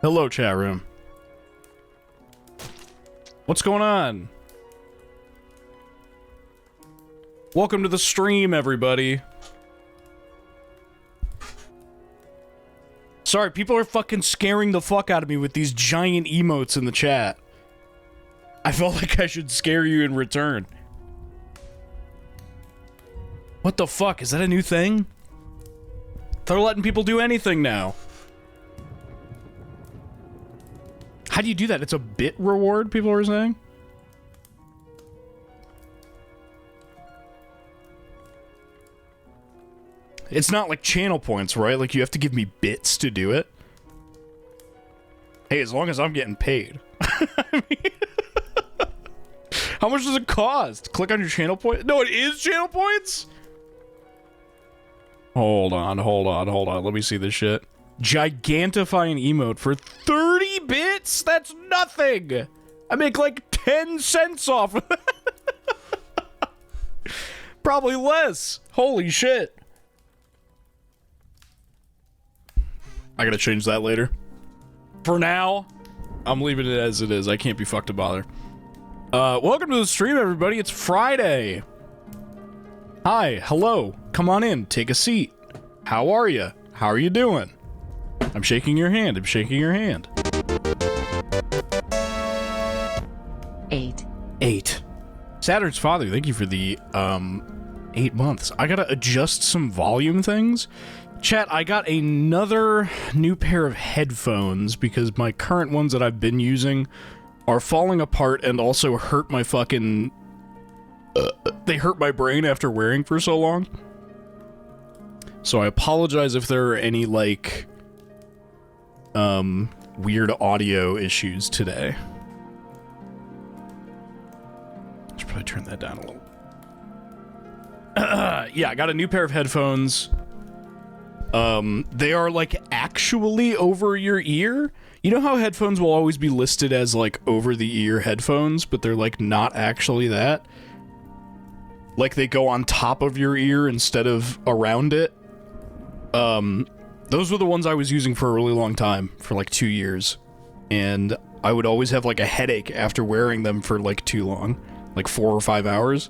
Hello, chat room. What's going on? Welcome to the stream, everybody. Sorry, people are fucking scaring the fuck out of me with these giant emotes in the chat. I felt like I should scare you in return. What the fuck? Is that a new thing? They're letting people do anything now. How do you do that? It's a bit reward, people are saying? It's not like channel points, right? Like, you have to give me bits to do it. Hey, as long as I'm getting paid. I mean, how much does it cost? Click on your channel point? No, it is channel points? Hold on. Let me see this shit. Gigantify an emote for 30 bits? That's nothing! I make like 10 cents off of that. Probably less. Holy shit. I gotta change that later. For now, I'm leaving it as it is. I can't be fucked to bother. Welcome to the stream, everybody. It's Friday. Hi, hello. Come on in. Take a seat. How are you? How are you doing? I'm shaking your hand. I'm shaking your hand. 8. Saturn's father, thank you for the 8 months. I gotta adjust some volume things. Chat, I got another new pair of headphones because my current ones that I've been using are falling apart and also hurt my fucking... they hurt my brain after wearing for so long. So I apologize if there are any, like, weird audio issues today. I should probably turn that down a little. Yeah, I got a new pair of headphones. They are, like, actually over your ear. You know how headphones will always be listed as, like, over-the-ear headphones, but they're, like, not actually that? Like, they go on top of your ear instead of around it? Those were the ones I was using for a really long time, for, like, 2 years. And I would always have, like, a headache after wearing them for, like, too long. Like, 4 or 5 hours.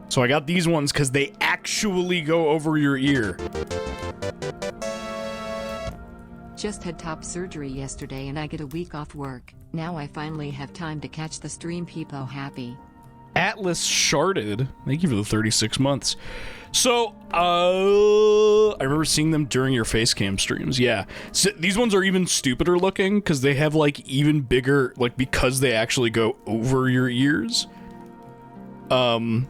So I got these ones because they actually go over your ear. Just had top surgery yesterday and I get a week off work. Now I finally have time to catch the stream. People happy. Atlas Sharded, thank you for the 36 months. So, I remember seeing them during your Facecam streams, yeah. So, these ones are even stupider looking, because they have, like, even bigger, like, because they actually go over your ears. Also,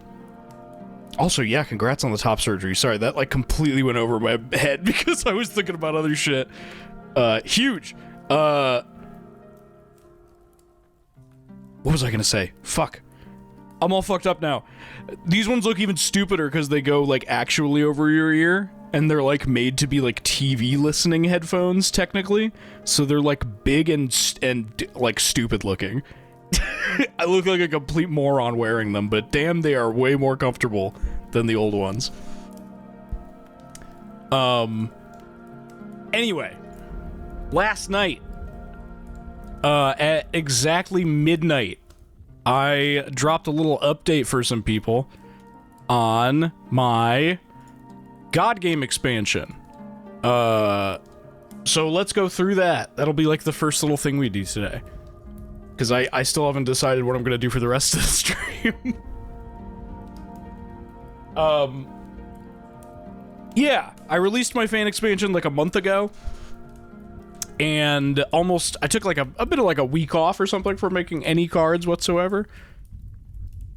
yeah, congrats on the top surgery. Sorry, that, like, completely went over my head, because I was thinking about other shit. Huge. What was I gonna say? Fuck. I'm all fucked up now. These ones look even stupider because they go, like, actually over your ear, and they're, like, made to be, like, TV listening headphones, technically. So they're, like, big and like, stupid looking. I look like a complete moron wearing them, but damn, they are way more comfortable than the old ones. Anyway. Last night, at exactly midnight, I dropped a little update for some people on my God Game expansion. So let's go through that. That'll be like the first little thing we do today. Because I still haven't decided what I'm going to do for the rest of the stream. Yeah, I released my fan expansion like a month ago. And I took like a bit of like a week off or something for making any cards whatsoever.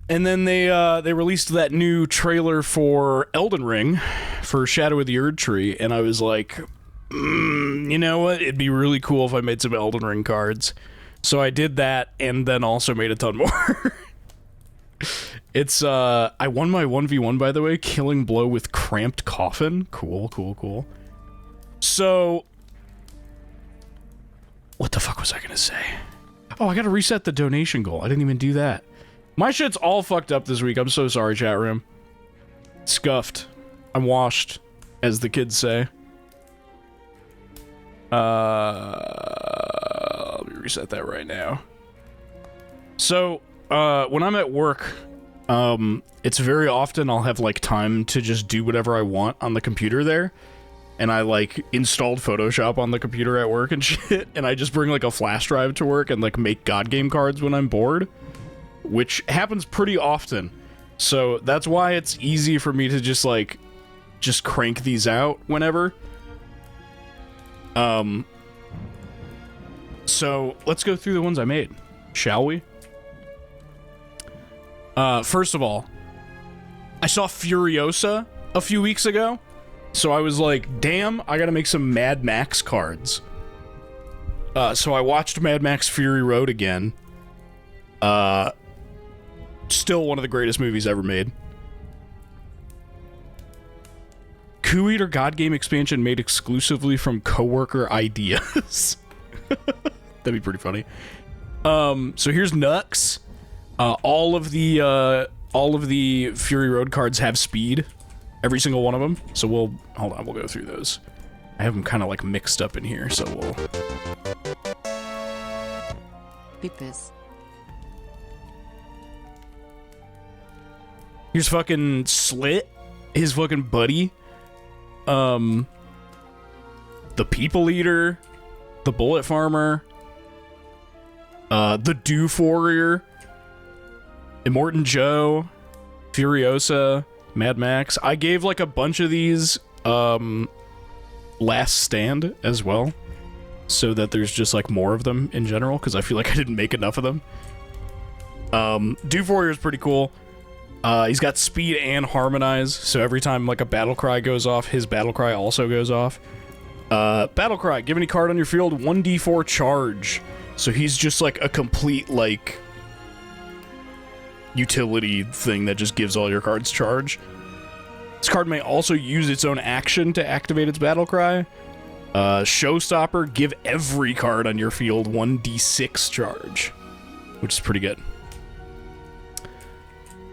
And then they released that new trailer for Elden Ring for Shadow of the Erd Tree, and I was like, you know what? It'd be really cool if I made some Elden Ring cards. So I did that, and then also made a ton more. It's I won my 1v1, by the way, Killing Blow with Cramped Coffin. Cool. So what the fuck was I gonna say? Oh, I gotta reset the donation goal. I didn't even do that. My shit's all fucked up this week. I'm so sorry, chat room. Scuffed. I'm washed, as the kids say. reset that right now. So, when I'm at work, it's very often I'll have, like, time to just do whatever I want on the computer there. And I, like, installed Photoshop on the computer at work and shit, and I just bring, like, a flash drive to work and, like, make God game cards when I'm bored, which happens pretty often. So that's why it's easy for me to just, like, just crank these out whenever. So let's go through the ones I made, shall we? First of all, I saw Furiosa a few weeks ago. So I was like, damn, I gotta make some Mad Max cards. So I watched Mad Max Fury Road again. Still one of the greatest movies ever made. Coup Eater God Game expansion made exclusively from coworker ideas. That'd be pretty funny. So here's Nux. All of the Fury Road cards have speed. Every single one of them. So we'll go through those. I have them kind of like mixed up in here, so we'll Beat this. Here's fucking Slit, his fucking buddy. The People Eater, the Bullet Farmer, the Doof Warrior, Immortan Joe, Furiosa, Mad Max. I gave like a bunch of these Last Stand as well, so that there's just like more of them in general, because I feel like I didn't make enough of them. Doof Warrior is pretty cool. He's got speed and harmonize, so every time like a battle cry goes off, his battle cry also goes off. Battle cry, give any card on your field 1d4 charge. So he's just like a complete like utility thing that just gives all your cards charge. This card may also use its own action to activate its battle cry. Showstopper, give every card on your field 1d6 charge, which is pretty good.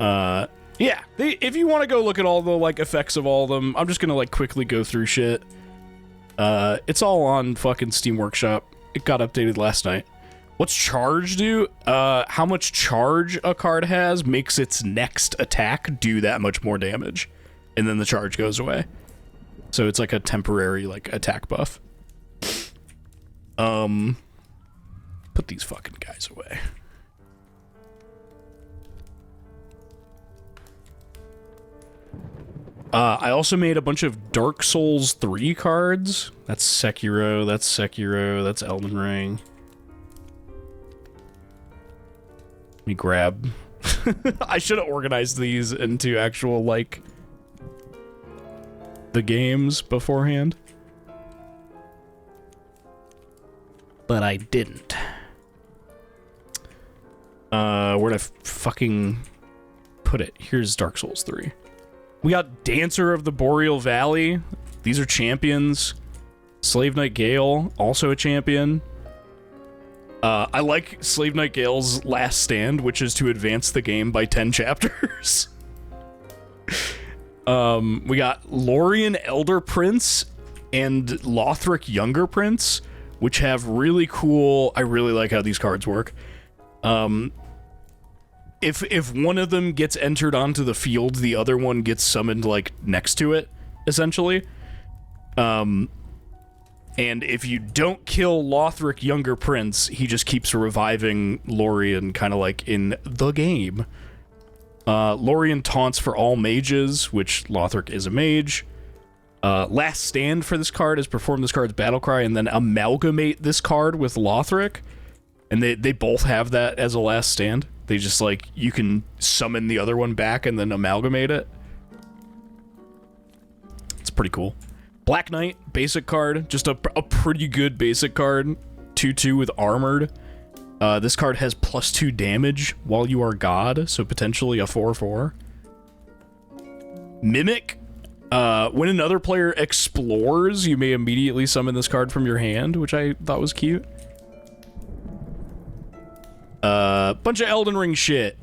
Yeah, if you want to go look at all the like effects of all of them, I'm just gonna like quickly go through shit. It's all on fucking Steam Workshop. It got updated last night. What's charge do? How much charge a card has makes its next attack do that much more damage, and then the charge goes away. So it's like a temporary like attack buff. Put these fucking guys away. I also made a bunch of Dark Souls 3 cards. That's Sekiro, that's Elden Ring. Let me grab... I should have organized these into actual, like, the games beforehand. But I didn't. Where'd I fucking put it? Here's Dark Souls 3. We got Dancer of the Boreal Valley. These are champions. Slave Knight Gale, also a champion. I like Slave Knight Gale's Last Stand, which is to advance the game by 10 chapters. We got Lorien Elder Prince and Lothric Younger Prince, which have really cool... I really like how these cards work. If one of them gets entered onto the field, the other one gets summoned, like, next to it, essentially. And if you don't kill Lothric Younger Prince, he just keeps reviving Lorien, kind of like in the game. Lorien taunts for all mages, which Lothric is a mage. Last Stand for this card is perform this card's battle cry and then amalgamate this card with Lothric. And they both have that as a Last Stand. They just, like, you can summon the other one back and then amalgamate it. It's pretty cool. Black Knight, basic card. Just a pretty good basic card. 2/2 with Armored. This card has +2 damage while you are God, so potentially a 4/4. Mimic. When another player explores, you may immediately summon this card from your hand, which I thought was cute. Bunch of Elden Ring shit.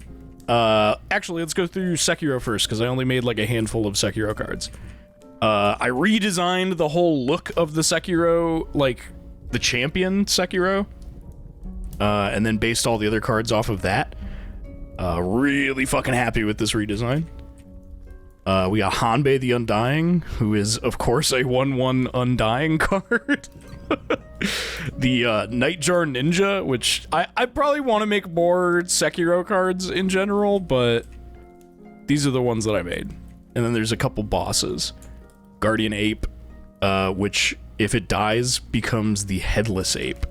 Actually, let's go through Sekiro first, because I only made like a handful of Sekiro cards. I redesigned the whole look of the Sekiro, like, the champion Sekiro. and then based all the other cards off of that. Really fucking happy with this redesign. We got Hanbei the Undying, who is, of course, a 1/1 Undying card. The Nightjar Ninja, which I probably want to make more Sekiro cards in general, but these are the ones that I made. And then there's a couple bosses. Guardian Ape, which, if it dies, becomes the Headless Ape,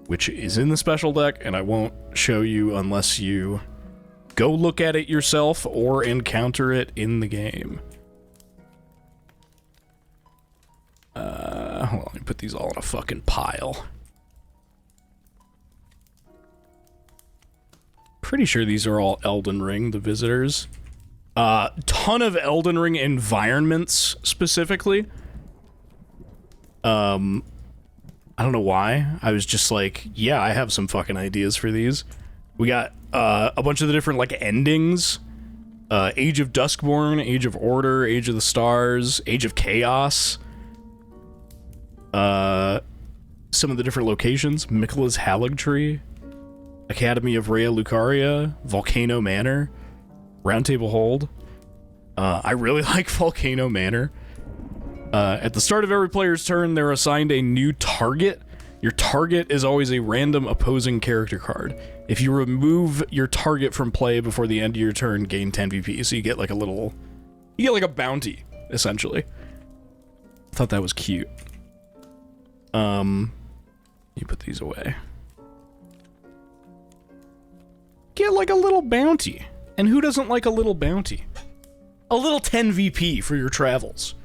which is in the special deck, and I won't show you unless you go look at it yourself or encounter it in the game. Hold on, let me put these all in a fucking pile. Pretty sure these are all Elden Ring, the visitors. Ton of Elden Ring environments, specifically. I don't know why. I was just like, yeah, I have some fucking ideas for these. We got a bunch of the different, like, endings. Age of Duskborn, Age of Order, Age of the Stars, Age of Chaos. Some of the different locations. Mikla's Halagtree, Academy of Rhea Lucaria, Volcano Manor, Roundtable Hold. I really like Volcano Manor. At the start of every player's turn, they're assigned a new target. Your target is always a random opposing character card. If you remove your target from play before the end of your turn, gain 10 VP. So you get like a little... You get like a bounty, essentially. I thought that was cute. You put these away. Get like a little bounty. And who doesn't like a little bounty? A little 10 VP for your travels.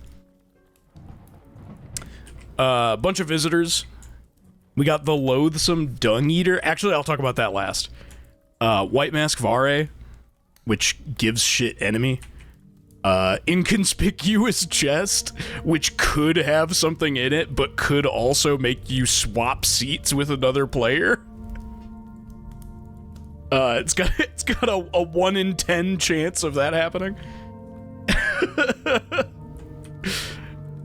A bunch of visitors. We got the Loathsome Dung Eater. Actually, I'll talk about that last. White Mask Vare, which gives shit enemy. Inconspicuous Chest, which could have something in it, but could also make you swap seats with another player. It's got a 1 in 10 chance of that happening.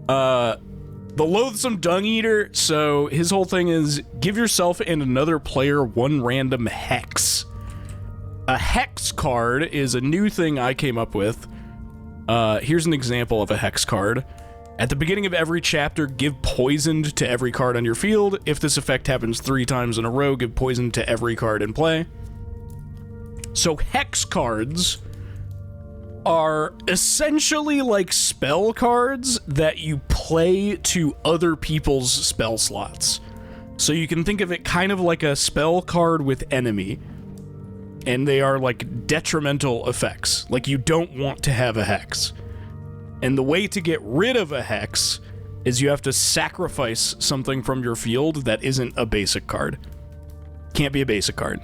The Loathsome Dung Eater, so his whole thing is give yourself and another player one random hex. A hex card is a new thing I came up with. Here's an example of a hex card. At the beginning of every chapter, give poisoned to every card on your field. If this effect happens 3 times in a row, give poison to every card in play. So hex cards are essentially like spell cards that you play to other people's spell slots. So you can think of it kind of like a spell card with enemy. And they are like detrimental effects. Like you don't want to have a hex. And the way to get rid of a hex is you have to sacrifice something from your field that isn't a basic card. Can't be a basic card.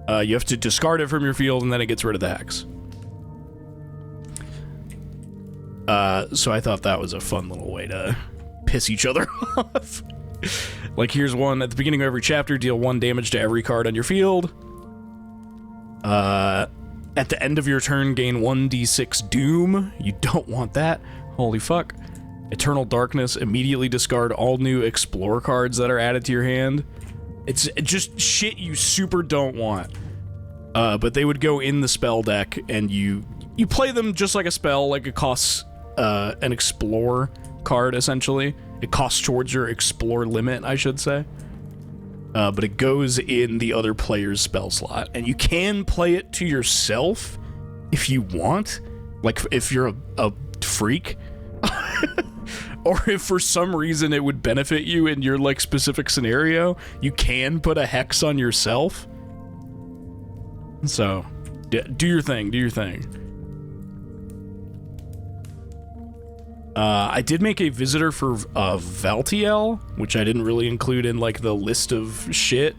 You have to discard it from your field and then it gets rid of the hex. So I thought that was a fun little way to piss each other off. Like here's one. At the beginning of every chapter, deal 1 damage to every card on your field. At the end of your turn, gain 1d6 Doom. You don't want that. Holy fuck. Eternal Darkness. Immediately discard all new Explore cards that are added to your hand. It's just shit you super don't want. But they would go in the spell deck, and you play them just like a spell, like it costs an Explore card, essentially. It costs towards your Explore limit, I should say. But it goes in the other player's spell slot. And you can play it to yourself if you want. Like, if you're a freak. Or if for some reason it would benefit you in your, like, specific scenario, you can put a hex on yourself. So, do your thing, do your thing. I did make a visitor for Valtiel, which I didn't really include in, like, the list of shit.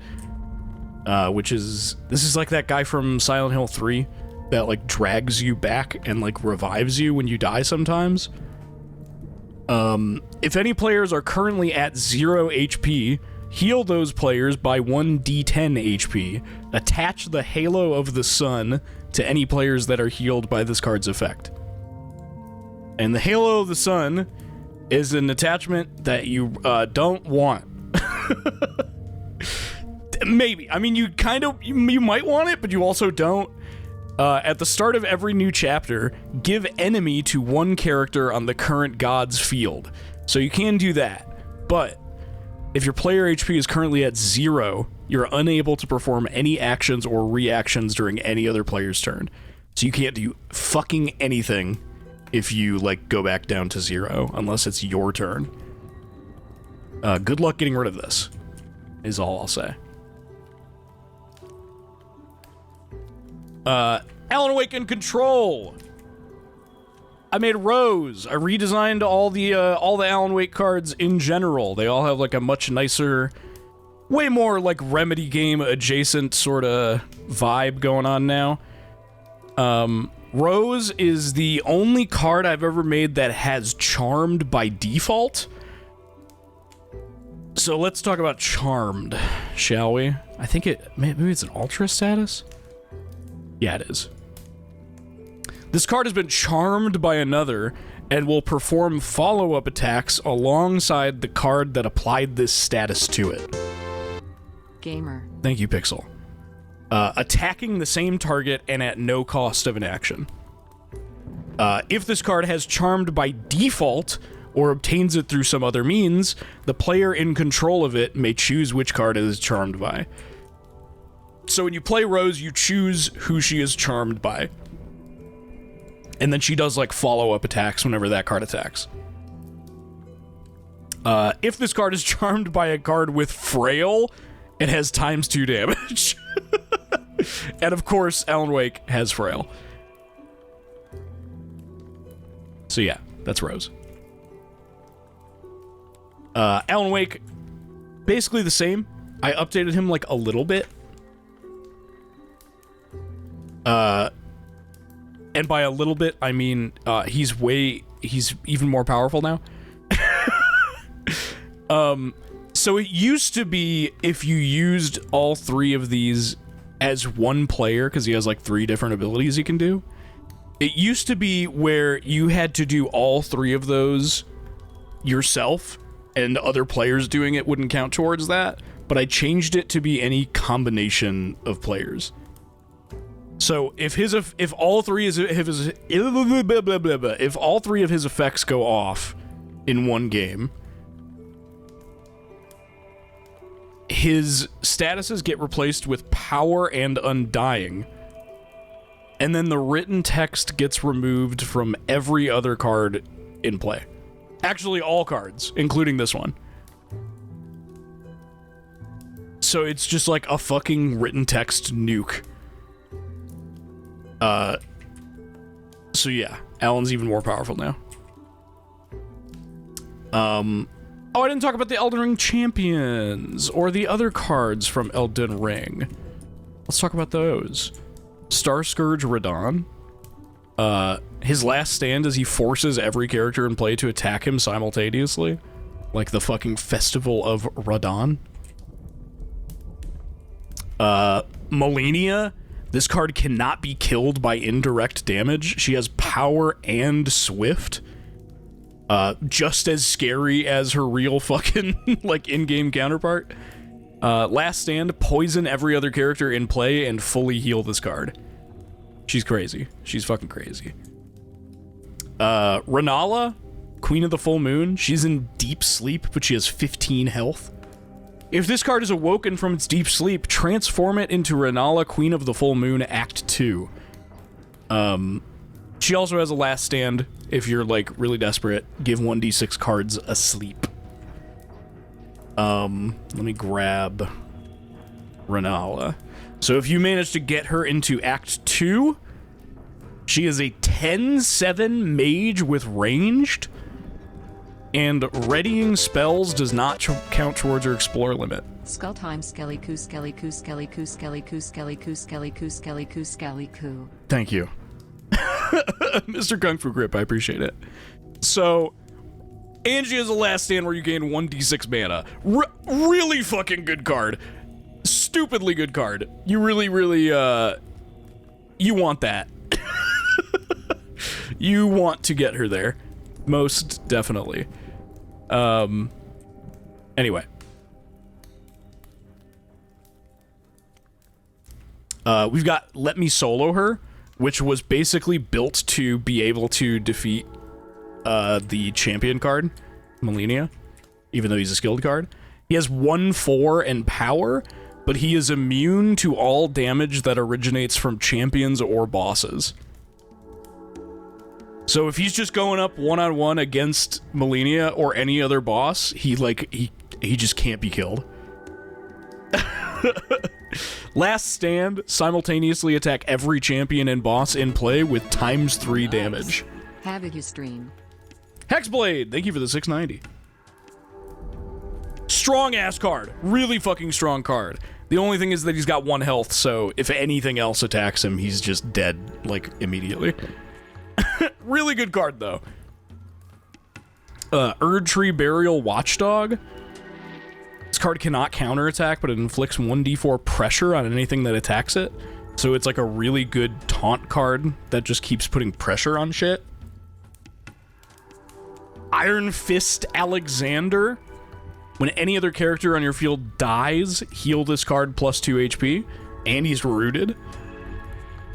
This is like that guy from Silent Hill 3 that, like, drags you back and, like, revives you when you die sometimes. If any players are currently at 0 HP, heal those players by 1d10 HP. Attach the Halo of the Sun to any players that are healed by this card's effect. And the Halo of the Sun is an attachment that you don't want. Maybe. I mean, you might want it, but you also don't. At the start of every new chapter, give enemy to one character on the current god's field. So you can do that, but if your player HP is currently at 0, you're unable to perform any actions or reactions during any other player's turn. So you can't do fucking anything if you, like, go back down to 0, unless it's your turn. Good luck getting rid of this, is all I'll say. Alan Wake in Control. I made Rose. I redesigned all the Alan Wake cards in general. They all have like a much nicer, way more like Remedy game adjacent sort of vibe going on now. Rose is the only card I've ever made that has Charmed by default. So let's talk about Charmed, shall we? I think maybe it's an Ultra status? Yeah, it is. This card has been charmed by another and will perform follow-up attacks alongside the card that applied this status to it. Gamer. Thank you, Pixel. Attacking the same target and at no cost of an action. If this card has charmed by default or obtains it through some other means, the player in control of it may choose which card it is charmed by. So when you play Rose, you choose who she is charmed by. And then she does, like, follow-up attacks whenever that card attacks. If this card is charmed by a card with Frail, it has ×2 damage. And, of course, Alan Wake has Frail. So, yeah, that's Rose. Alan Wake, basically the same. I updated him, like, a little bit. And by a little bit, I mean, he's even more powerful now. So it used to be if you used all 3 of these as one player, because he has like 3 different abilities he can do. It used to be where you had to do all 3 of those yourself, and other players doing it wouldn't count towards that, but I changed it to be any combination of players. So if all 3 of his effects go off in one game, his statuses get replaced with Power and Undying, and then the written text gets removed from every other card in play. Actually, all cards, including this one. So it's just like a fucking written text nuke. So yeah, Alan's even more powerful now. Oh, I didn't talk about the Elden Ring champions, or the other cards from Elden Ring. Let's talk about those. Star Scourge Radahn. His last stand is he forces every character in play to attack him simultaneously. Like the fucking Festival of Radahn. Molenia. This card cannot be killed by indirect damage. She has Power and Swift. Just as scary as her real fucking, like, in-game counterpart. Last stand, poison every other character in play and fully heal this card. She's crazy. She's fucking crazy. Renala, Queen of the Full Moon. She's in deep sleep, but she has 15 health. If this card is awoken from its deep sleep, transform it into Renala, Queen of the Full Moon, Act 2. She also has a last stand. If you're, like, really desperate, give 1d6 cards asleep. Let me grab Renala. So if you manage to get her into Act 2, she is a 10/7 mage with ranged, and readying spells does not count towards her explore limit. Skull time skelly coo skelly coo skelly coo skelly coo skelly coo skelly coo skelly coo skelly coo. Thank you. Mr. Kung Fu Grip, I appreciate it. So, Angie has a last stand where you gain 1d6 mana. Really fucking good card. Stupidly good card. You really, you want that. You want to get her there. Most definitely. Anyway. We've got Let Me Solo Her, which was basically built to be able to defeat the champion card, Melania, even though he's a skilled card. He has 1/4 and power, but he is immune to all damage that originates from champions or bosses. So if he's just going up one-on-one against Melania or any other boss, he just can't be killed. Last Stand, simultaneously attack every champion and boss in play with ×3 damage. Have a stream. Hexblade, thank you for the 690. Strong ass card. Really fucking strong card. The only thing is that he's got 1 health, so if anything else attacks him, he's just dead, like, immediately. Really good card, though. Erdtree Burial Watchdog. This card cannot counterattack, but it inflicts 1d4 pressure on anything that attacks it. So it's like a really good taunt card that just keeps putting pressure on shit. Iron Fist Alexander. When any other character on your field dies, heal this card +2 HP, and he's rooted.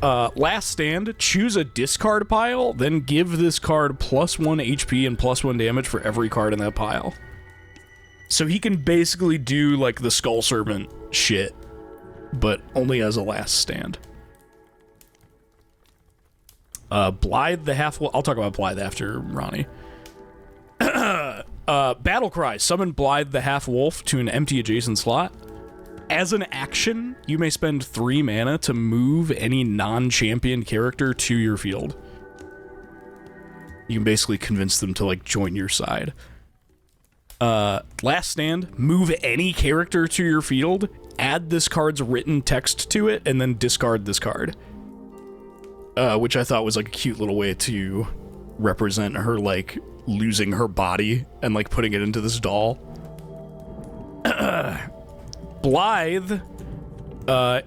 Last Stand, choose a discard pile, then give this card +1 HP and +1 damage for every card in that pile. So he can basically do, like, the Skull Servant shit, but only as a Last Stand. Blythe the Half-Wolf. I'll talk about Blythe after Ronnie. Battlecry. Summon Blythe the Half-Wolf to an empty adjacent slot. As an action, you may spend 3 mana to move any non-champion character to your field. You can basically convince them to, like, join your side. Last Stand, move any character to your field, add this card's written text to it, and then discard this card. Which I thought was, like, a cute little way to represent her, like, losing her body and, like, putting it into this doll. Blythe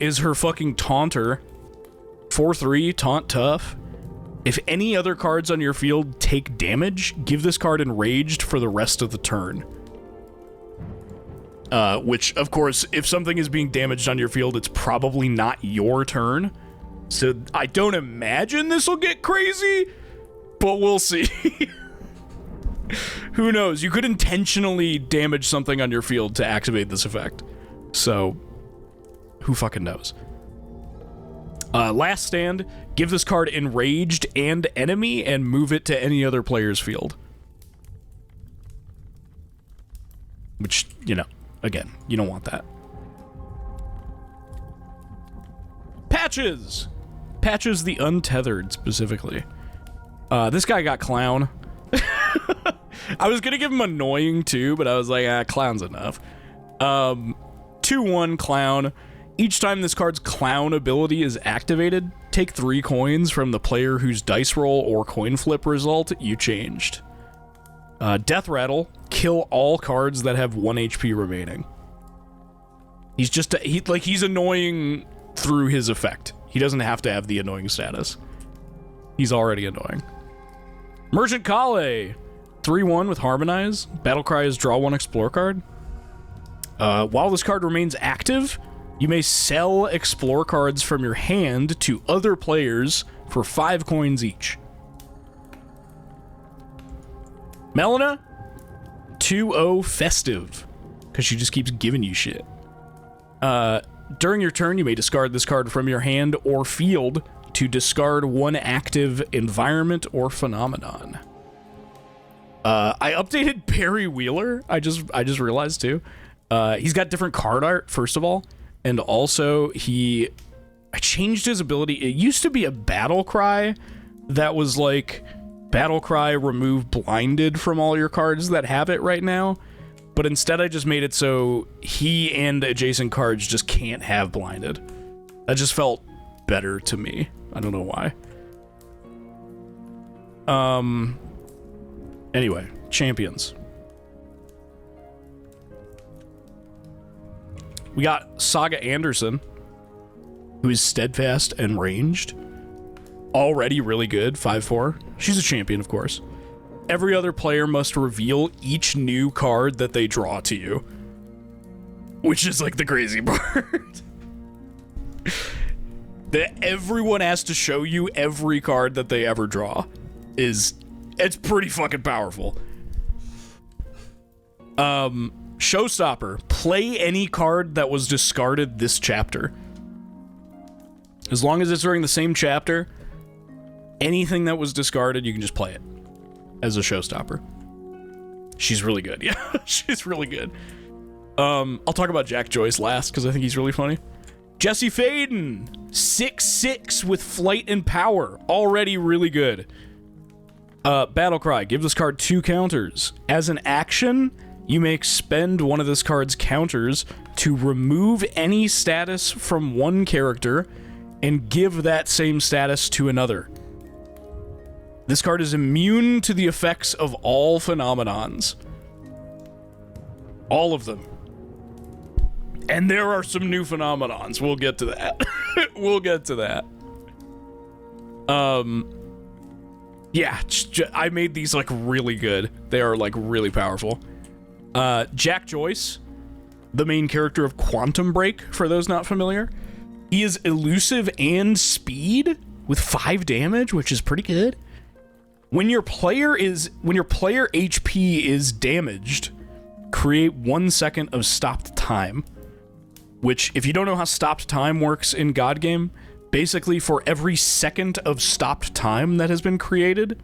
is her fucking taunter. 4/3, taunt tough. If any other cards on your field take damage, give this card Enraged for the rest of the turn. Which, of course, if something is being damaged on your field, it's probably not your turn. So I don't imagine this will get crazy, but we'll see. Who knows? You could intentionally damage something on your field to activate this effect. So, who fucking knows? Last Stand, give this card Enraged and Enemy and move it to any other player's field. Which, you know, again, you don't want that. Patches! Patches the Untethered, specifically. This guy got Clown. I was gonna give him Annoying, too, but I was like, Clown's enough. 2/1 Clown. Each time this card's Clown ability is activated, take 3 coins from the player whose dice roll or coin flip result you changed. Death Rattle. Kill all cards that have 1 HP remaining. He's just he's annoying through his effect. He doesn't have to have the annoying status. He's already annoying. Merchant Kale. 3/1 with Harmonize. Battlecry is draw 1 Explore card. While this card remains active, you may sell Explore cards from your hand to other players for 5 coins each. Melina. 2/0 Festive, because she just keeps giving you shit. During your turn, you may discard this card from your hand or field to discard 1 active environment or phenomenon. I updated Barry Wheeler. I just realized too. He's got different card art, first of all, and also I changed his ability. It used to be a Battle Cry that was like Battle Cry remove Blinded from all your cards that have it right now, but instead I just made it so he and adjacent cards just can't have Blinded. That just felt better to me. I don't know why. Anyway, champions. We got Saga Anderson, who is steadfast and ranged. Already really good, 5/4. She's a champion, of course. Every other player must reveal each new card that they draw to you, which is like the crazy part. that everyone has to show you every card that they ever draw. It's pretty fucking powerful. Showstopper. Play any card that was discarded this chapter. As long as it's during the same chapter, anything that was discarded, you can just play it as a showstopper. She's really good. Yeah, she's really good. I'll talk about Jack Joyce last because I think he's really funny. Jesse Faden, 6/6 with flight and power, already really good. Battlecry, give this card 2 counters. As an action, you may expend one of this card's counters to remove any status from one character and give that same status to another. This card is immune to the effects of all phenomenons. All of them. And there are some new phenomenons. We'll get to that. We'll get to that. Yeah, I made these, like, really good. They are, like, really powerful. Jack Joyce, the main character of Quantum Break, for those not familiar. He is elusive and speed with 5 damage, which is pretty good. When your player HP is damaged, create 1 second of stopped time. Which, if you don't know how stopped time works in God Game, basically for every second of stopped time that has been created,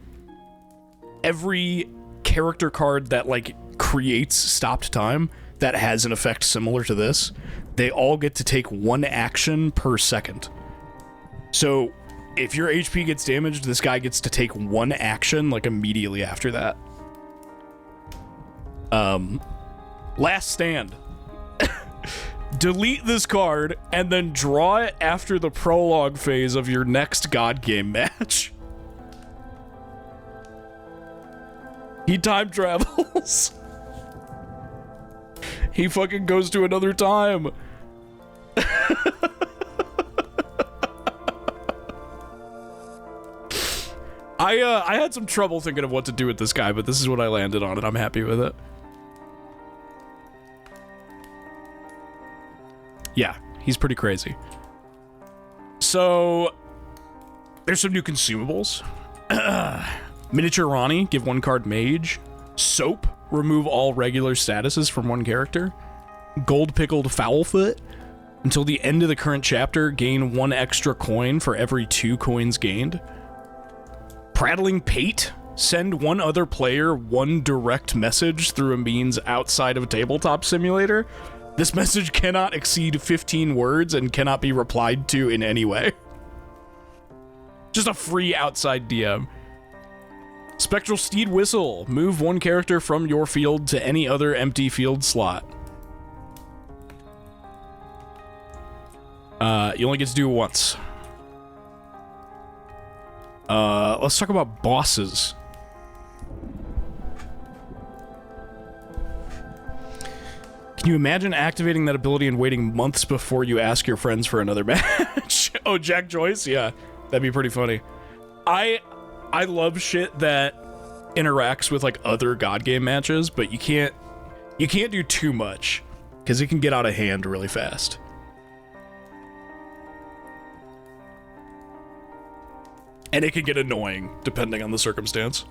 every character card that, like, creates stopped time that has an effect similar to this, they all get to take 1 action per second. So, if your HP gets damaged, this guy gets to take 1 action, like, immediately after that. Last Stand. Delete this card, and then draw it after the prologue phase of your next God Game match. He time travels. He fucking goes to another time. I had some trouble thinking of what to do with this guy, but this is what I landed on, and I'm happy with it. Yeah, he's pretty crazy. So, there's some new consumables. Miniature Ronnie, give 1 card Mage. Soap, remove all regular statuses from 1 character. Gold Pickled Foulfoot, until the end of the current chapter, gain 1 extra coin for every 2 coins gained. Prattling Pate, send 1 other player 1 direct message through a means outside of a tabletop simulator. This message cannot exceed 15 words and cannot be replied to in any way. Just a free outside DM. Spectral Steed Whistle. Move 1 character from your field to any other empty field slot. You only get to do it once. Let's talk about bosses. Can you imagine activating that ability and waiting months before you ask your friends for another match? Oh, Jack Joyce? Yeah, that'd be pretty funny. I love shit that interacts with, like, other God Game matches, but you can't do too much because it can get out of hand really fast. And it can get annoying depending on the circumstance.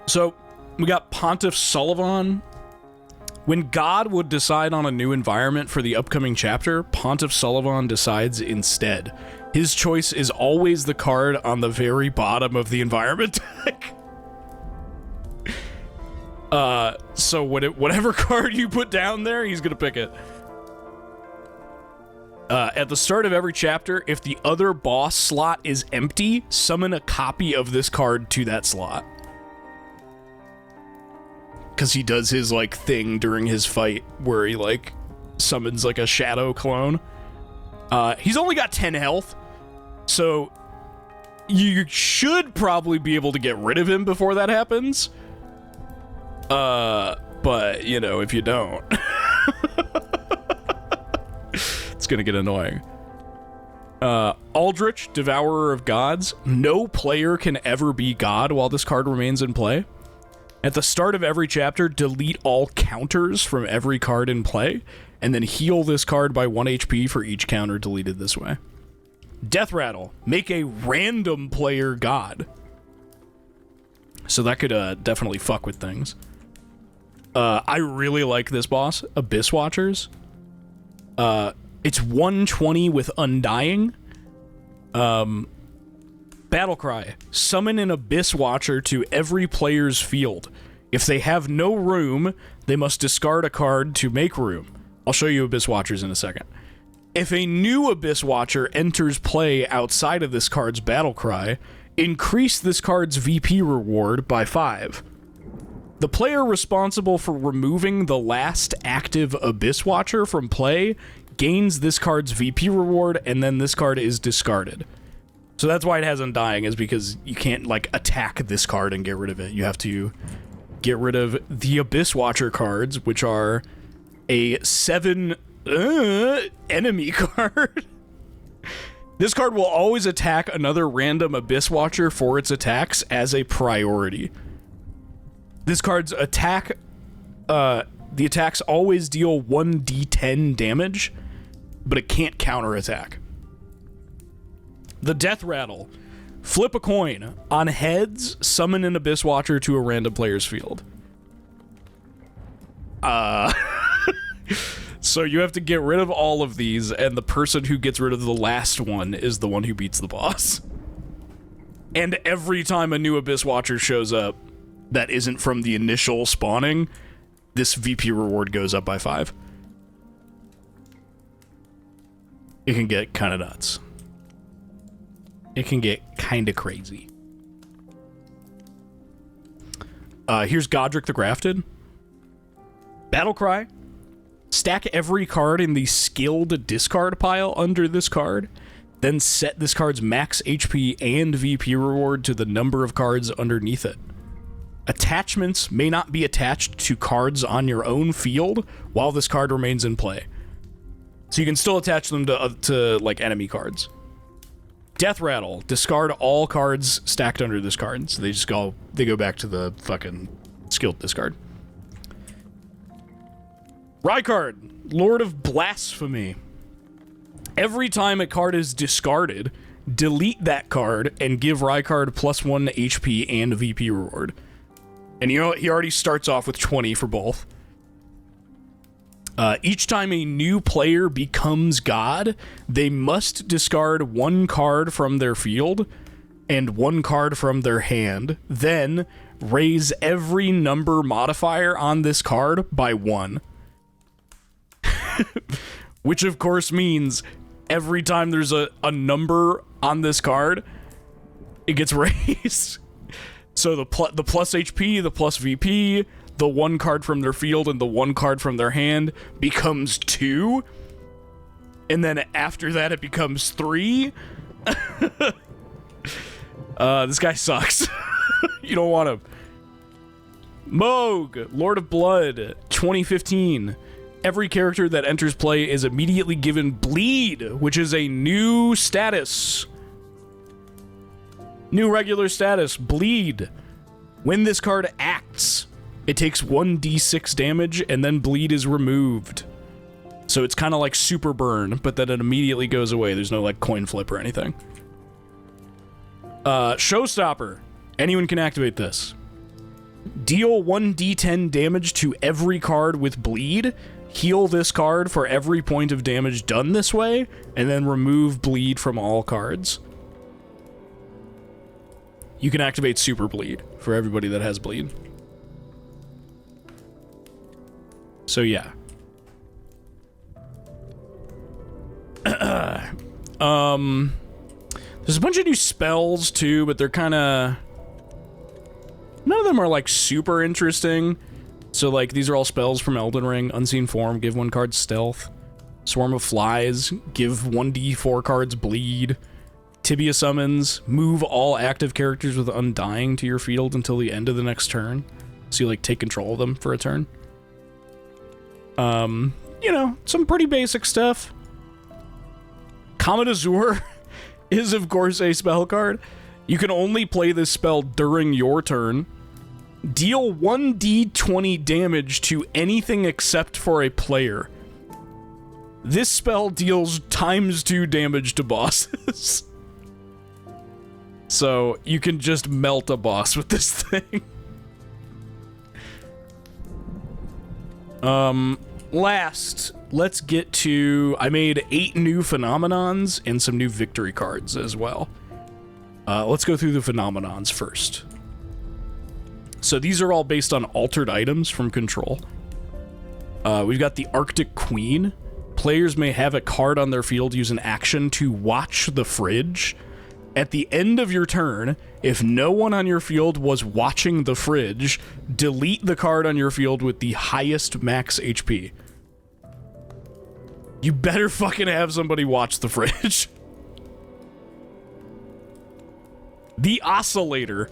So, we got Pontiff Sullivan. When God would decide on a new environment for the upcoming chapter, Pontiff Sullivan decides instead. His choice is always the card on the very bottom of the environment deck. So whatever card you put down there, he's gonna pick it. At the start of every chapter, if the other boss slot is empty, summon a copy of this card to that slot. Because he does his, like, thing during his fight where he, like, summons, like, a shadow clone. He's only got 10 health, so you should probably be able to get rid of him before that happens. But, you know, if you don't, it's gonna get annoying. Aldrich, Devourer of Gods. No player can ever be God while this card remains in play. At the start of every chapter, delete all counters from every card in play, and then heal this card by 1 HP for each counter deleted this way. Death Rattle. Make a random player god. So that could definitely fuck with things. I really like this boss, Abyss Watchers. It's 120 with Undying. Battlecry. Summon an Abyss Watcher to every player's field. If they have no room, they must discard a card to make room. I'll show you Abyss Watchers in a second. If a new Abyss Watcher enters play outside of this card's Battlecry, increase this card's VP reward by 5. The player responsible for removing the last active Abyss Watcher from play gains this card's VP reward, and then this card is discarded. So that's why it has Undying, is because you can't, like, attack this card and get rid of it. You have to get rid of the Abyss Watcher cards, which are a 7 enemy card. This card will always attack another random Abyss Watcher for its attacks as a priority. This card's attack, the attacks always deal 1d10 damage, but it can't counterattack. The Death Rattle. Flip a coin. On heads, summon an Abyss Watcher to a random player's field. So you have to get rid of all of these, and the person who gets rid of the last one is the one who beats the boss. And every time a new Abyss Watcher shows up that isn't from the initial spawning, this VP reward goes up by 5. It can get kind of nuts. It can get kind of crazy. Here's Godric the Grafted. Battlecry. Stack every card in the skilled discard pile under this card, then set this card's max HP and VP reward to the number of cards underneath it. Attachments may not be attached to cards on your own field while this card remains in play. So you can still attach them to like enemy cards. Death Rattle. Discard all cards stacked under this card. So they go back to the fucking skilled discard. Rykard, Lord of Blasphemy. Every time a card is discarded, delete that card and give Rykard +1 HP and VP reward. And you know, he already starts off with 20 for both. Each time a new player becomes God, they must discard 1 card from their field and 1 card from their hand, then raise every number modifier on this card by 1. Which of course means every time there's a number on this card, it gets raised. So the plus HP, the plus VP, the 1 card from their field, and the 1 card from their hand becomes 2. And then after that, it becomes 3. This guy sucks. You don't want him. Moog, Lord of Blood, 2015. Every character that enters play is immediately given Bleed, which is a new status. New regular status, Bleed. When this card acts, it takes 1d6 damage, and then Bleed is removed. So it's kind of like Super Burn, but then it immediately goes away. There's no, like, coin flip or anything. Showstopper. Anyone can activate this. Deal 1d10 damage to every card with Bleed. Heal this card for every point of damage done this way, and then remove Bleed from all cards. You can activate Super Bleed for everybody that has Bleed. So yeah. There's a bunch of new spells too, but they're kind of... None of them are like super interesting. So like these are all spells from Elden Ring. Unseen Form, give 1 card Stealth. Swarm of Flies, give 1d4 cards Bleed. Tibia Summons, move all active characters with Undying to your field until the end of the next turn. So you like take control of them for a turn. You know, some pretty basic stuff. Comet Azure is of course a spell card. You can only play this spell during your turn. Deal 1d20 damage to anything except for a player. This spell deals ×2 damage to bosses. So you can just melt a boss with this thing. Last, let's get to... I made 8 new phenomenons and some new victory cards as well. Let's go through the phenomenons first. So these are all based on altered items from Control. We've got the Arctic Queen. Players may have a card on their field use an action to watch the fridge. At the end of your turn, if no one on your field was watching the fridge, delete the card on your field with the highest max HP. You better fucking have somebody watch the fridge. The Oscillator.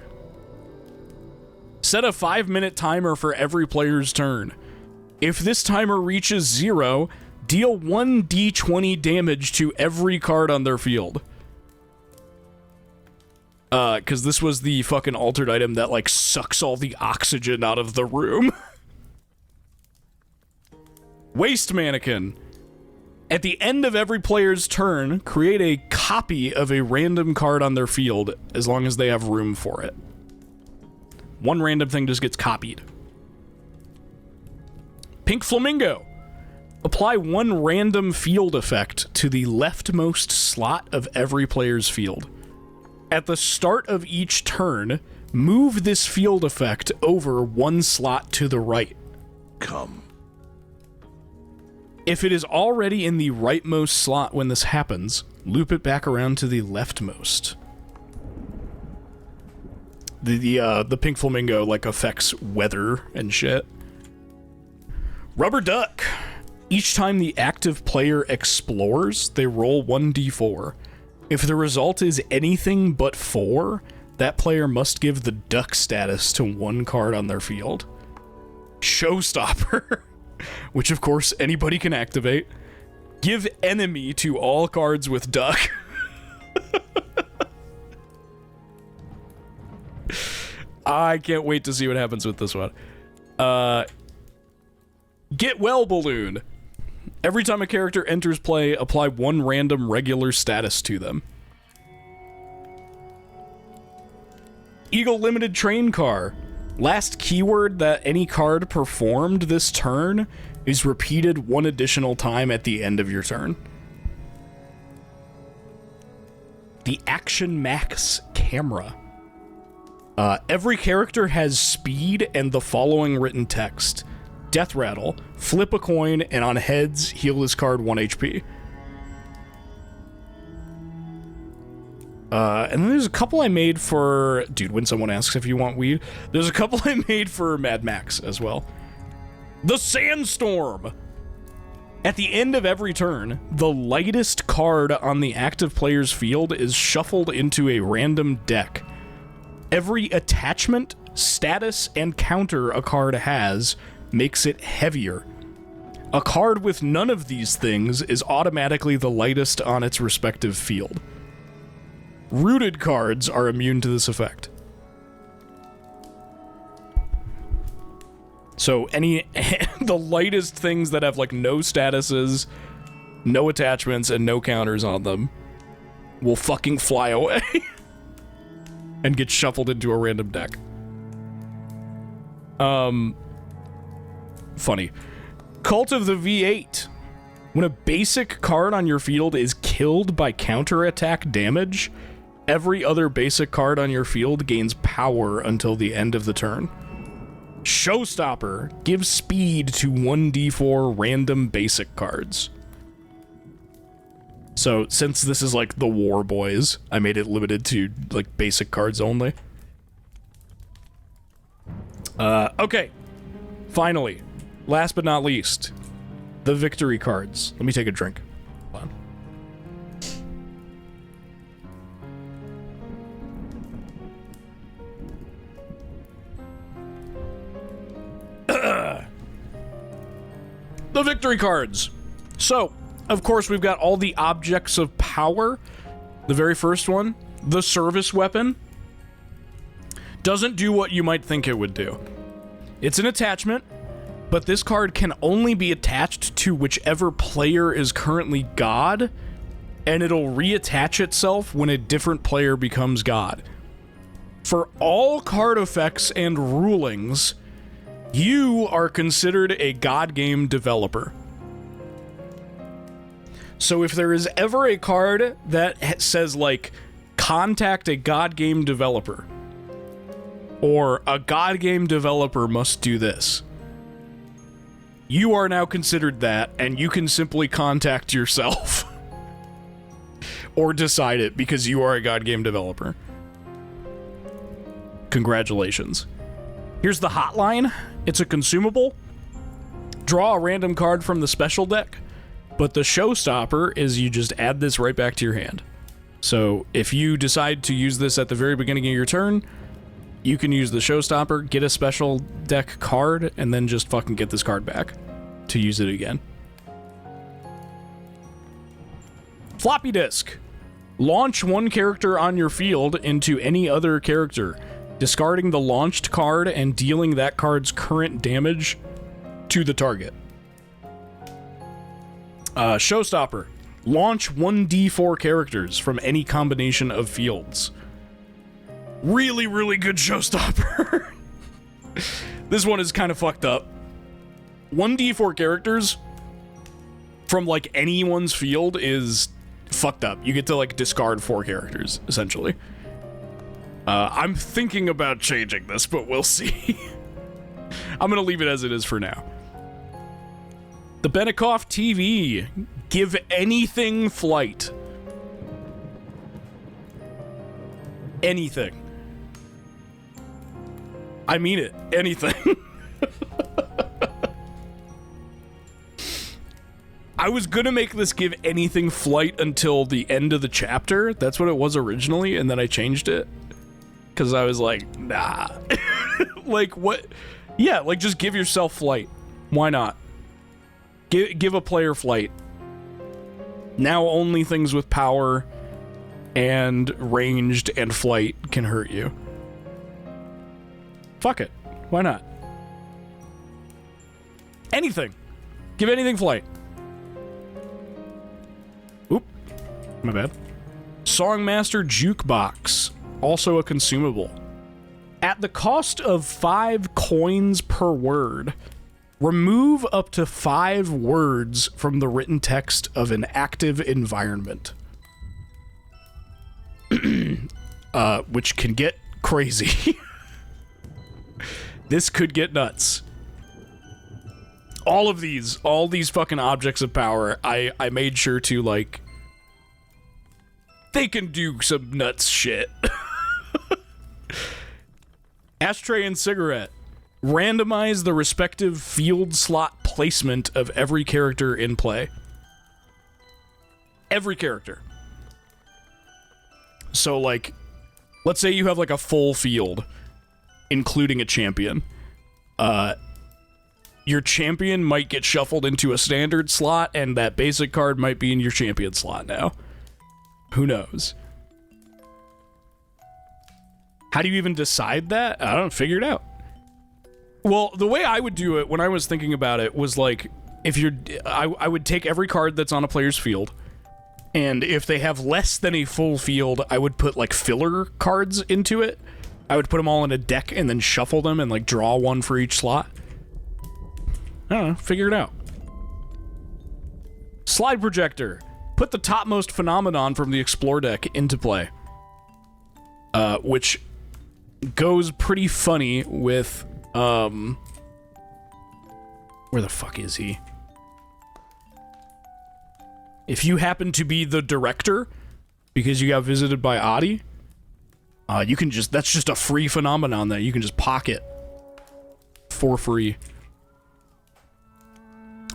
Set a 5-minute timer for every player's turn. If this timer reaches 0, deal 1d20 damage to every card on their field. Because this was the fucking altered item that, like, sucks all the oxygen out of the room. Waste Mannequin. At the end of every player's turn, create a copy of a random card on their field, as long as they have room for it. One random thing just gets copied. Pink Flamingo. Apply one random field effect to the leftmost slot of every player's field. At the start of each turn, move this field effect over one slot to the right. Come. If it is already in the rightmost slot when this happens, loop it back around to the leftmost. The Pink Flamingo, like, affects weather and shit. Rubber Duck. Each time the active player explores, they roll 1d4. If the result is anything but 4, that player must give the duck status to one card on their field. Showstopper, which of course anybody can activate. Give enemy to all cards with duck. I can't wait to see what happens with this one. Get Well Balloon. Every time a character enters play, apply one random regular status to them. Eagle Limited Train Car. Last keyword that any card performed this turn is repeated one additional time at the end of your turn. The Action Max Camera. Every character has speed and the following written text. Death Rattle, flip a coin, and on heads, heal this card 1 HP. And then there's a couple I made for... Dude, when someone asks if you want weed, there's a couple I made for Mad Max as well. The Sandstorm! At the end of every turn, the lightest card on the active player's field is shuffled into a random deck. Every attachment, status, and counter a card has makes it heavier. A card with none of these things is automatically the lightest on its respective field. Rooted cards are immune to this effect. So the lightest things that have like no statuses, no attachments, and no counters on them will fucking fly away and get shuffled into a random deck. Funny. Cult of the V8. When a basic card on your field is killed by counterattack damage, every other basic card on your field gains power until the end of the turn. Showstopper. Gives speed to 1d4 random basic cards. So, since this is like the War Boys, I made it limited to like basic cards only. Okay. Finally. Last but not least, the victory cards. Let me take a drink. Hold on. The victory cards. So, of course, we've got all the objects of power. The very first one, the service weapon, doesn't do what you might think it would do. It's an attachment. but this card can only be attached to whichever player is currently God, and it'll reattach itself when a different player becomes God. For all card effects and rulings, you are considered a God game developer. So if there is ever a card that says, like, contact a God game developer, or a God game developer must do this, you are now considered that, and you can simply contact yourself. Or decide it, because you are a God game developer. Congratulations. Here's the hotline. It's a consumable. Draw a random card from the special deck, but the showstopper is you just add this right back to your hand. So if you decide to use this at the very beginning of your turn, you can use the showstopper, get a special deck card, and then just fucking get this card back to use it again. Floppy disk. Launch one character on your field into any other character, discarding the launched card and dealing that card's current damage to the target. Showstopper. Launch 1d4 characters from any combination of fields. Really, really good showstopper. This one is kind of fucked up. 1d4 characters from, like, anyone's field is fucked up. You get to, like, discard 4 characters, essentially. I'm thinking about changing this, but we'll see. I'm gonna leave it as it is for now. The Benikoff TV. Give anything flight. Anything. I mean it. Anything. I was gonna make this give anything flight until the end of the chapter. That's what it was originally, and then I changed it. Because I was like, nah. Like, what? Yeah, like, just give yourself flight. Why not? Give a player flight. Now only things with power and ranged and flight can hurt you. Fuck it. Why not? Anything. Give anything flight. Oop. My bad. Songmaster Jukebox. Also a consumable. At the cost of 5 coins per word, remove up to 5 words from the written text of an active environment. Which can get crazy. This could get nuts. All these fucking objects of power, I made sure to, like, they can do some nuts shit. Ashtray and cigarette. Randomize the respective field slot placement of every character in play. Every character. So, like, let's say you have, like, a full field, including a champion. Your champion might get shuffled into a standard slot, and that basic card might be in your champion slot now. Who knows? How do you even decide that? I don't know, figure it out. Well, the way I would do it when I was thinking about it was, like, if you're... I would take every card that's on a player's field, and if they have less than a full field, I would put, like, filler cards into it. I would put them all in a deck and then shuffle them and, like, draw one for each slot. I don't know, figure it out. Slide projector. Put the topmost phenomenon from the Explore deck into play. Which goes pretty funny with, where the fuck is he? If you happen to be the director, because you got visited by Adi, you can just, that's just a free phenomenon that you can just pocket for free.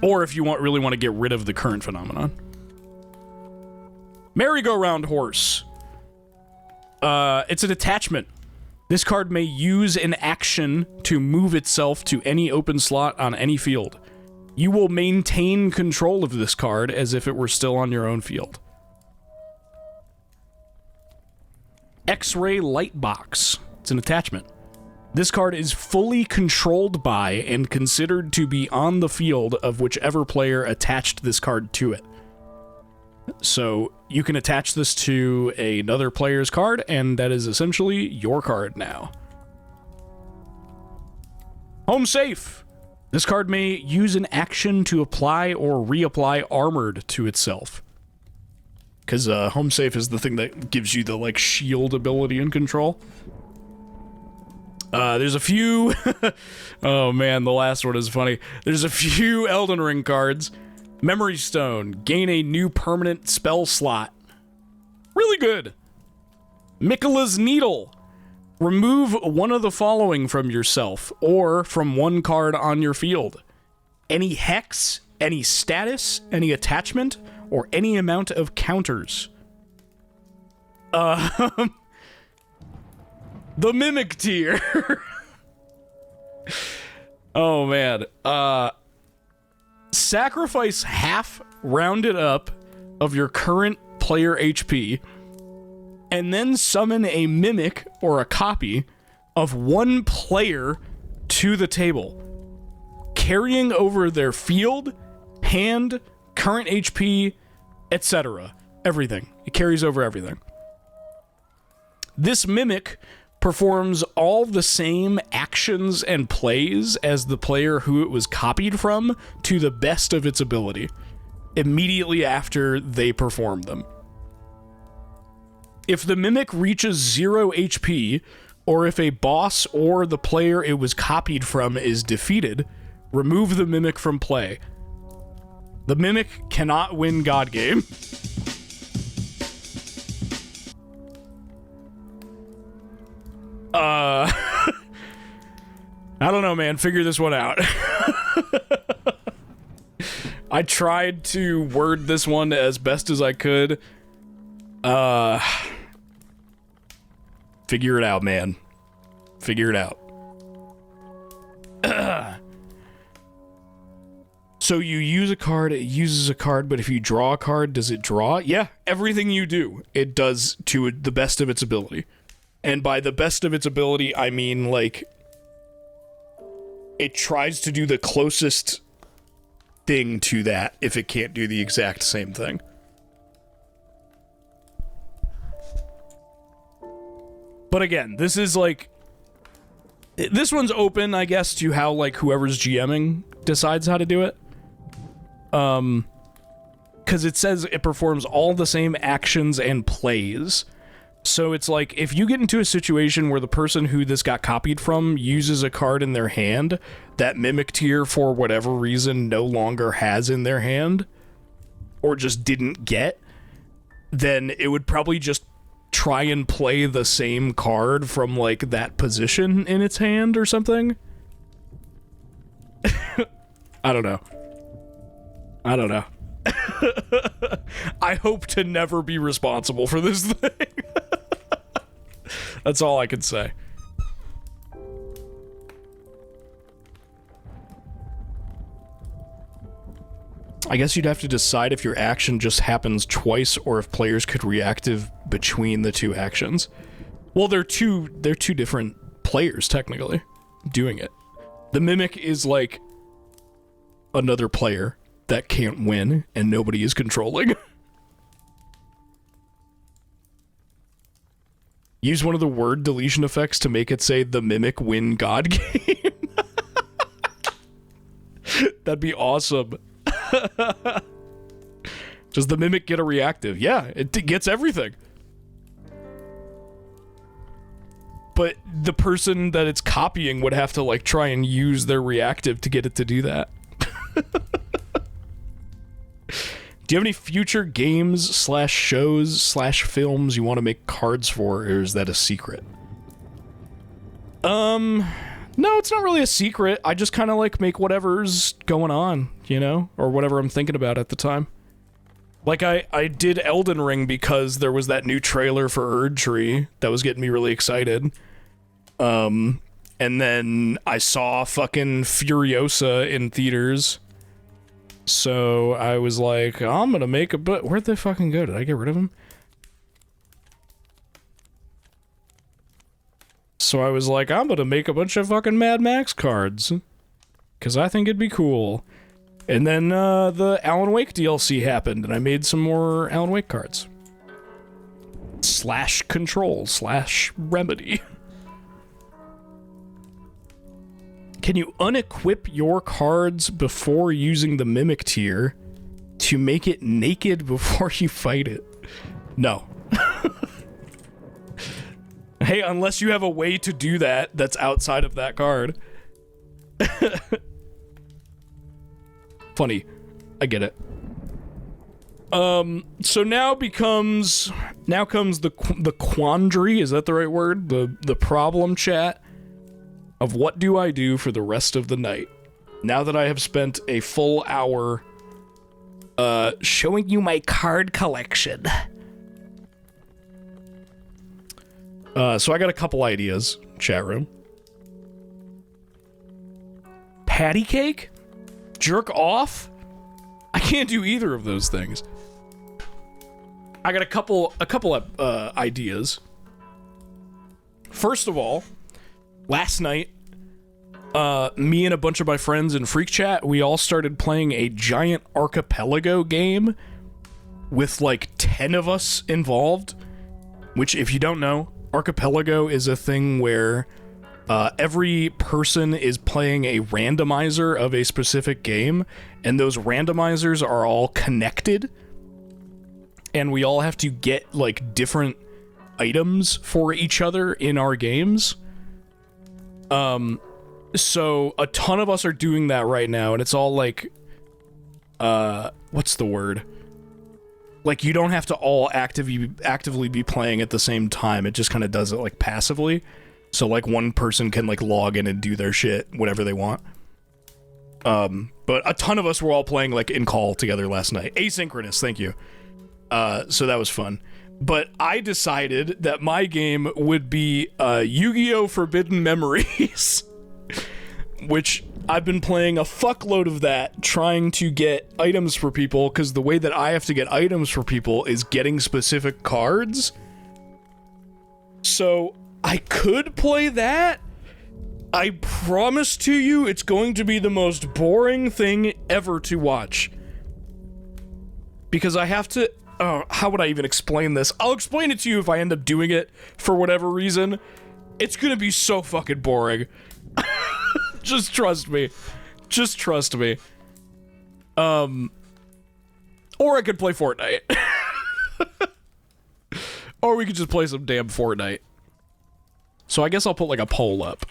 Or if you really want to get rid of the current phenomenon. Merry-go-round horse. It's an attachment. This card may use an action to move itself to any open slot on any field. You will maintain control of this card as if it were still on your own field. X-ray light box. It's an attachment. This card is fully controlled by and considered to be on the field of whichever player attached this card to it. So you can attach this to another player's card, and that is essentially your card now. Home safe. This card may use an action to apply or reapply armored to itself. Because home safe is the thing that gives you the like shield ability and control. There's a few... oh man, the last one is funny. There's a few Elden Ring cards. Memory Stone. Gain a new permanent spell slot. Really good. Miquella's Needle. Remove one of the following from yourself, or from one card on your field. Any hex, any status, any attachment, or any amount of counters. The Mimic tier. Oh, man. Sacrifice half rounded up of your current player HP, and then summon a mimic or a copy of one player to the table, carrying over their field, hand, current HP, etc. Everything. It carries over everything. This mimic performs all the same actions and plays as the player who it was copied from to the best of its ability, immediately after they perform them. If the mimic reaches 0 HP, or if a boss or the player it was copied from is defeated, remove the mimic from play. The mimic cannot win God Game. I don't know, man. Figure this one out. I tried to word this one as best as I could. Figure it out, man. Figure it out. So you use a card, it uses a card, but if you draw a card, does it draw? Yeah, everything you do, it does to the best of its ability. And by the best of its ability, I mean, like, it tries to do the closest thing to that if it can't do the exact same thing. But again, this is like... This one's open, I guess, to how, like, whoever's GMing decides how to do it. Because it says it performs all the same actions and plays. So it's like, if you get into a situation where the person who this got copied from uses a card in their hand that Mimic Tier, for whatever reason, no longer has in their hand, or just didn't get, then it would probably just try and play the same card from, like, that position in its hand or something. I don't know. I don't know. I hope to never be responsible for this thing. That's all I can say. I guess you'd have to decide if your action just happens twice or if players could reactive between the two actions. Well, they're two different players, technically, doing it. The Mimic is like another player that can't win and nobody is controlling. Use one of the word deletion effects to make it say the Mimic win God Game. That'd be awesome. Does the Mimic get a reactive? Yeah, it gets everything. But the person that it's copying would have to, like, try and use their reactive to get it to do that. Do you have any future games / shows / films you want to make cards for, or is that a secret? No, it's not really a secret. I just kind of, like, make whatever's going on, you know? Or whatever I'm thinking about at the time. Like, I did Elden Ring because there was that new trailer for Erdtree that was getting me really excited. And then I saw fucking Furiosa in theaters. So I was like, I'm gonna make a book. Where'd they fucking go? Did I get rid of them? So I was like, I'm gonna make a bunch of fucking Mad Max cards. Because I think it'd be cool. And then the Alan Wake DLC happened, and I made some more Alan Wake cards. / control / remedy. Can you unequip your cards before using the Mimic tier to make it naked before you fight it? No. Hey, unless you have a way to do that that's outside of that card. Funny. I get it. So now comes the quandary, is that the right word? The problem, chat, of what do I do for the rest of the night? Now that I have spent a full hour showing you my card collection. So I got a couple ideas, chat room. Patty cake? Jerk off? I can't do either of those things. I got a couple of ideas. First of all, last night, me and a bunch of my friends in Freak Chat, we all started playing a giant Archipelago game with like 10 of us involved, which, if you don't know, Archipelago is a thing where every person is playing a randomizer of a specific game, and those randomizers are all connected, and we all have to get like different items for each other in our games. So a ton of us are doing that right now, and it's all like, what's the word? Like, you don't have to all actively be playing at the same time. It just kind of does it like passively. So like one person can like log in and do their shit, whatever they want. But a ton of us were all playing like in call together last night. Asynchronous, thank you. So that was fun. But I decided that my game would be Yu-Gi-Oh! Forbidden Memories. Which I've been playing a fuckload of that, trying to get items for people, because the way that I have to get items for people is getting specific cards. So I could play that. I promise to you it's going to be the most boring thing ever to watch. Because I have to... how would I even explain this? I'll explain it to you if I end up doing it for whatever reason. It's gonna be so fucking boring. Just trust me. Just trust me. Or I could play Fortnite. Or we could just play some damn Fortnite. So I guess I'll put like a poll up.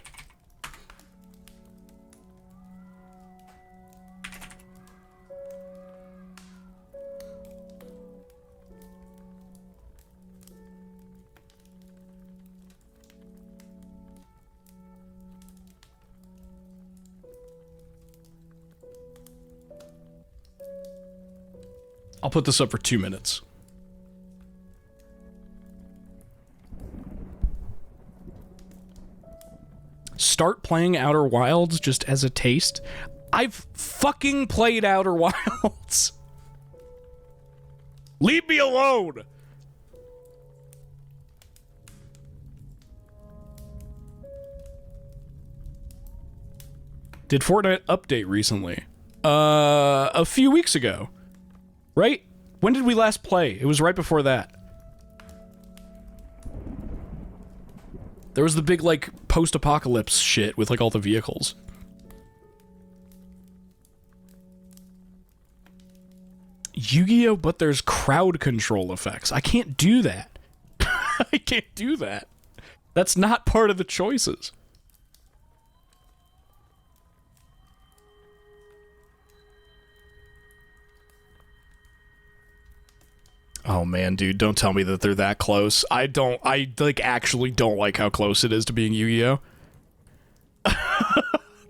I'll put this up for 2 minutes. Start playing Outer Wilds just as a taste. I've fucking played Outer Wilds. Leave me alone. Did Fortnite update recently? A few weeks ago. Right? When did we last play? It was right before that. There was the big, like, post-apocalypse shit with, like, all the vehicles. Yu-Gi-Oh! But there's crowd control effects. I can't do that. I can't do that. That's not part of the choices. Oh man, dude, don't tell me that they're that close. I like actually don't like how close it is to being Yu-Gi-Oh!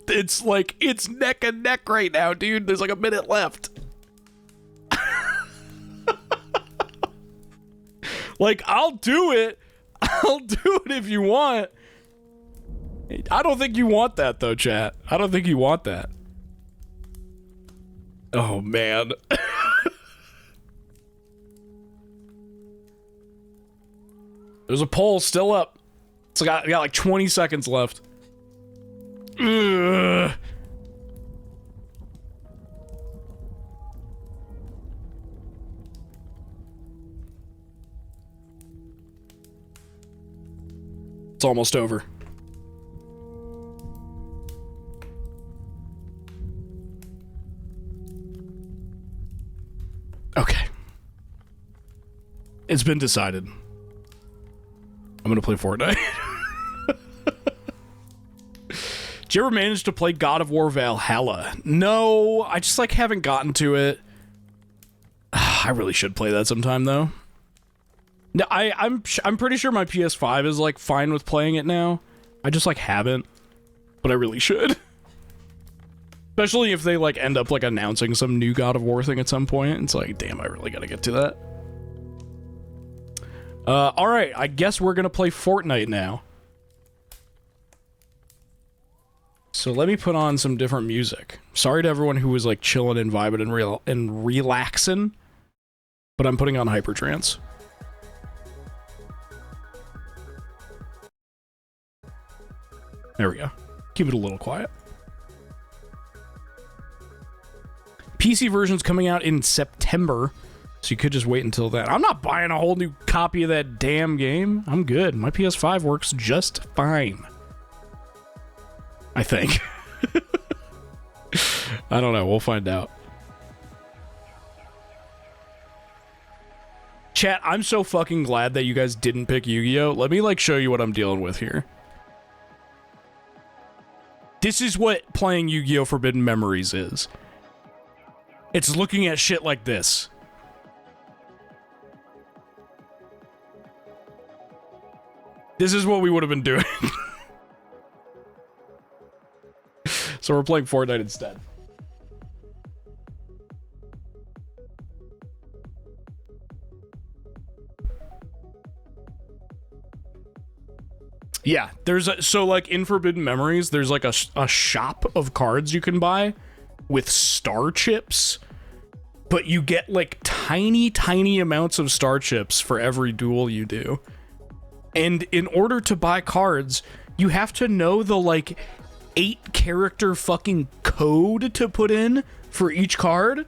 It's like, it's neck and neck right now, dude. There's like a minute left. Like, I'll do it. I'll do it if you want. I don't think you want that though, chat. I don't think you want that. Oh man. There's a poll still up. So I got like 20 seconds left. Ugh. It's almost over. Okay. It's been decided. I'm gonna play Fortnite. Did you ever manage to play God of War Valhalla? No, I just like haven't gotten to it. I really should play that sometime though. No, I'm pretty sure my PS5 is like fine with playing it now. I just like haven't, but I really should. Especially if they like end up like announcing some new God of War thing at some point. It's like, damn, I really gotta get to that. All right, I guess we're gonna play Fortnite now. So let me put on some different music. Sorry to everyone who was like chilling and vibing and relaxing, but I'm putting on Hypertrance. There we go. Keep it a little quiet. PC version's coming out in September, so you could just wait until that. I'm not buying a whole new copy of that damn game. I'm good. My PS5 works just fine. I think. I don't know. We'll find out. Chat, I'm so fucking glad that you guys didn't pick Yu-Gi-Oh! Let me, like, show you what I'm dealing with here. This is what playing Yu-Gi-Oh! Forbidden Memories is. It's looking at shit like this. This is what we would have been doing. So we're playing Fortnite instead. Yeah, there's a, so like in Forbidden Memories, there's like a shop of cards you can buy with star chips, but you get like tiny amounts of star chips for every duel you do. And in order to buy cards, you have to know the like 8-character fucking code to put in for each card.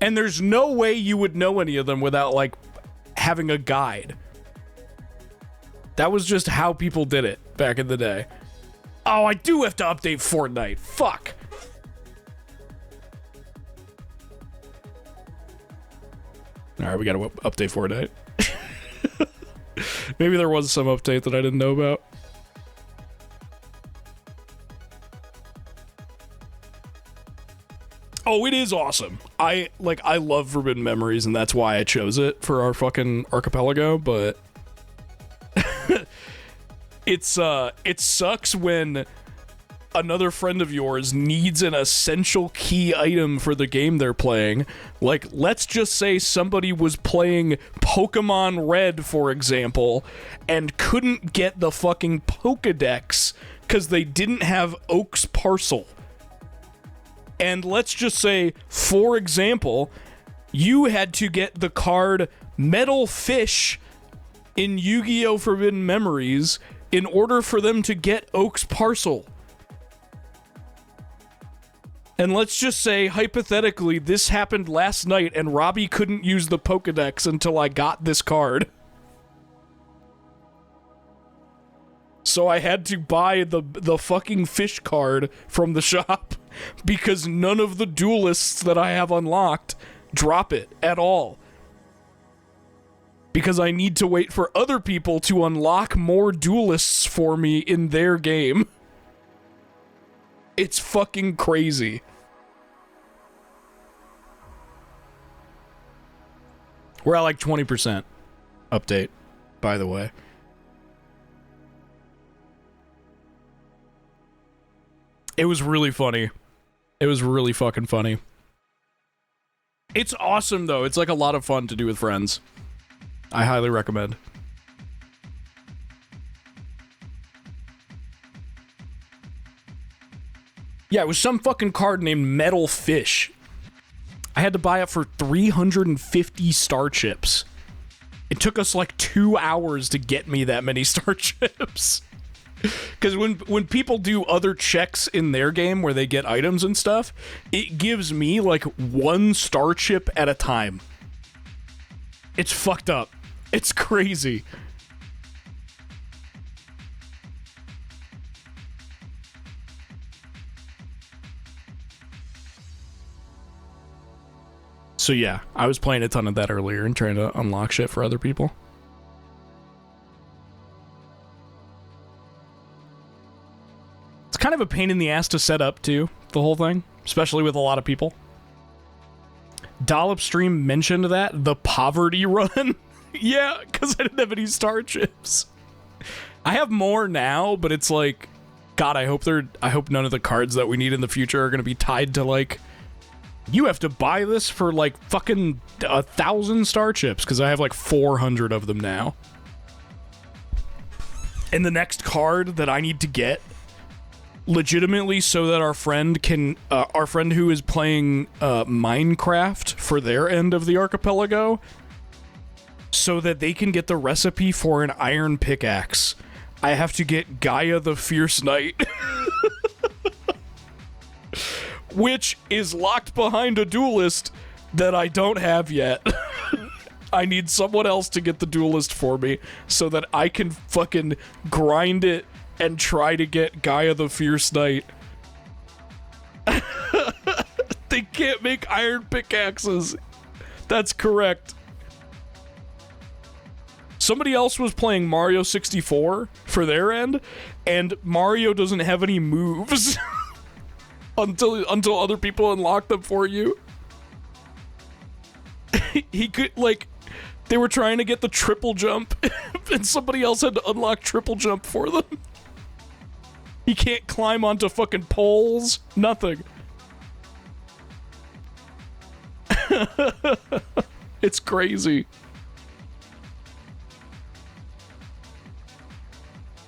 And there's no way you would know any of them without like having a guide. That was just how people did it back in the day. Oh, I do have to update Fortnite. Fuck. Alright, we gotta update Fortnite. Maybe there was some update that I didn't know about. Oh, it is awesome. I love Forbidden Memories, and that's why I chose it for our fucking Archipelago, but it sucks when another friend of yours needs an essential key item for the game they're playing. Like, let's just say somebody was playing Pokemon Red, for example, and couldn't get the fucking Pokedex because they didn't have Oak's Parcel. And let's just say, for example, you had to get the card Metal Fish in Yu-Gi-Oh! Forbidden Memories in order for them to get Oak's Parcel. And let's just say, hypothetically, this happened last night and Robbie couldn't use the Pokedex until I got this card. So I had to buy the fucking fish card from the shop because none of the duelists that I have unlocked drop it at all. Because I need to wait for other people to unlock more duelists for me in their game. It's fucking crazy. We're at like 20% update, by the way. It was really funny. It was really fucking funny. It's awesome, though. It's like a lot of fun to do with friends. I highly recommend. Yeah, it was some fucking card named Metal Fish. I had to buy it for 350 star chips. It took us like 2 hours to get me that many star chips. Because when people do other checks in their game where they get items and stuff, it gives me like 1 star chip at a time. It's fucked up. It's crazy. So yeah, I was playing a ton of that earlier and trying to unlock shit for other people. It's kind of a pain in the ass to set up too, the whole thing, especially with a lot of people. Dollop Stream mentioned that, the poverty run. Yeah, because I didn't have any star chips. I have more now, but it's like, God, I hope none of the cards that we need in the future are going to be tied to like, you have to buy this for like fucking 1,000 star chips, because I have like 400 of them now. And the next card that I need to get, legitimately, so that our friend who is playing Minecraft for their end of the archipelago, so that they can get the recipe for an iron pickaxe, I have to get Gaia the Fierce Knight. Which is locked behind a duelist that I don't have yet. I need someone else to get the duelist for me so that I can fucking grind it and try to get Gaia the Fierce Knight. They can't make iron pickaxes. That's correct. Somebody else was playing Mario 64 for their end, and Mario doesn't have any moves. Until other people unlock them for you. He could, like, they were trying to get the triple jump, and somebody else had to unlock triple jump for them. He can't climb onto fucking poles. Nothing. It's crazy.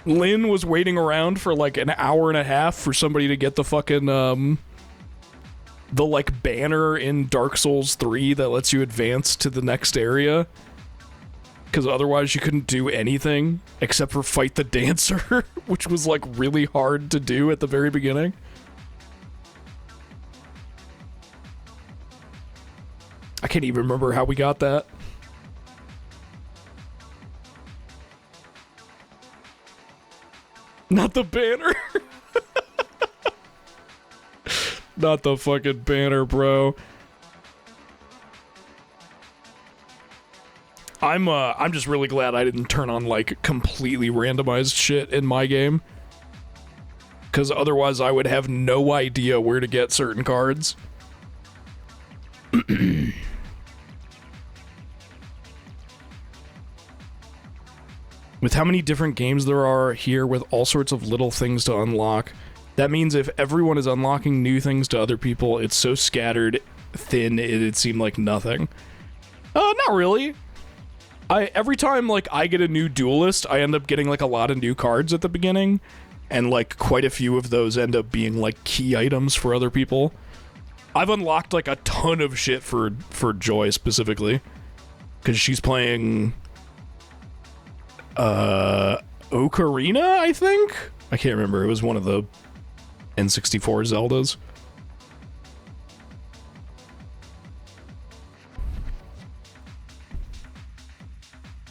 Lynn was waiting around for like an hour and a half for somebody to get the fucking, the like banner in Dark Souls 3 that lets you advance to the next area. Because otherwise you couldn't do anything except for fight the dancer, which was like really hard to do at the very beginning. I can't even remember how we got that. Not the banner. Not the fucking banner, bro. I'm just really glad I didn't turn on like completely randomized shit in my game. Cause otherwise I would have no idea where to get certain cards. With how many different games there are here with all sorts of little things to unlock, that means if everyone is unlocking new things to other people, it's so scattered thin it'd seem like nothing. Not really. Every time like I get a new duelist, I end up getting like a lot of new cards at the beginning, and like quite a few of those end up being like key items for other people. I've unlocked like a ton of shit for Joy specifically, because she's playing Ocarina, I think? I can't remember. It was one of the N64 Zeldas.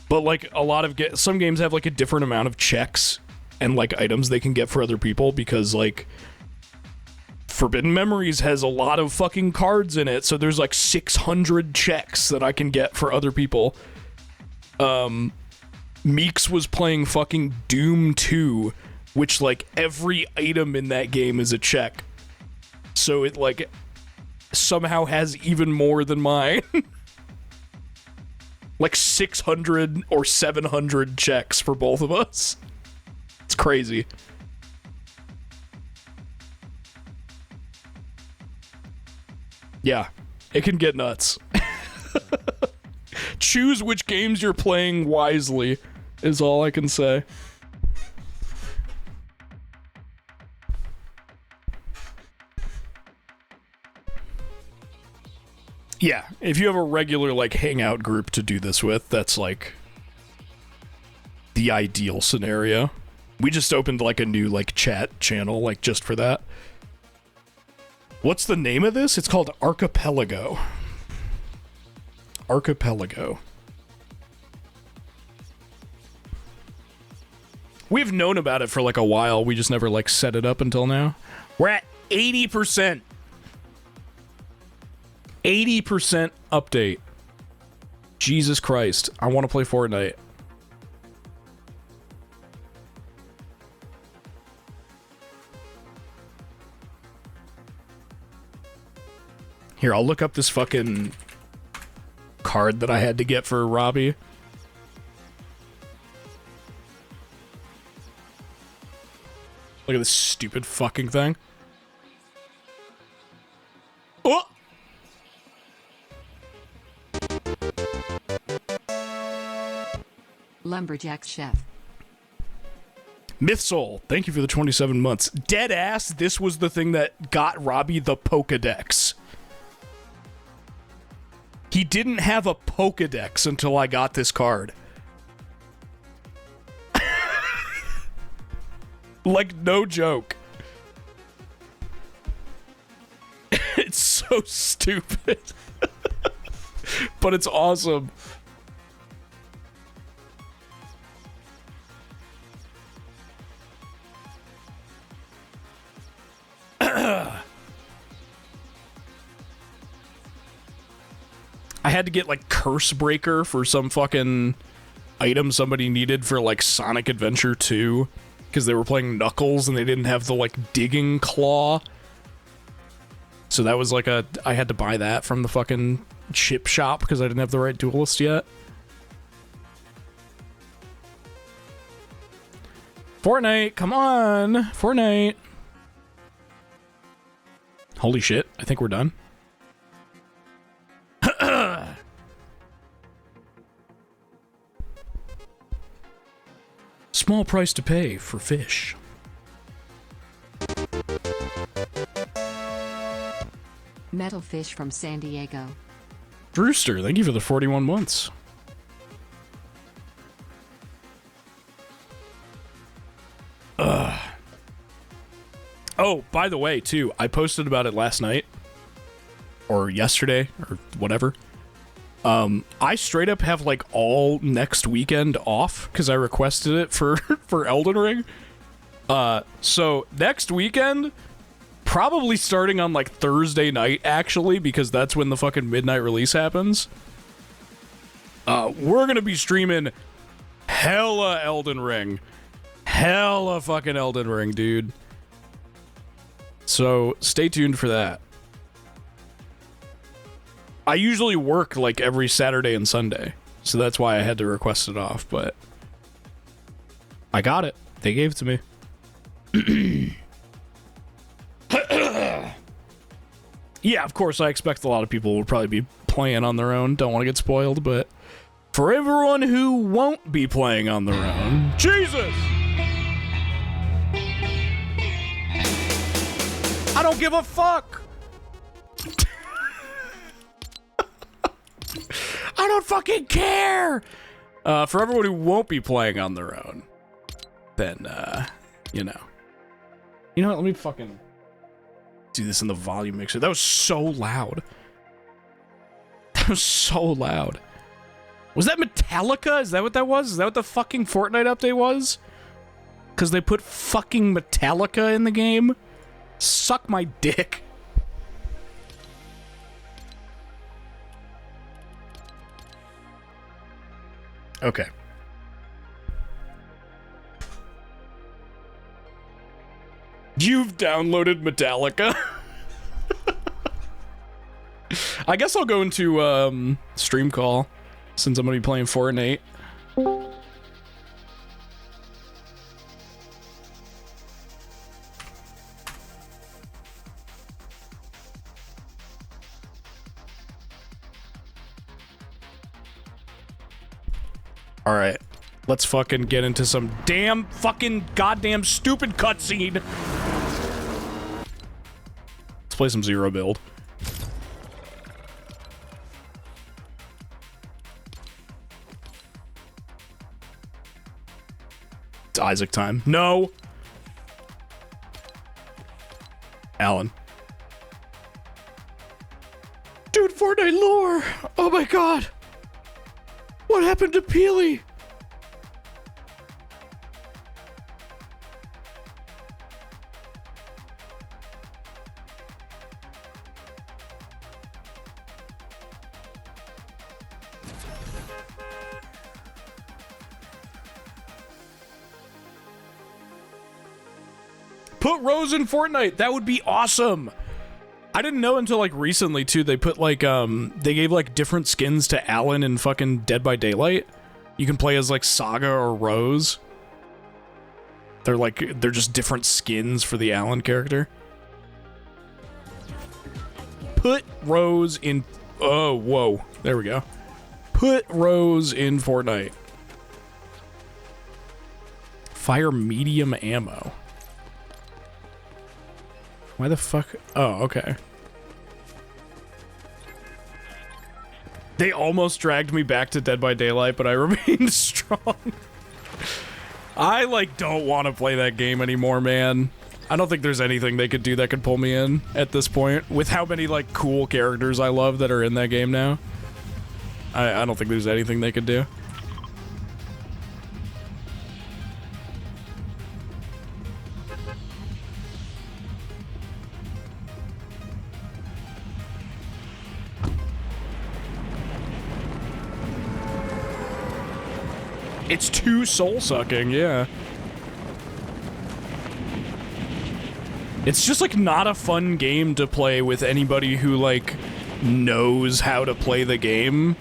But like a lot of some games have like a different amount of checks and like items they can get for other people, because like Forbidden Memories has a lot of fucking cards in it, so there's like 600 checks that I can get for other people. Meeks was playing fucking Doom 2, which like every item in that game is a check. So it like somehow has even more than mine. Like 600 or 700 checks for both of us. It's crazy. Yeah, it can get nuts. Choose which games you're playing wisely, is all I can say. Yeah, if you have a regular, like, hangout group to do this with, that's, like, the ideal scenario. We just opened like a new like chat channel like just for that. What's the name of this? It's called Archipelago. Archipelago. We've known about it for like a while. We just never like set it up until now. We're at 80%. 80% update. Jesus Christ. I want to play Fortnite. Here, I'll look up this fucking card that I had to get for Robbie. Look at this stupid fucking thing. Oh! Lumberjack Chef. Mythsoul, thank you for the 27 months. Deadass, this was the thing that got Robbie the Pokedex. He didn't have a Pokedex until I got this card. Like, no joke. It's so stupid. But it's awesome. I had to get like Curse Breaker for some fucking item somebody needed for like Sonic Adventure 2 because they were playing Knuckles and they didn't have the like digging claw. So that was like I had to buy that from the fucking chip shop because I didn't have the right duelist yet. Fortnite, come on, Fortnite. Holy shit, I think we're done. Small price to pay for fish. Metal Fish from San Diego. Brewster, thank you for the 41 months. Oh, by the way, too, I posted about it last night. Or yesterday, or whatever. I straight up have, like, all next weekend off, because I requested it for Elden Ring. So, next weekend, probably starting on, like, Thursday night, actually, because that's when the fucking midnight release happens. We're gonna be streaming hella Elden Ring. Hella fucking Elden Ring, dude. So, stay tuned for that. I usually work, like, every Saturday and Sunday, so that's why I had to request it off, but I got it. They gave it to me. Yeah, of course, I expect a lot of people will probably be playing on their own. Don't want to get spoiled, but for everyone who won't be playing on their own, Jesus! I don't give a fuck! I don't fucking care! For everyone who won't be playing on their own, then, you know. You know what, let me fucking do this in the volume mixer. That was so loud. That was so loud. Was that Metallica? Is that what that was? Is that what the fucking Fortnite update was? Because they put fucking Metallica in the game? Suck my dick. Okay. You've downloaded Metallica. I guess I'll go into stream call since I'm gonna be playing Fortnite. All right, let's fucking get into some damn fucking goddamn stupid cutscene. Let's play some Zero Build. It's Isaac time. No! Alan. Dude, Fortnite lore! Oh my god! What happened to Peely? Put Rose in Fortnite. That would be awesome. I didn't know until like recently too. They put like they gave like different skins to Alan in fucking Dead by Daylight. You can play as like Saga or Rose. They're just different skins for the Alan character. Put Rose in. Oh, whoa. There we go. Put Rose in Fortnite. Fire medium ammo. Why the fuck? Oh, okay. They almost dragged me back to Dead by Daylight, but I remained strong. I, like, don't want to play that game anymore, man. I don't think there's anything they could do that could pull me in at this point. With how many, like, cool characters I love that are in that game now. I don't think there's anything they could do. It's too soul-sucking, yeah. It's just, like, not a fun game to play with anybody who, like, knows how to play the game,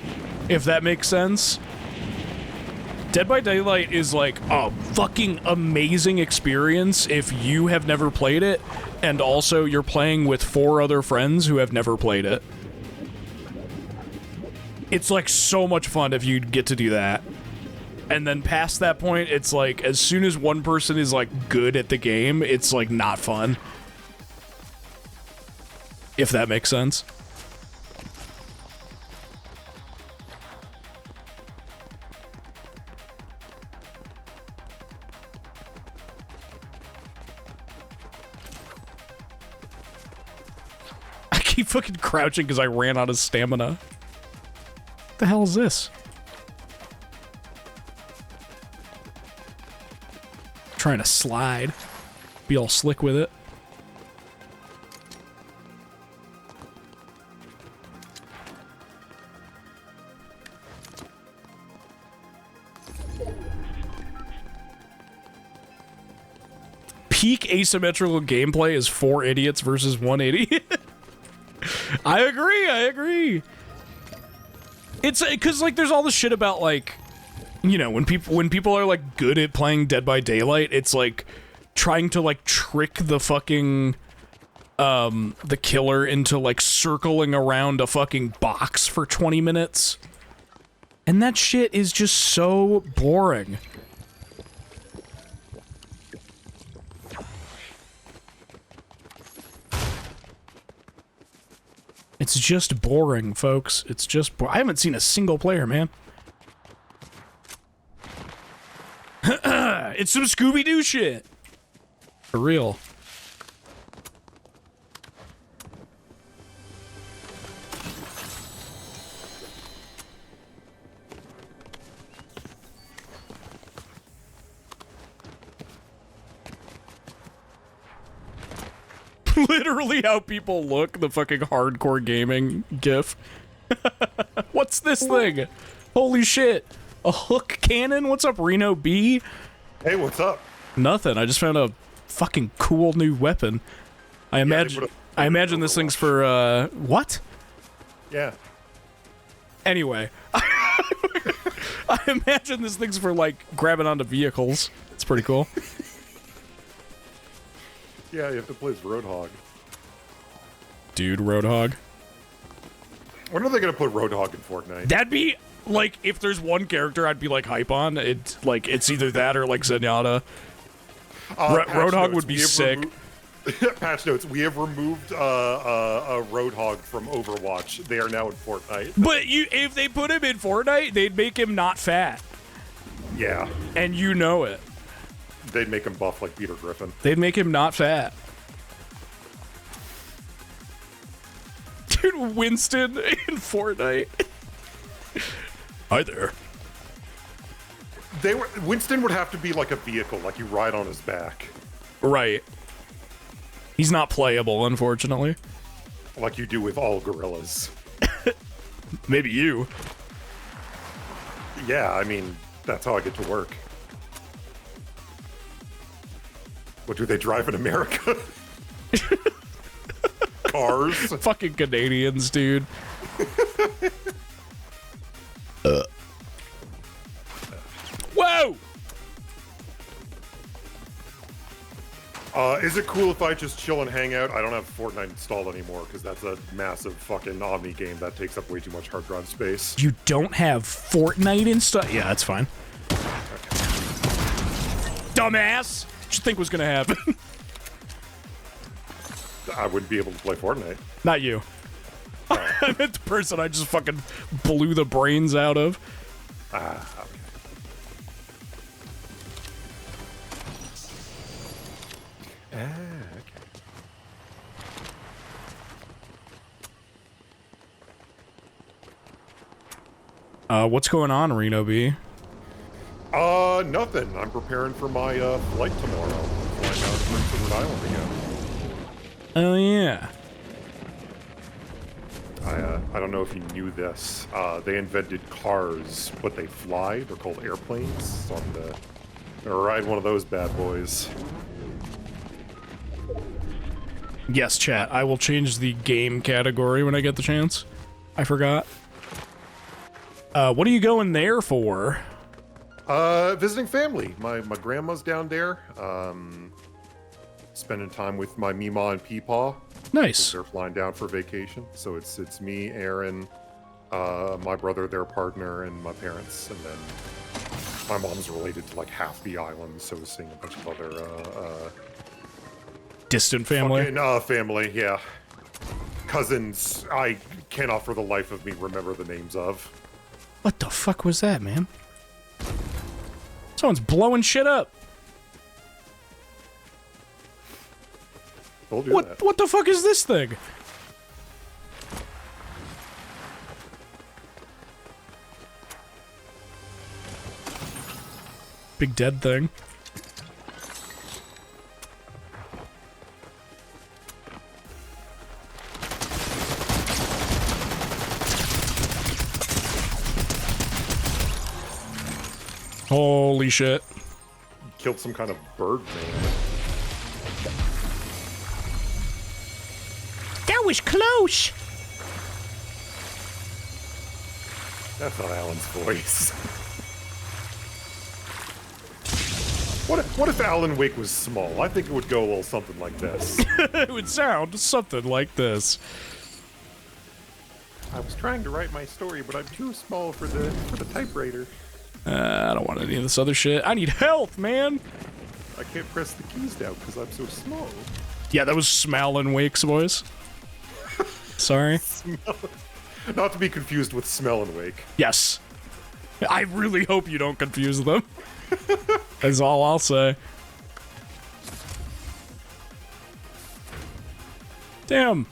if that makes sense. Dead by Daylight is, like, a fucking amazing experience if you have never played it, and also you're playing with 4 other friends who have never played it. It's, like, so much fun if you get to do that. And then past that point, it's like, as soon as one person is, like, good at the game, it's, like, not fun. If that makes sense. I keep fucking crouching because I ran out of stamina. What the hell is this? Trying to slide. Be all slick with it. Peak asymmetrical gameplay is 4 idiots versus 1 idiot. I agree. It's because, like, there's all this shit about, like, you know, when people are, like, good at playing Dead by Daylight, it's, like, trying to, like, trick the fucking, the killer into, like, circling around a fucking box for 20 minutes. And that shit is just so boring. It's just boring, folks. It's just I haven't seen a single player, man. It's some Scooby-Doo shit. For real. Literally how people look, the fucking hardcore gaming gif. What's this thing? Holy shit. A hook cannon? What's up, Reno B? Hey, what's up? Nothing. I just found a fucking cool new weapon. I imagine this thing's for, what? Yeah. Anyway. I imagine this thing's for, like, grabbing onto vehicles. It's pretty cool. Yeah, you have to play as Roadhog. Dude, Roadhog. When are they gonna put Roadhog in Fortnite? That'd be, like, if there's one character I'd be, like, hype on, it's, like, it's either that or, like, Zenyatta. Roadhog would be sick. Patch notes, we have removed a Roadhog from Overwatch. They are now in Fortnite. But if they put him in Fortnite, they'd make him not fat. Yeah. And you know it. they'd make him buff like Peter Griffin. They'd make him not fat. Dude, Winston in Fortnite. Hi there. Winston would have to be like a vehicle, like you ride on his back. Right. He's not playable, unfortunately. Like you do with all gorillas. Maybe you. Yeah, I mean, that's how I get to work. What do they drive in America? Cars? Fucking Canadians, dude. Whoa! Is it cool if I just chill and hang out? I don't have Fortnite installed anymore because that's a massive fucking Omni game that takes up way too much hard drive space. You don't have Fortnite installed? Yeah, that's fine. Okay. Dumbass! What you think was gonna happen? I wouldn't be able to play Fortnite. Not you. I meant the person I just fucking blew the brains out of. Okay. What's going on, Reno B? Nothing. I'm preparing for my flight tomorrow. Flying out to Prince Edward Island again. Oh yeah. I don't know if you knew this. They invented cars, but they fly. They're called airplanes. So I'm gonna ride one of those bad boys. Yes, chat. I will change the game category when I get the chance. I forgot. What are you going there for? Visiting family. My grandma's down there. Spending time with my Meemaw and Peepaw. Nice. They're flying down for vacation. So it's me, Aaron, my brother, their partner, and my parents. And then my mom's related to like half the island, so we're seeing a bunch of other Distant family? fucking, family, yeah. Cousins I cannot for the life of me remember the names of. What the fuck was that, man? Someone's blowing shit up. Told you that. What the fuck is this thing? Big dead thing. Holy shit. Killed some kind of bird man. That was close. That's not Alan's voice. What if Alan Wake was small? I think it would go a little something like this. It would sound something like this. I was trying to write my story, but I'm too small for the typewriter. I don't want any of this other shit. I need health, man. I can't press the keys down because I'm so small. Yeah, that was Smell Wake's voice. Sorry. Not to be confused with Smell and Wake. Yes. I really hope you don't confuse them. That's all I'll say. Damn.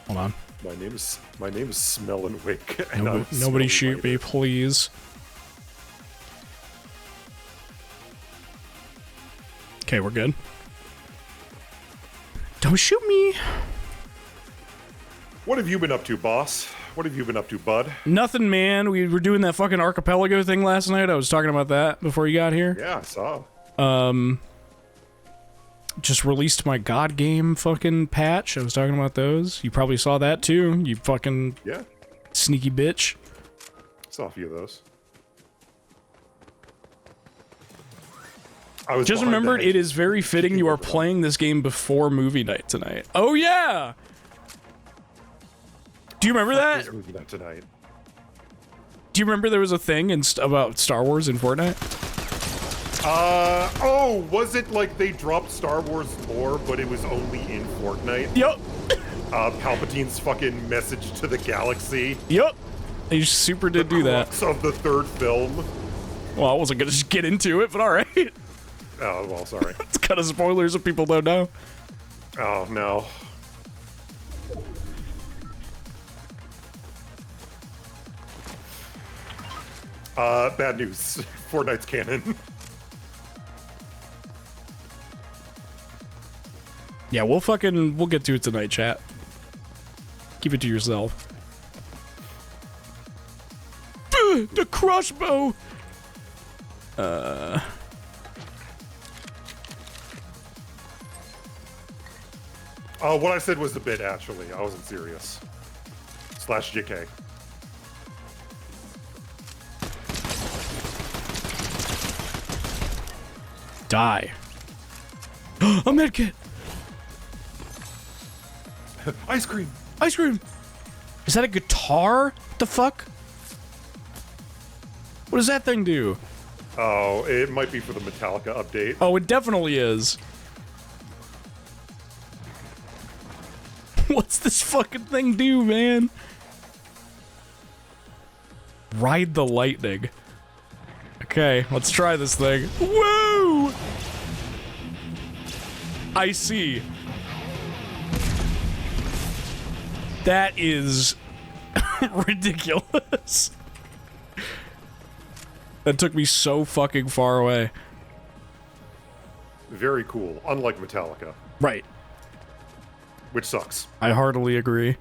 Hold on. My name is Smell and Wake. And Nobody shoot me, please. Okay, we're good. Don't shoot me. What have you been up to, boss? What have you been up to, bud? Nothing, man. We were doing that fucking Archipelago thing last night. I was talking about that before you got here. Yeah, I saw. Just released my God game fucking patch. I was talking about those. You probably saw that too. You fucking Yeah, sneaky bitch. saw a few of those. I was Just behind remembered, the it is very fitting you are playing this game before movie night tonight. Oh yeah! Do you remember that? Who's moving that tonight? Do you remember there was a thing about Star Wars in Fortnite? Oh, was it like they dropped Star Wars lore, but it was only in Fortnite? Yup. Palpatine's fucking message to the galaxy. Yup. They super did do that. Crux of the third film. Well, I wasn't gonna just get into it, but all right. Oh, well, sorry. It's kind of spoilers if people don't know. Oh, no. Bad news. Fortnite's canon. Yeah, we'll get to it tonight, chat. Keep it to yourself. The crossbow! What I said was a bit, actually. I wasn't serious. Slash JK. Die. A medkit! Ice cream! Ice cream! Is that a guitar? What the fuck? What does that thing do? Oh, it might be for the Metallica update. Oh, it definitely is. What's this fucking thing do, man? Ride the lightning. Okay, let's try this thing. Woo! I see. That is ridiculous. That took me so fucking far away. Very cool, unlike Metallica. Right. Which sucks. I heartily agree.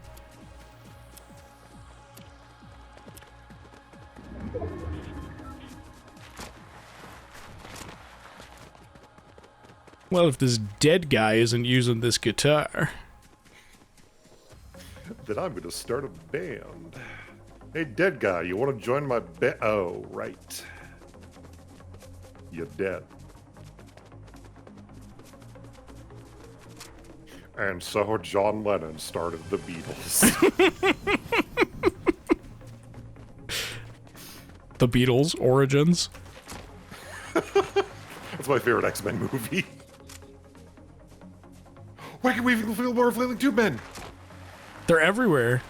Well, if this dead guy isn't using this guitar... Then I'm gonna start a band. Hey, dead guy, you wanna join my band? Oh, right. You're dead. And so John Lennon started the Beatles. The Beatles' origins. That's my favorite X-Men movie. Why can we feel more flailing tube men? They're everywhere.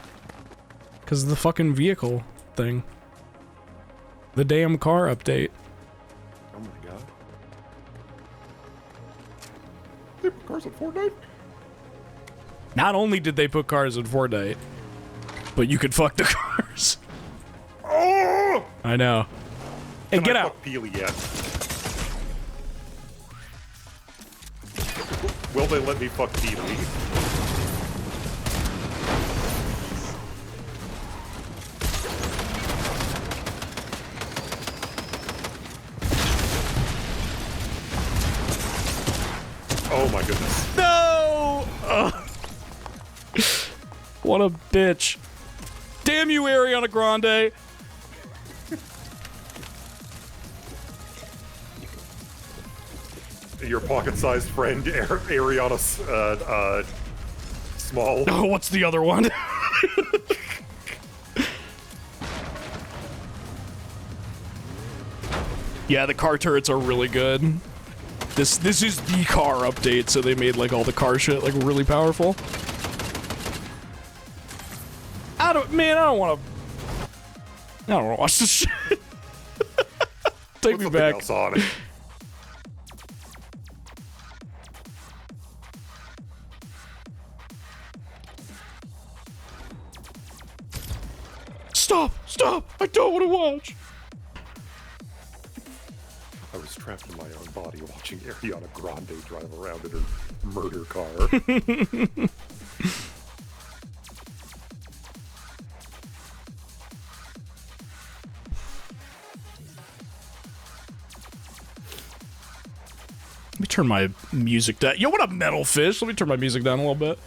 Because of the fucking vehicle thing. The damn car update. Oh my god. They put cars on Fortnite? Not only did they put cars in Fortnite, but you could fuck the cars. Oh! I know. Hey, get out. Fuck Peely yet? Will they let me fuck Peely? Oh my goodness. No! Ugh. What a bitch. Damn you, Ariana Grande. Your pocket-sized friend, Ariana, Small. Oh, what's the other one? Yeah, the car turrets are really good. This is the car update, so they made like all the car shit like really powerful. I don't want to watch this shit. Take me back. Else on it. Stop! I don't want to watch. I was trapped in my own body watching Ariana Grande drive around in her murder car. Let me turn my music down. Yo, what a metal fish. Let me turn my music down a little bit.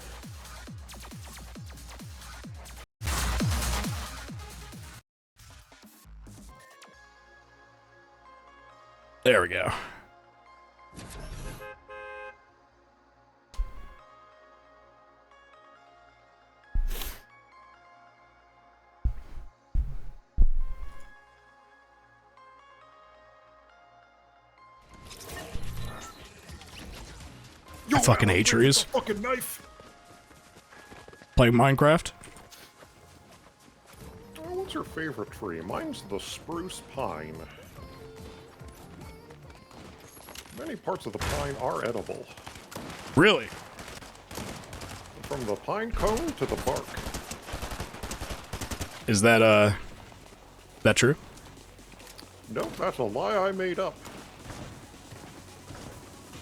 There we go. Yo, I fucking hate trees. Fucking knife. Playing Minecraft? Oh, what's your favorite tree? Mine's the spruce pine. Many parts of the pine are edible. Really? From the pine cone to the bark. Is that true? Nope, that's a lie I made up.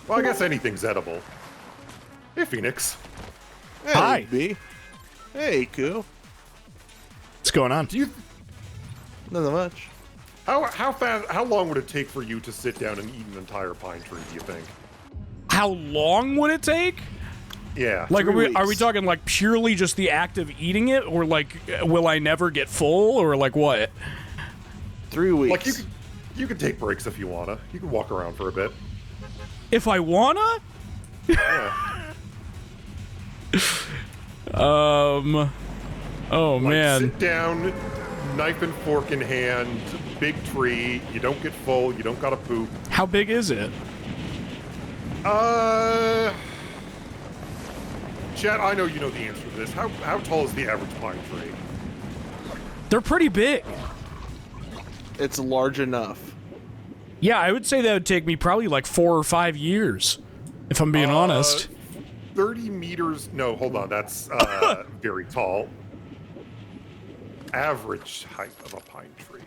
Well, I guess anything's edible. Hey, Phoenix. Hey, Hi. B. Hey, cool. What's going on? Do you? Nothing much. How long would it take for you to sit down and eat an entire pine tree? Do you think? How long would it take? Yeah. Like, 3 are we weeks. talking like purely just the act of eating it, or like, will I never get full, or like what? 3 weeks. Like you could take breaks if you wanna. You can walk around for a bit. If I wanna? Yeah. Oh Like, man. sit down, knife and fork in hand, big tree. You don't get full. You don't gotta poop. How big is it? Chad, I know you know the answer to this. How tall is the average pine tree? They're pretty big. It's large enough. Yeah, I would say that would take me probably like 4 or 5 years, if I'm being honest. 30 meters. No, hold on. That's very tall. Average height of a pine tree.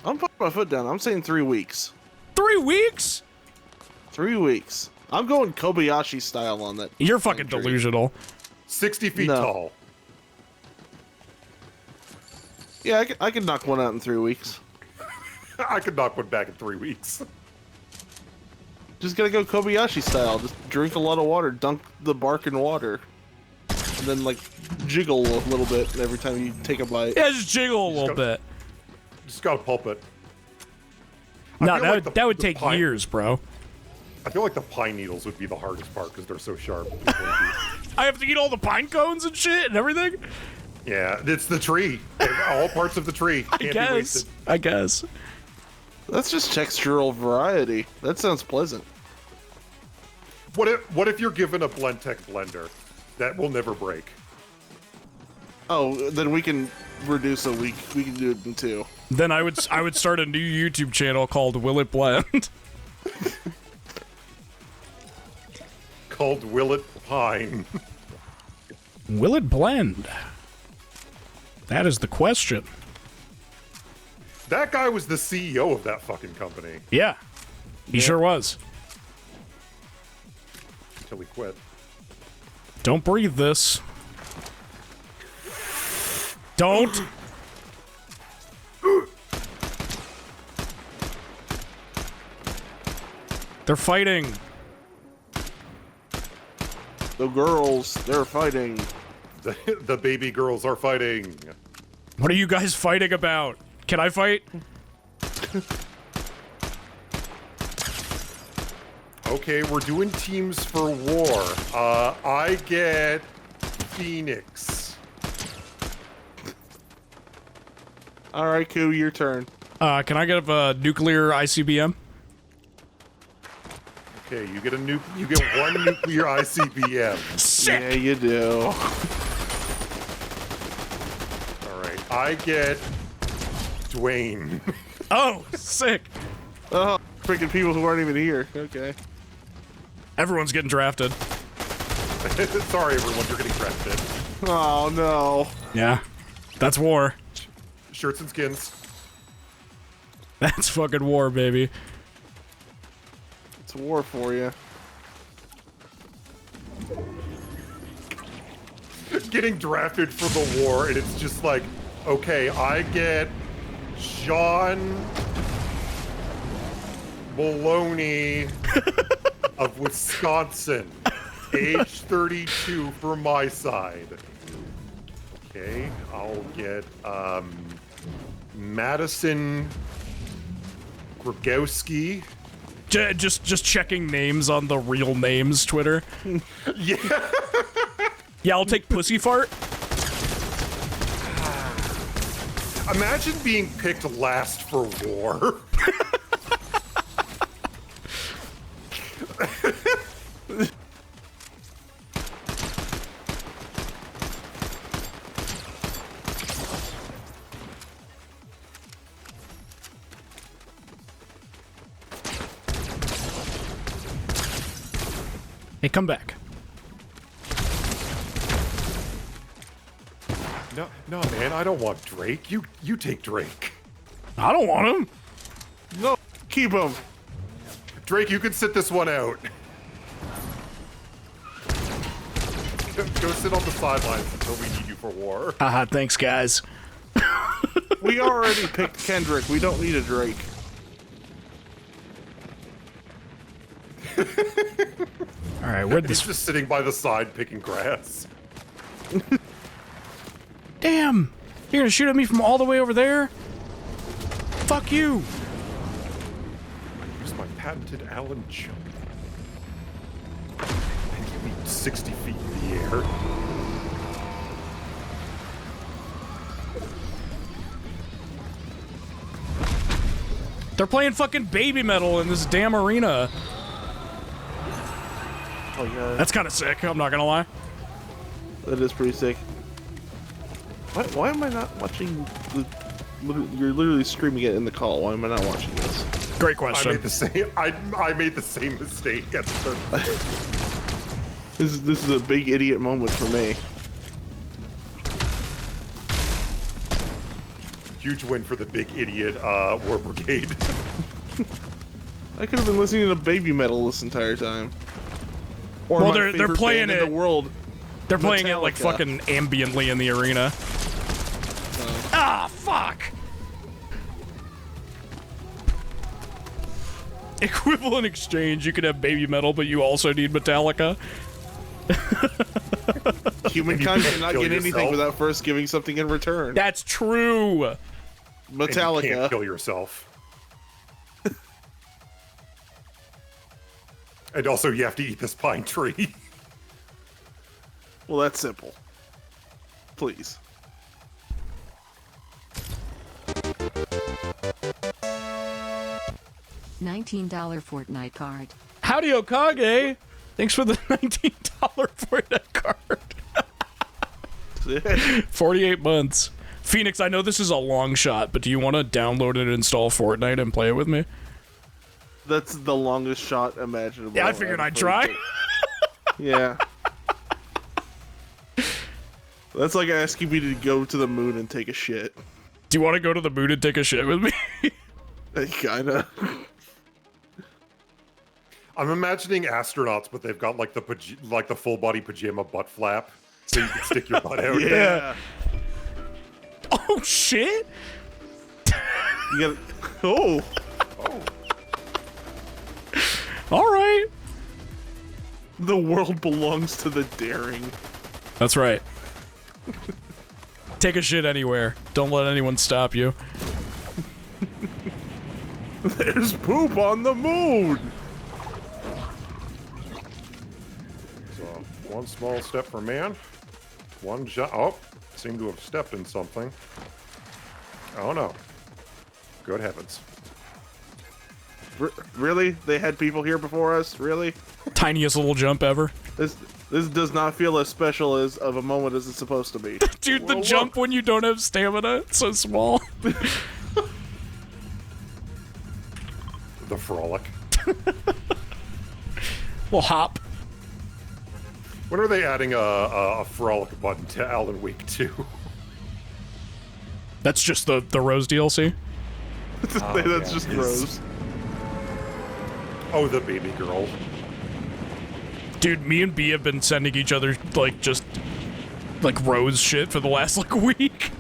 I'm putting my foot down. I'm saying 3 weeks. 3 weeks? 3 weeks. I'm going Kobayashi style on that. You're fucking tree. delusional. 60 feet No. tall. Yeah, I could knock one out in 3 weeks. I could knock one back in 3 weeks. Just gotta go Kobayashi style. Just drink a lot of water, dunk the bark in water, and then like jiggle a little bit every time you take a bite. Yeah, just jiggle a little bit. Just gotta pulp it. I No, feel like that would the take pine- years, bro. I feel like the pine needles would be the hardest part because they're so sharp. I have to eat all the pine cones and shit and everything? Yeah, it's the tree. All parts of the tree. Can't be wasted. I guess. That's just textural variety. That sounds pleasant. What if you're given a Blendtec blender that will never break? Oh, then we can reduce a week. We can do it in 2. Then I would start a new YouTube channel called Will It Blend? Called Willet Pine. Will it blend? That is the question. That guy was the CEO of that fucking company Yeah. He sure was. until he quit. Don't breathe this. Don't. They're fighting. The girls, they're fighting. The baby girls are fighting. What are you guys fighting about? Can I fight? Okay, we're doing teams for war. I get Phoenix. All right, Koo, your turn. Can I get a nuclear ICBM? Okay, you get one nuclear ICBM. Sick. Yeah, you do. All right, I get Dwayne. Oh, sick. Oh, freaking people who aren't even here. Okay. Everyone's getting drafted. Sorry, everyone, you're getting drafted. Oh no. Yeah. That's war. Shirts and skins. That's fucking war, baby. It's war for you. Getting drafted for the war, and it's just like, okay, I get Sean Maloney of Wisconsin, age 32 for my side. Okay, I'll get Madison Grogowski. Just checking names on the real names Twitter. Yeah. Yeah, I'll take Pussy Fart. Imagine being picked last for war. Hey, come back. No, no, man, I don't want Drake. You take Drake. I don't want him. No, keep him. Drake, you can sit this one out. Go sit on the sidelines until we need you for war. Haha, thanks, guys. We already picked Kendrick. We don't need a Drake. All right, where'd He's this... just sitting by the side picking grass. Damn! You're gonna shoot at me from all the way over there? Fuck you! Use my patented Allen jump. And you leap 60 feet in the air. They're playing fucking baby metal in this damn arena. Oh yeah, That's kind of sick, I'm not gonna lie. that is pretty sick. Why am I not watching the... You're literally streaming it in the call. Why am I not watching this? Great I question. made the same. I made the same mistake at the start. This is a big idiot moment for me. Huge win for the big idiot War Brigade. I could have been listening to baby metal this entire time. Or Well, my they're favorite playing band it- in the world. They're playing it like Metallica. fucking ambiently in the arena. Ah, fuck! Equivalent exchange, you could have baby metal, but you also need Metallica. Humankind cannot kill get anything yourself. without first giving something in return. That's true! And you can't Metallica. kill yourself. And also, you have to eat this pine tree. Well, that's simple. Please. $19 Fortnite card. Howdy, Okage! Thanks for the $19 Fortnite card. 48 months. Phoenix, I know this is a long shot, but do you want to download and install Fortnite and play it with me? That's the longest shot imaginable. Yeah, I figured I'd try. Yeah. That's like asking me to go to the moon and take a shit. Do you want to go to the moon and take a shit with me? Kinda. I'm imagining astronauts, but they've got like the full body pajama butt flap, so you can stick your butt out. Yeah. Oh, shit! You gotta. Oh. Oh, Alright. The world belongs to the daring. That's right. Take a shit anywhere. Don't let anyone stop you. There's poop on the moon. so one small step for man, one jump. Oh, seem to have stepped in something. Oh no! Good heavens! Really? They had people here before us? Really? Tiniest little jump ever. This does not feel as special as of a moment as it's supposed to be. Dude, the Whoa, jump when you don't have stamina, it's so small. The frolic. Little hop. When are they adding a frolic button to Alan Wake 2? That's just the Rose DLC. That's yeah, just it is. gross. Oh, the baby girl. Dude, me and B have been sending each other, like, just, like, Rose shit for the last, like, week.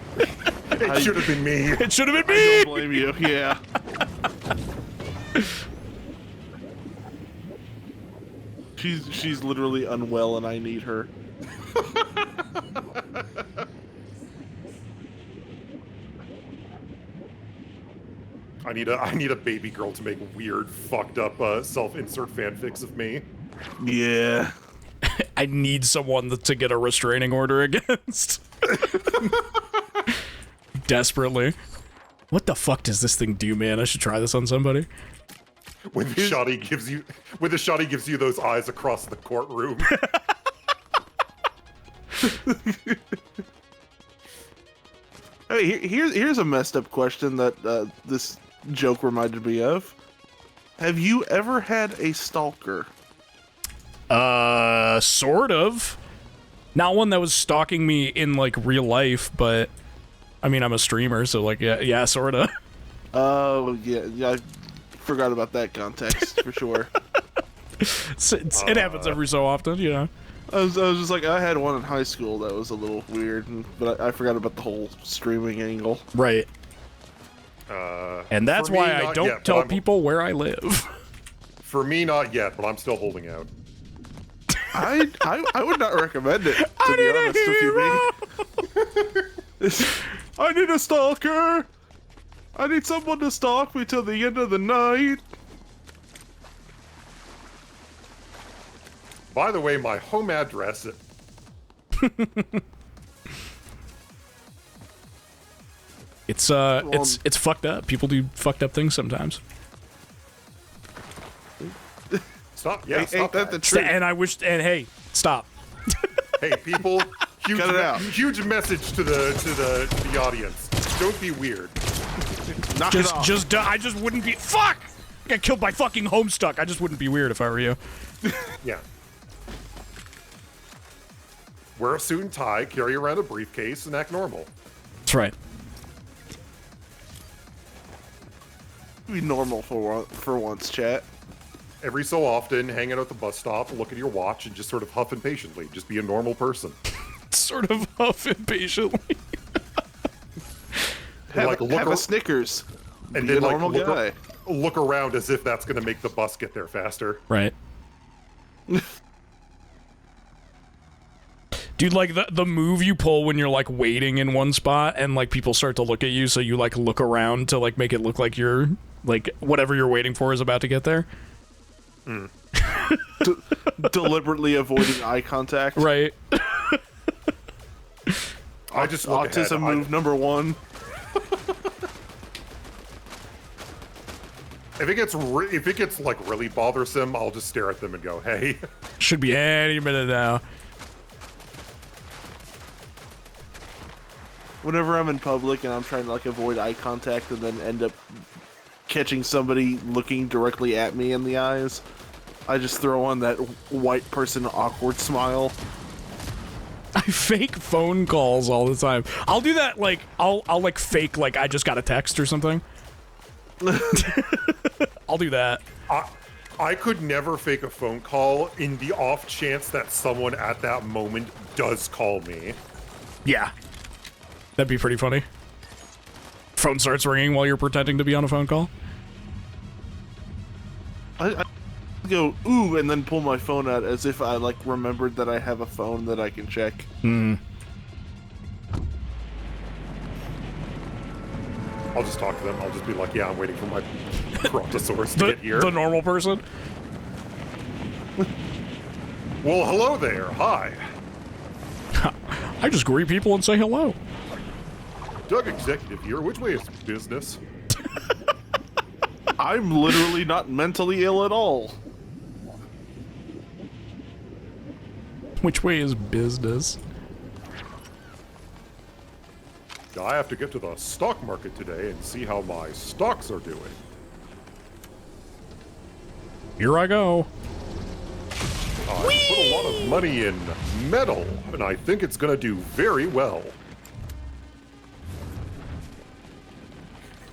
It should have been me. It should have been I me! don't blame you. Yeah. She's literally unwell and I need her. I need a baby girl to make weird, fucked up self-insert fanfics of me. Yeah. I need someone to get a restraining order against. Desperately. What the fuck does this thing do, man? I should try this on somebody. When the shoddy gives you those eyes across the courtroom. Hey, here's a messed up question that this joke reminded me of. Have you ever had a stalker? Sort of. Not one that was stalking me in, like, real life, but... I mean, I'm a streamer, so, like, yeah, sorta. Oh, yeah, I forgot about that context, for sure. It happens every so often, you know. I was just like, I had one in high school that was a little weird, but I forgot about the whole streaming angle. Right. And that's why I don't tell people where I live. For me, not yet, but I'm still holding out. I would not recommend it, to be honest with you. I need a stalker! I need someone to stalk me till the end of the night! By the way, my home address... It's fucked up. People do fucked up things sometimes. Stop. Yeah, Ain't stop that the truth? And I wish... And hey, stop. Hey, people, huge, Cut it out. huge message to the audience. Don't be weird. Knock it off. I just wouldn't be... Fuck! I got killed by fucking Homestuck. I just wouldn't be weird if I were you. Yeah. Wear a suit and tie, carry around a briefcase, and act normal. That's right. Be normal for once, chat. Every so often, hang out at the bus stop, look at your watch, and just sort of huff impatiently. Just be a normal person. Sort of huff impatiently. Have a Snickers. And Be then a like normal guy. look around as if that's going to make the bus get there faster. Right. Dude, like, the move you pull when you're, like, waiting in one spot and, like, people start to look at you, so you, like, look around to, like, make it look like you're, like, whatever you're waiting for is about to get there. Mm. Deliberately avoiding eye contact. Right. I just look Autism ahead. move number one. If it gets like really bothersome, I'll just stare at them and go, "Hey." Should be any minute now. Whenever I'm in public and I'm trying to like avoid eye contact and then end up catching somebody looking directly at me in the eyes, I just throw on that white person awkward smile. I fake phone calls all the time. I'll do that, like, I'll like fake, like, I just got a text or something. I'll do that. I could never fake a phone call in the off chance that someone at that moment does call me. Yeah. That'd be pretty funny. Phone starts ringing while you're pretending to be on a phone call. I go, ooh, and then pull my phone out as if I, like, remembered that I have a phone that I can check. Hmm. I'll just talk to them. I'll just be like, "Yeah, I'm waiting for my Brontosaurus to get here." The normal person? Well, hello there. Hi. I just greet people and say hello. Doug Executive here. Which way is business? I'm literally not mentally ill at all. Which way is business? I have to get to the stock market today and see how my stocks are doing. Here I go. I put a lot of money in metal, and I think it's gonna do very well.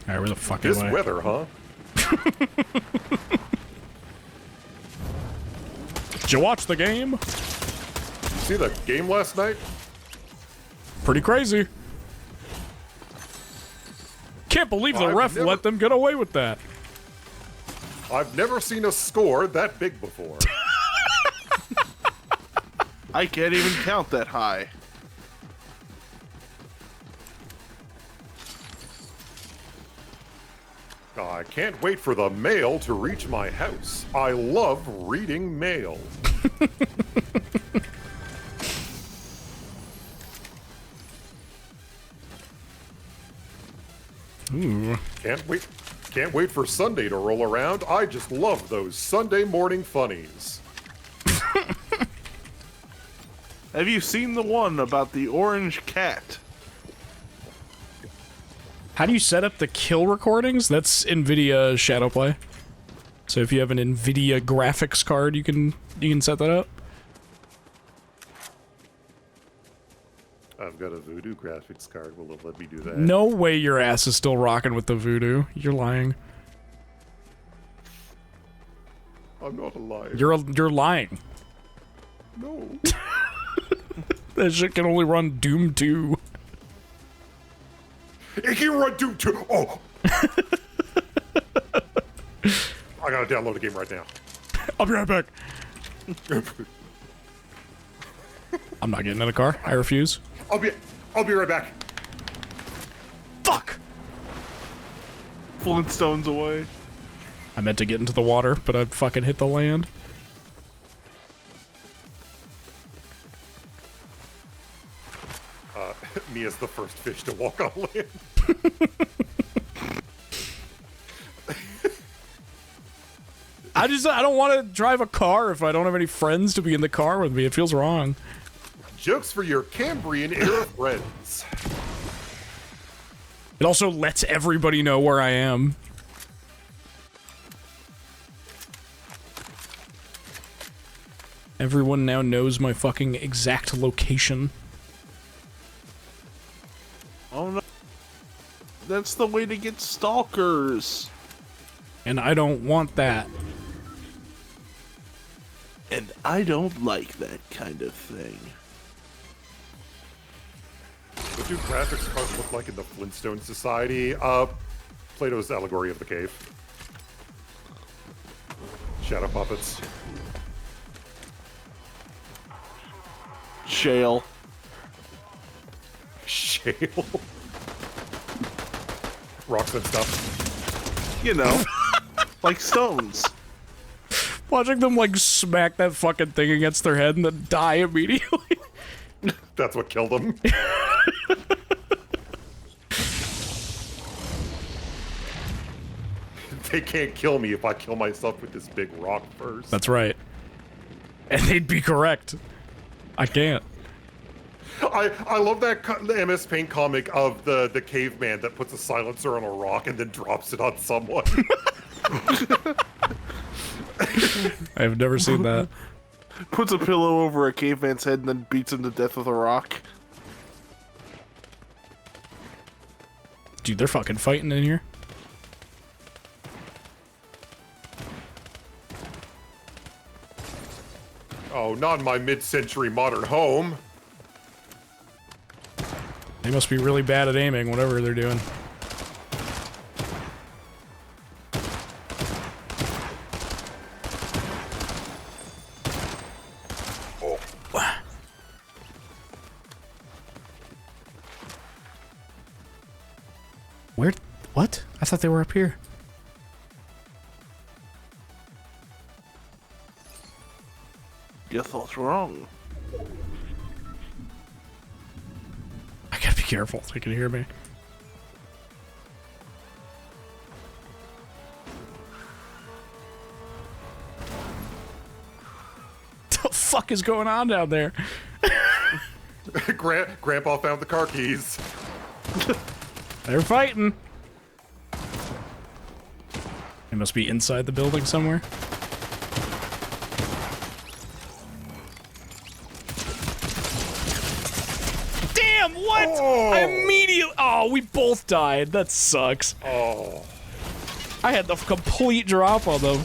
Alright, where the fuck This am I? weather, huh? Did you watch the game? See the game last night? Pretty crazy. Can't believe the I've ref never- let them get away with that. I've never seen a score that big before. I can't even count that high. I can't wait for the mail to reach my house. I love reading mail. Ooh. Can't wait for Sunday to roll around. I just love those Sunday morning funnies. Have you seen the one about the orange cat? How do you set up the kill recordings? That's NVIDIA Shadowplay. So if you have an NVIDIA graphics card, you can set that up. I've got a Voodoo graphics card. Will it let me do that? No way your ass is still rocking with the Voodoo. You're lying. I'm not a liar. You're lying. No. That shit can only run Doom 2. It can run Doom 2. Oh. I gotta download the game right now. I'll be right back. I'm not getting in a car. I refuse. I'll be right back. Fuck! Flintstones away. I meant to get into the water, but I fucking hit the land. Me as the first fish to walk on land. I don't want to drive a car if I don't have any friends to be in the car with me. It feels wrong. Jokes for your Cambrian era friends. It also lets everybody know where I am. Everyone now knows my fucking exact location. Oh no. That's the way to get stalkers. And I don't want that. And I don't like that kind of thing. What do graphics cards look like in the Flintstone Society? Plato's Allegory of the Cave. Shadow puppets. Shale. Shale. Rocks and stuff. You know, like stones. Watching them, like, smack that fucking thing against their head and then die immediately. That's what killed them. They can't kill me if I kill myself with this big rock first. That's right. And they'd be correct. I can't. I love that the MS Paint comic of the caveman that puts a silencer on a rock and then drops it on someone. I've never seen that. Puts a pillow over a caveman's head and then beats him to death with a rock. Dude, they're fucking fighting in here. Oh, not in my mid-century modern home. They must be really bad at aiming, whatever they're doing. Oh. Where? What? I thought they were up here. Your thoughts wrong. I gotta be careful. They can hear me. The fuck is going on down there? Grandpa found the car keys. They're fighting. They must be inside the building somewhere. Damn, what? Oh. I immediately... Oh, we both died. That sucks. Oh. I had the complete drop on them.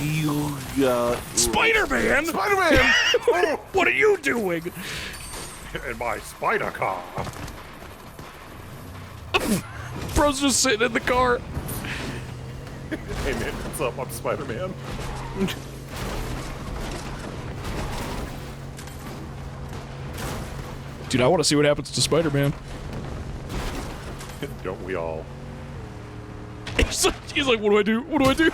You got... Spider-Man! Spider-Man! Oh. What are you doing? In my spider car. Bro's just sitting in the car. Hey man, what's up? I'm Spider-Man. Dude, I want to see what happens to Spider-Man. Don't we all? He's like, what do I do? What do I do?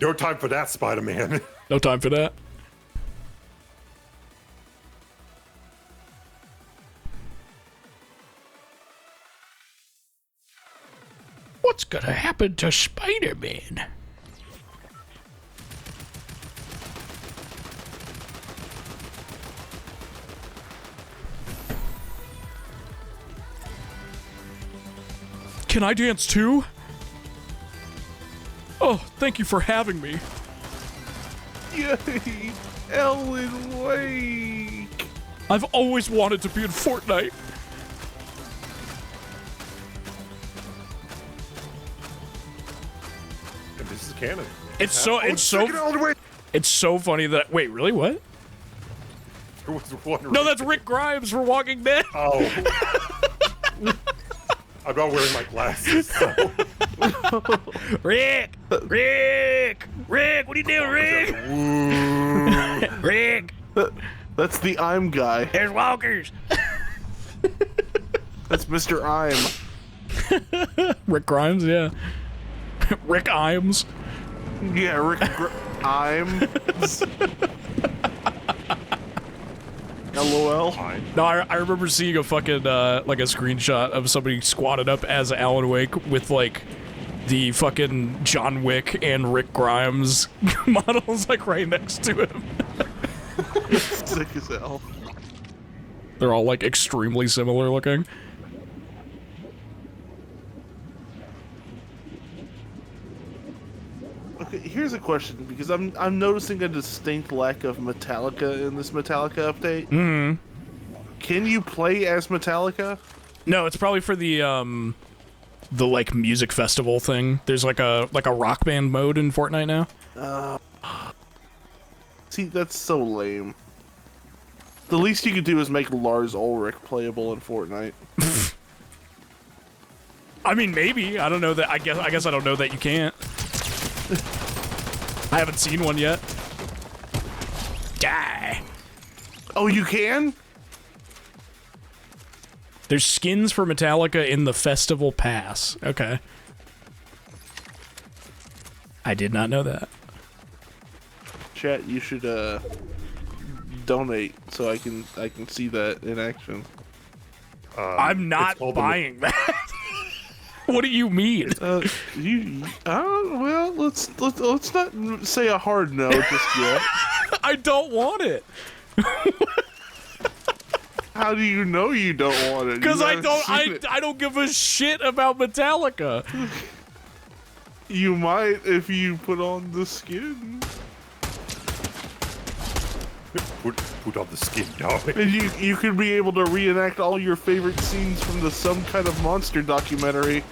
No time for that, Spider-Man. No time for that. What's gonna happen to Spider-Man? Can I dance too? Oh, thank you for having me. Yay! Elden Wake! I've always wanted to be in Fortnite. And this is canon. It's so funny that wait, really? What? There was one. No, that's Rick Grimes for Walking Dead. Oh. I'm not wearing my glasses. So. Rick, what are you doing, Rick? Rick, That's the I'm guy. there's walkers. That's Mr. I'm. Rick Grimes, yeah. Rick Imes. Yeah, I'm. LOL. No, I remember seeing a fucking like a screenshot of somebody squatted up as Alan Wake with like the fucking John Wick and Rick Grimes models like right next to him. Sick as hell. They're all like extremely similar looking. Okay, here's a question because I'm noticing a distinct lack of Metallica in this Metallica update. Mm-hmm. Can you play as Metallica? No, it's probably for the like music festival thing. There's like a rock band mode in Fortnite now. See, that's so lame. The least you could do is make Lars Ulrich playable in Fortnite. I mean, maybe. I don't know that. I guess I don't know that you can't. I haven't seen one yet. Die. Oh, you can? There's skins for Metallica in the festival pass. Okay. I did not know that. Chat, you should donate so I can see that in action. I'm not buying that. What do you mean? Well, let's not say a hard no just yet. I don't want it. How do you know you don't want it? Because I don't give a shit about Metallica. You might if you put on the skin. Put on the skin, dog. And you could be able to reenact all your favorite scenes from the Some Kind of Monster documentary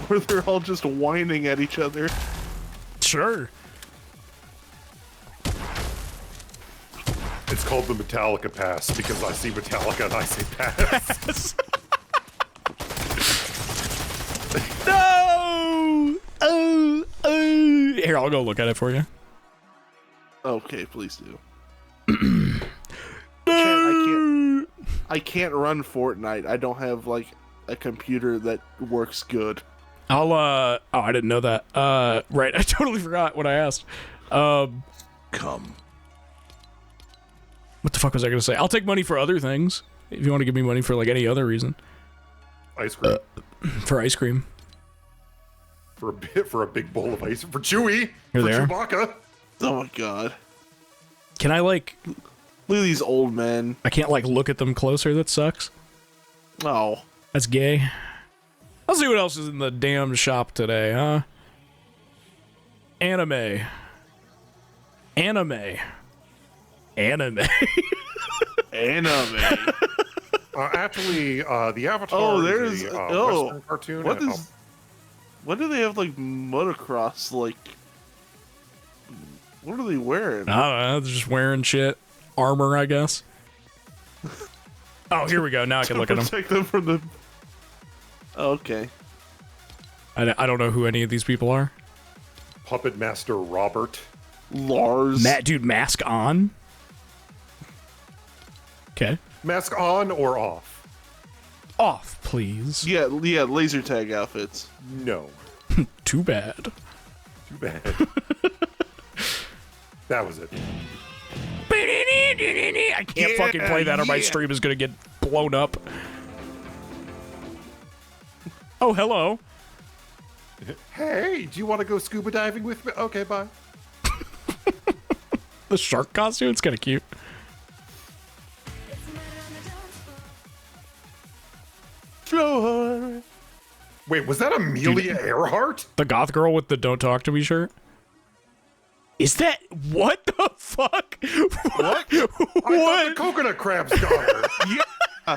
where they're all just whining at each other. Sure. It's called the Metallica Pass because I see Metallica and I say pass. No! Oh! Here, I'll go look at it for you. Okay, please do. I can't run Fortnite. I don't have like a computer that works good. I'll oh, I didn't know that. Right, I totally forgot what I asked. Come. What the fuck was I gonna say? I'll take money for other things. If you want to give me money for like any other reason. Ice cream. For ice cream. For a big bowl of ice. For Chewie. You're for there? Chewbacca. Oh my god. Can I like Look at these old men. I can't like look at them closer, that sucks. Oh. That's gay. I'll see what else is in the damn shop today, huh? Anime. Anime. Actually, the Avatar Oh, is there's a Western cartoon. What do they have like motocross like? What are they wearing? I don't know, they're just wearing shit. Armor, I guess. Oh, here we go. Now I can look at them. Protect them from the. Oh, okay. I don't know who any of these people are. Puppet Master Robert. Lars. Dude, mask on? Okay. Mask on or off? Off, please. Yeah, laser tag outfits. No. Too bad. Too bad. That was it. I can't fucking play that or my stream is gonna get blown up. Oh, hello. Hey, do you want to go scuba diving with me? Okay, bye. The shark costume? It's kind of cute. Wait, was that Amelia Earhart? The goth girl with the "Don't Talk to Me" shirt. Is that what the fuck? What? I thought the coconut crabs got her. Yeah.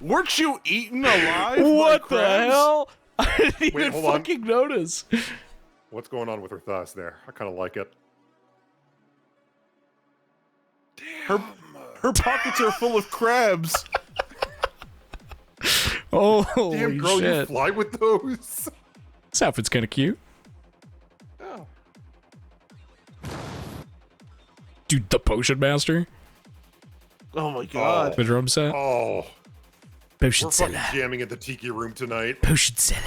Weren't you eaten alive? What by the crabs? hell? I didn't even hold on. fucking notice. What's going on with her thighs there? I kind of like it. Her pockets are full of crabs. Oh, Damn, girl, you shit. fly with those? This outfit's kind of cute. Oh. Dude, the Potion Master. Oh my god. The drum set. Oh. Potion We're fucking seller. jamming at the tiki room tonight. Potion seller.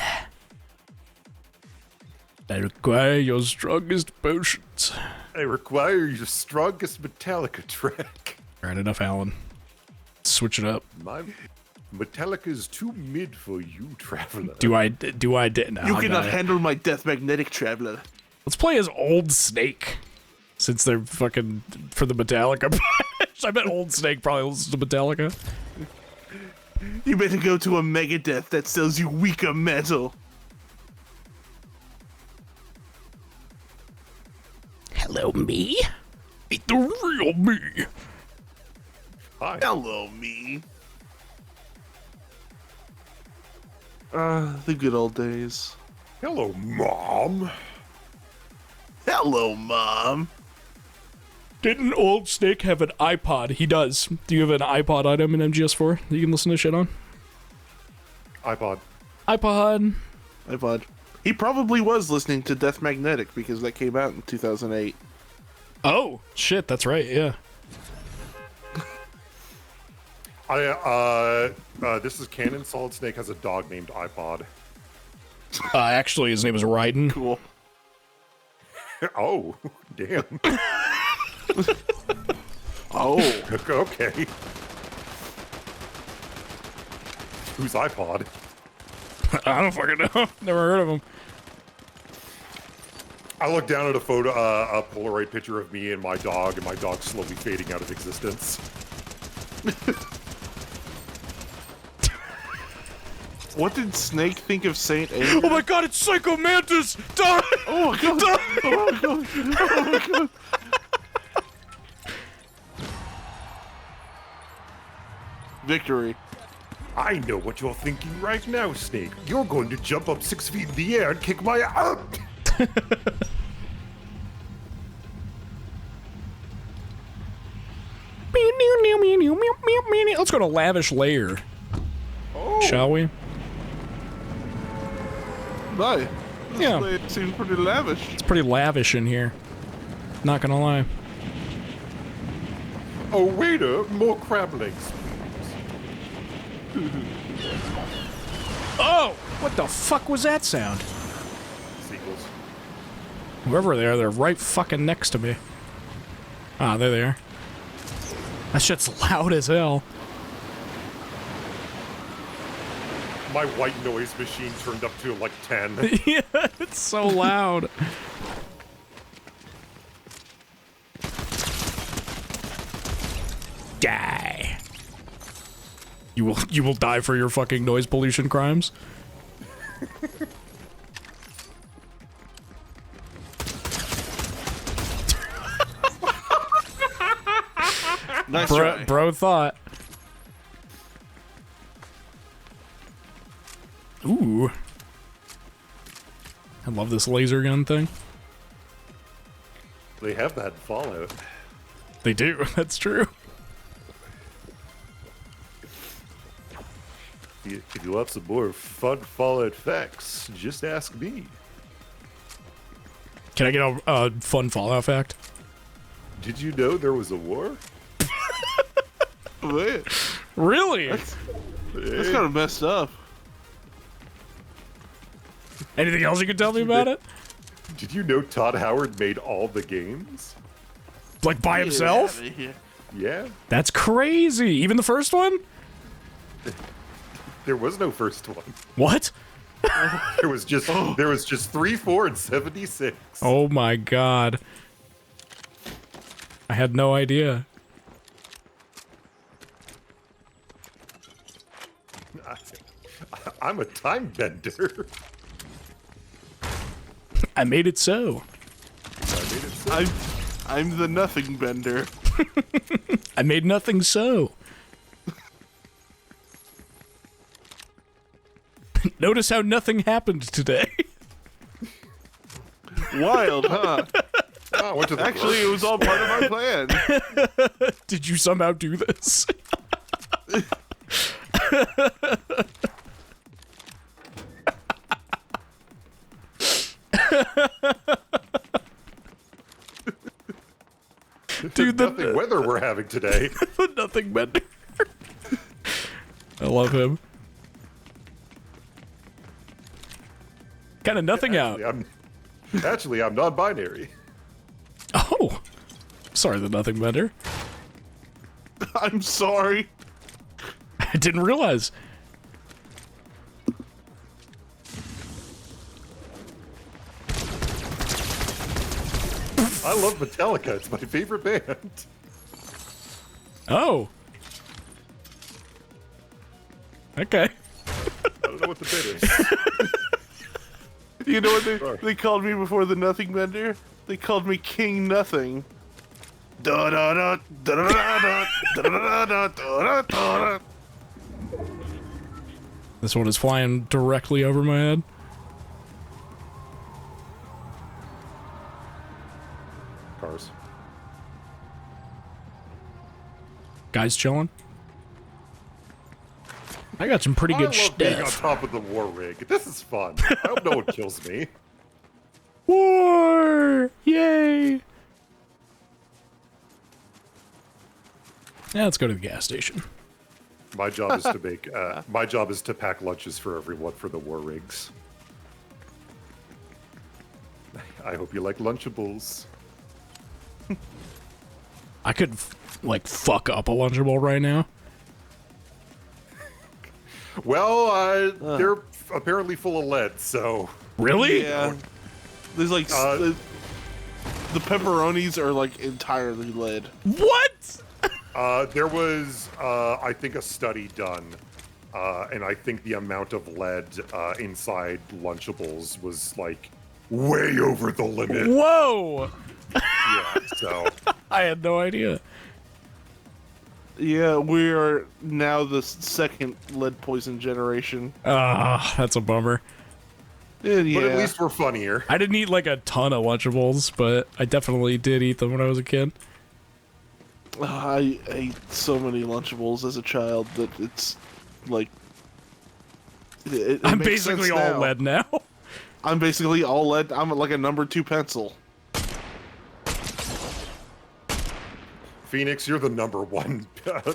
I require your strongest potions. I require your strongest Metallica track. Alright, enough Alan. Switch it up. My Metallica's too mid for you, traveler. No, You cannot no. handle my death magnetic traveler. Let's play as Old Snake. Since they're fucking for the Metallica patch. I bet Old Snake probably listens to Metallica. You better go to a Megadeth that sells you weaker metal. Hello, me? Meet the real me. Hi. Hello, me. The good old days. Hello, Mom. Hello, Mom. Didn't Old Snake have an iPod? He does. Do you have an iPod item in MGS4 that you can listen to shit on? iPod. iPod. iPod. He probably was listening to Death Magnetic because that came out in 2008. Oh, shit, that's right, yeah. This is canon. Solid Snake has a dog named iPod. Actually, his name is Raiden. Cool. Oh, damn. Oh. Okay. Who's iPod? I don't fucking know. Never heard of him. I look down at a photo, a Polaroid picture of me and my dog slowly fading out of existence. What did Snake think of Saint Anger? Oh my god, it's Psycho Mantis! Die! Oh my god! Die! Oh my god! Oh my god! Victory. I know what you're thinking right now, Snake. You're going to jump up 6 feet in the air and kick my out. Let's go to Lavish Lair, Oh, shall we? Bye. This Yeah. place seems pretty lavish. It's pretty lavish in here. Not gonna lie. oh, waiter, more crab legs. Oh! What the fuck was that sound? Seagulls. Whoever they are, they're right fucking next to me. Ah, there they are. That shit's loud as hell. My white noise machine turned up to like 10. Yeah, it's so loud. Die. You will die for your fucking noise pollution crimes. Nice try. Bro thought. Ooh. I love this laser gun thing. They have that in Fallout. They do, that's true. If you want some more fun Fallout facts, just ask me. Can I get a fun Fallout fact? Did you know there was a war? Wait, Really? that's kind of messed up. Anything else you can tell me about it? Did you know Todd Howard made all the games? Like by himself? Get outta here. Yeah. That's crazy. Even the first one? There was no first one. What? There was just 3, 4, and 76. Oh my god. I had no idea. I'm a time bender. I made it so. I made it so. I'm the nothing bender. I made nothing so. Notice how nothing happened today. Wild, huh? Oh, I went to the Actually, it was all part of our plan. Did you somehow do this? Dude, nothing weather we're having today. the nothing bender. I love him. Kind of nothing out. Actually, I'm non-binary. Oh, sorry, the nothing bender. I'm sorry. I didn't realize. I love Metallica. It's my favorite band. Oh. Okay. I don't know what the bit is. You know what they called me before the nothing bender? They called me King Nothing. Da da da da da da da da da da. This one is flying directly over my head. Cars. Guys chilling. I got some pretty good I love being on stuff. top of the war rig. This is fun. I hope no one kills me. War! Yay! Now let's go to the gas station. My job is to make. My job is to pack lunches for everyone for the war rigs. I hope you like Lunchables. I could, like, fuck up a Lunchable right now. Well, they're apparently full of lead, so... Really? Yeah. There's like the pepperonis are like entirely lead. What? There was, I think, a study done, and I think the amount of lead inside Lunchables was, like, way over the limit. Whoa! Yeah, so... I had no idea. Yeah, we are now the second lead poison generation. Ah, that's a bummer. Yeah. But at least we're funnier. I didn't eat, like, a ton of Lunchables, but I definitely did eat them when I was a kid. I ate so many Lunchables as a child that it's like it I'm makes basically sense all now. lead now. I'm basically all lead. I'm like a number 2 pencil. Phoenix, you're the number 1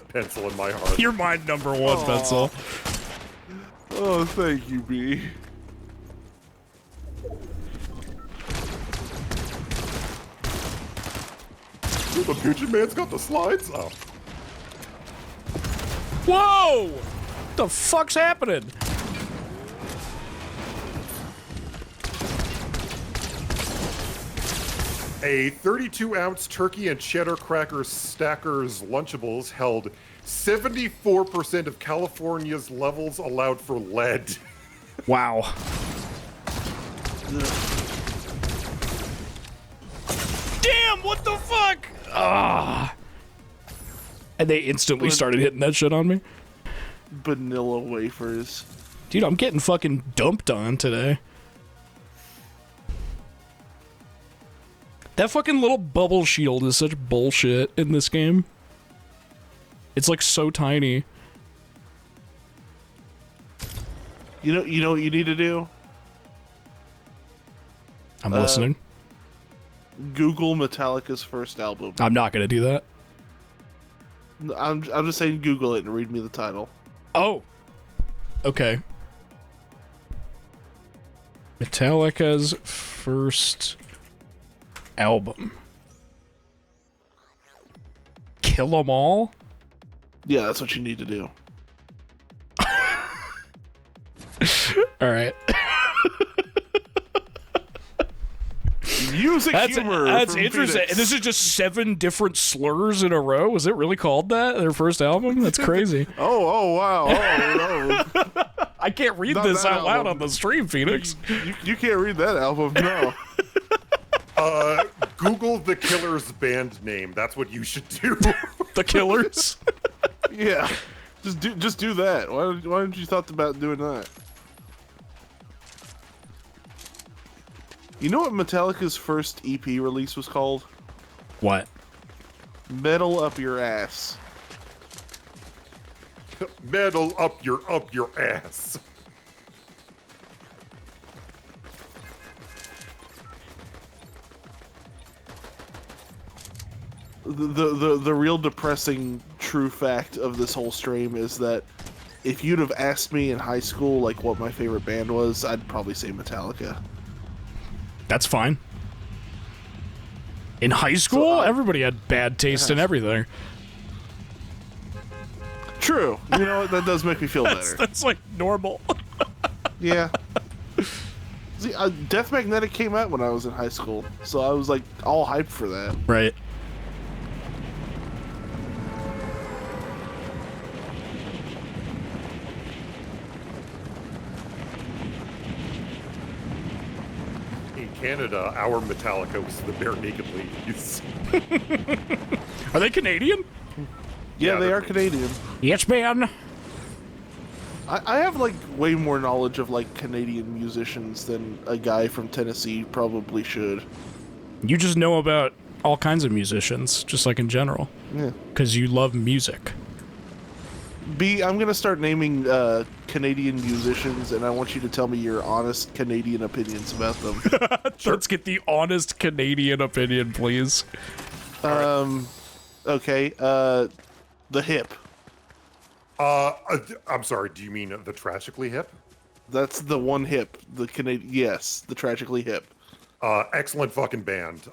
pencil in my heart. You're my number 1 pencil. Oh, thank you, B. Ooh, the Pigeon Man's got the slides? Oh. Whoa! What the fuck's happening? A 32-ounce turkey and cheddar cracker Stackers Lunchables held 74% of California's levels allowed for lead. Wow. Damn, what the fuck? Ah. And they instantly started hitting that shit on me. Vanilla wafers. Dude, I'm getting fucking dumped on today. That fucking little bubble shield is such bullshit in this game. It's like so tiny. You know what you need to do? I'm listening. Google Metallica's first album. I'm not gonna do that. I'm just saying Google it and read me the title. Oh. Okay. Metallica's first album. Kill 'Em All? Yeah, that's what you need to do. Alright. Music humor. That's from interesting. Phoenix. And this is just 7 different slurs in a row? Was it really called that? Their first album? That's crazy. Oh, wow. Oh, no. I can't read Not this that out loud album. on the stream, Phoenix. You can't read that album, no. Google the Killers band name. That's what you should do. The Killers. Yeah, just do that. Why didn't you thought about doing that? You know what Metallica's first EP release was called? What? Metal Up Your Ass. Metal up your ass. The real depressing true fact of this whole stream is that if you'd have asked me in high school like what my favorite band was, I'd probably say Metallica. That's fine. In high school, So, everybody had bad taste in everything. True. You know what? That does make me feel better. That's like normal. Yeah. See, Death Magnetic came out when I was in high school, so I was like all hyped for that. Right. In Canada, our Metallica was the Bare Naked Ladies. Are they Canadian? Yeah, Yeah, they they're are Canadian. Yes, man. I have like way more knowledge of like Canadian musicians than a guy from Tennessee probably should. You just know about all kinds of musicians, just like in general, Yeah. because you love music. I'm gonna start naming Canadian musicians, and I want you to tell me your honest Canadian opinions about them. Let's get the honest Canadian opinion, please. Okay. The Hip. I'm sorry. Do you mean the Tragically Hip? That's the one hip. The Canadian. Yes, the Tragically Hip. Excellent fucking band.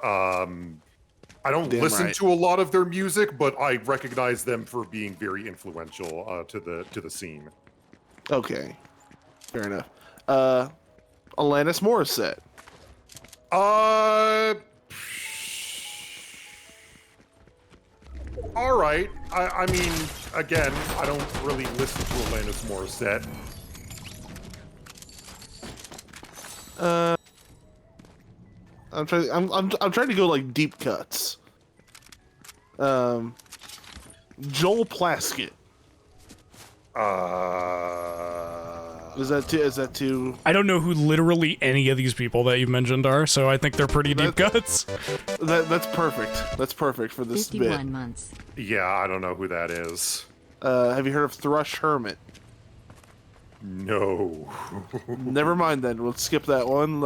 I don't Damn listen right. to a lot of their music, but I recognize them for being very influential to the scene. Okay. Fair enough. Alanis Morissette. All right. I mean, again, I don't really listen to Alanis Morissette. I'm trying to go like deep cuts. Joel Plaskett. Is that too? I don't know who literally any of these people that you've mentioned are, so I think they're pretty deep cuts. That's perfect. That's perfect for this 51 bit. months. Yeah, I don't know who that is. Have you heard of Thrush Hermit? No. Never mind then. We'll skip that one.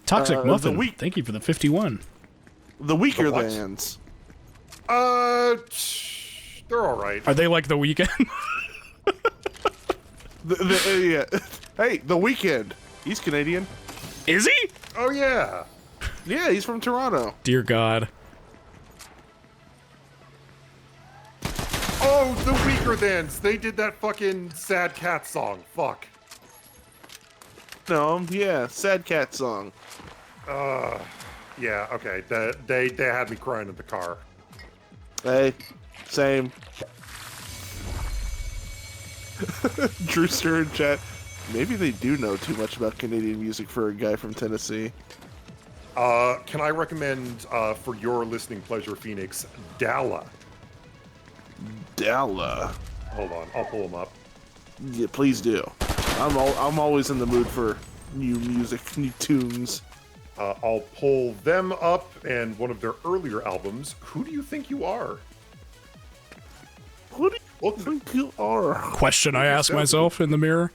Toxic Muffin, the week- thank you for the 51. The Weaker The what? Thans. They're all right. Are they like The Weeknd? Yeah. Hey, The Weeknd. He's Canadian. Is he? Oh yeah. Yeah, he's from Toronto. Dear God. Oh, the Weaker Thans. They did that fucking Sad Cat song. Fuck. No, yeah, Sad Cat song. Yeah. Okay. They had me crying in the car. Hey, same. Drewster in chat. Maybe they do know too much about Canadian music for a guy from Tennessee. Can I recommend for your listening pleasure, Phoenix, Dalla? Dalla. Hold on, I'll pull him up. Yeah, please do. I'm always in the mood for new music, new tunes. I'll pull them up and one of their earlier albums. Who do you think you are? Who do you think you are? Question I ask myself in the mirror.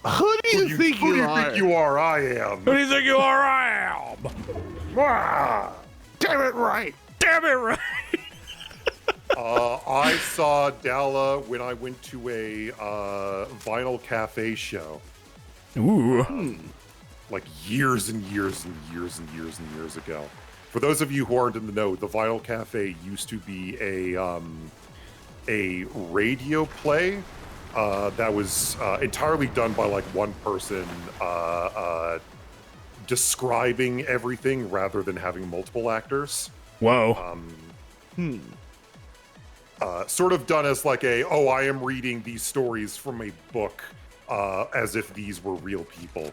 Who do you think Who do you you are? think you are? I am. Who do you think you are? I am. Ah! Damn it right. Damn it, right? I saw Dalla when I went to a vinyl cafe show. Ooh. Like years and years and years and years and years ago. For those of you who aren't in the know, the Vinyl Cafe used to be a radio play that was entirely done by like one person describing everything rather than having multiple actors. Whoa. sort of done as like a, oh, I am reading these stories from a book as if these were real people.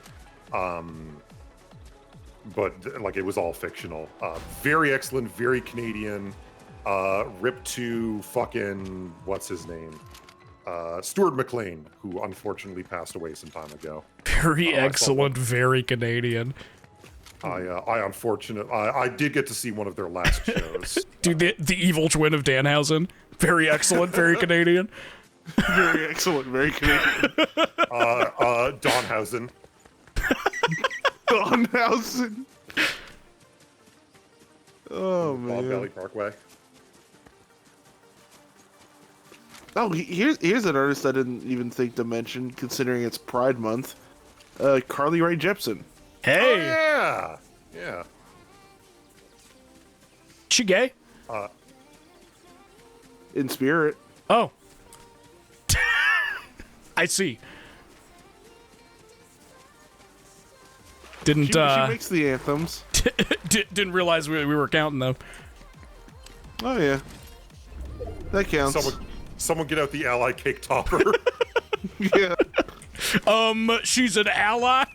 But like it was all fictional. Very excellent, very Canadian. Rip to fucking, what's his name? Stuart McLean, who unfortunately passed away some time ago. Very excellent, very Canadian. I did get to see one of their last shows. Dude, the evil twin of Danhausen. Very excellent, very Canadian. Very excellent, very Canadian. Donhausen. Donhausen. Oh, Bob man. Valley Parkway. Oh, here's an artist I didn't even think to mention, considering it's Pride Month. Carly Rae Jepsen. Hey! Oh, yeah! Yeah. She gay? In spirit. Oh. I see. Didn't, She makes the anthems. didn't realize we were counting them. Oh, yeah. That counts. Someone get out the ally cake topper. Yeah. She's an ally?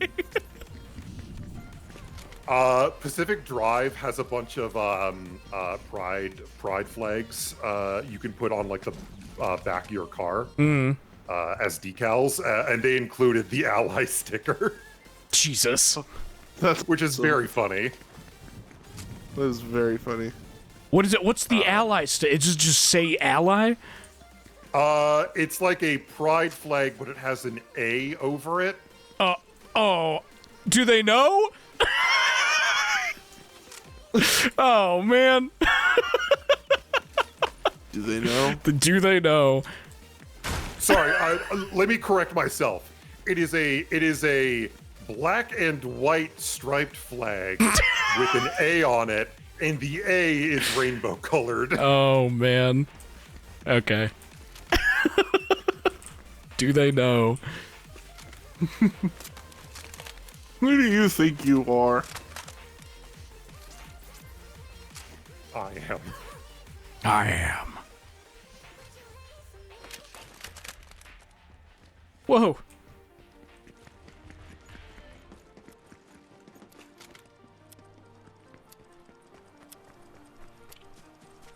Pacific Drive has a bunch of pride flags you can put on like the back of your car as decals, and they included the ally sticker, Jesus. which is very funny. That is very funny. What is it? What's the ally It just say ally? It's like a pride flag, but it has an A over it. Oh. Do they know? Oh, man. Do they know? Do they know? Sorry, let me correct myself. It is a black and white striped flag with an A on it, and the A is rainbow colored. Oh, man. Okay. Do they know? Who do you think you are? I am. I am. Whoa.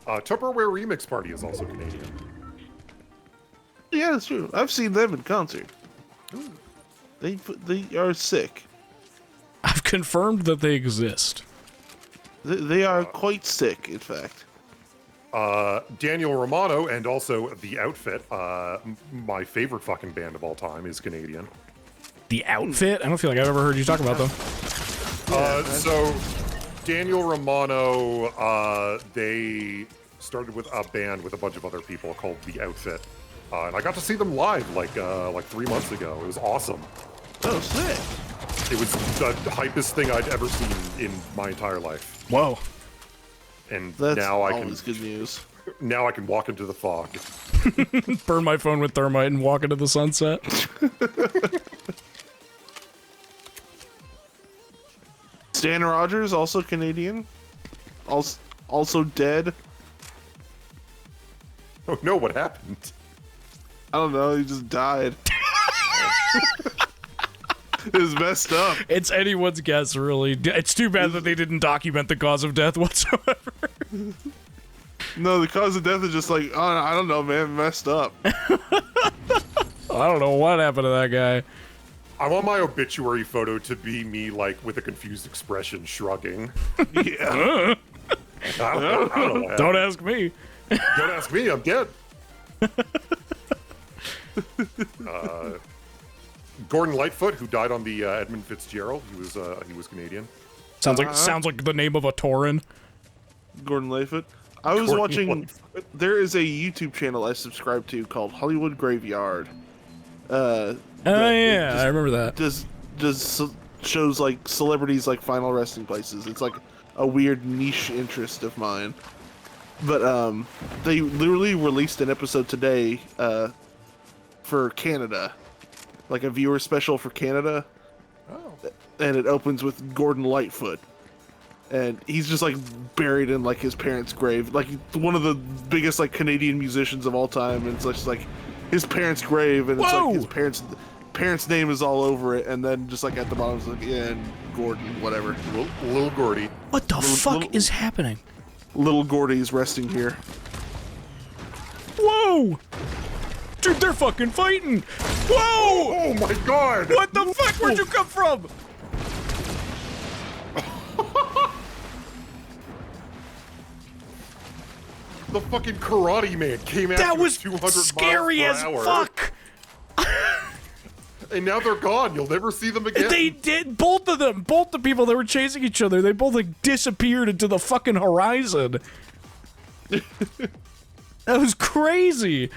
Tupperware Remix Party is also Canadian. Yeah, that's true. I've seen them in concert. Ooh. They are sick. I've confirmed that they exist. They are quite sick, in fact. Daniel Romano and also The Outfit, my favorite fucking band of all time, is Canadian. The Outfit? I don't feel like I've ever heard you talk about them. So Daniel Romano, they started with a band with a bunch of other people called The Outfit. And I got to see them live like 3 months ago. It was awesome. Oh, sick. It was the hypest thing I'd ever seen in my entire life. Whoa. And That's now I always good news. Now I can walk into the fog. Burn my phone with thermite and walk into the sunset. Stan Rogers, also Canadian. Also dead. Oh no, what happened? I don't know, he just died. It was messed up. It's anyone's guess, really. It's too bad that they didn't document the cause of death whatsoever. No, the cause of death is just like, oh, I don't know, man, messed up. I don't know what happened to that guy. I want my obituary photo to be me, like, with a confused expression, shrugging. Yeah. I don't know what happened. Don't ask me. Don't ask me, I'm dead. Gordon Lightfoot, who died on the Edmund Fitzgerald, he was Canadian. Sounds like the name of a Tauren. Gordon Lightfoot. I was watching. There is a YouTube channel I subscribe to called Hollywood Graveyard. Oh yeah, I remember that. Does shows like celebrities like final resting places. It's like a weird niche interest of mine. But they literally released an episode today for Canada, like a viewer special for Canada. Oh. And it opens with Gordon Lightfoot. and he's just like buried in like his parents' grave, like one of the biggest like Canadian musicians of all time. And it's just like his parents' grave, and it's Whoa! like his parents' name is all over it, and then just like at the bottom it's like, yeah, and Gordon, whatever. Little Gordy. What the fuck is happening? Little Gordy's resting here. Whoa! Dude, they're fucking fighting! Whoa! Oh my god! What the fuck? Where'd you come from? The fucking Karate Man came out. That was 200 scary as miles per hour, fuck! and now they're gone. You'll never see them again. They did, both of them, both the people that were chasing each other, they both like disappeared into the fucking horizon. That was crazy.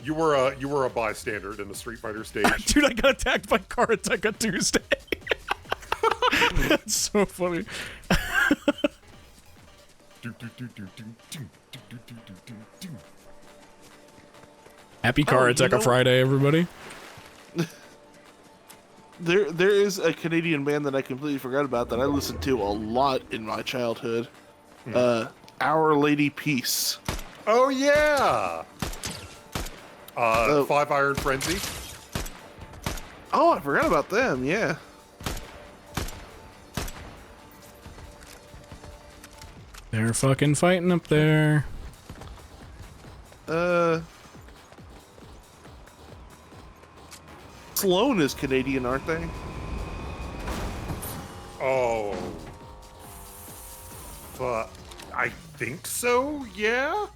You were a bystander in the Street Fighter stage. Dude, I got attacked by Karateka Tuesday. That's so funny. Happy Karateka Friday, everybody. There is a Canadian band that I completely forgot about that I listened to a lot in my childhood. Our Lady Peace. Oh yeah. Five Iron Frenzy. Oh, I forgot about them. Yeah. They're fucking fighting up there. Sloan is Canadian, aren't they? Oh. I think so. Yeah.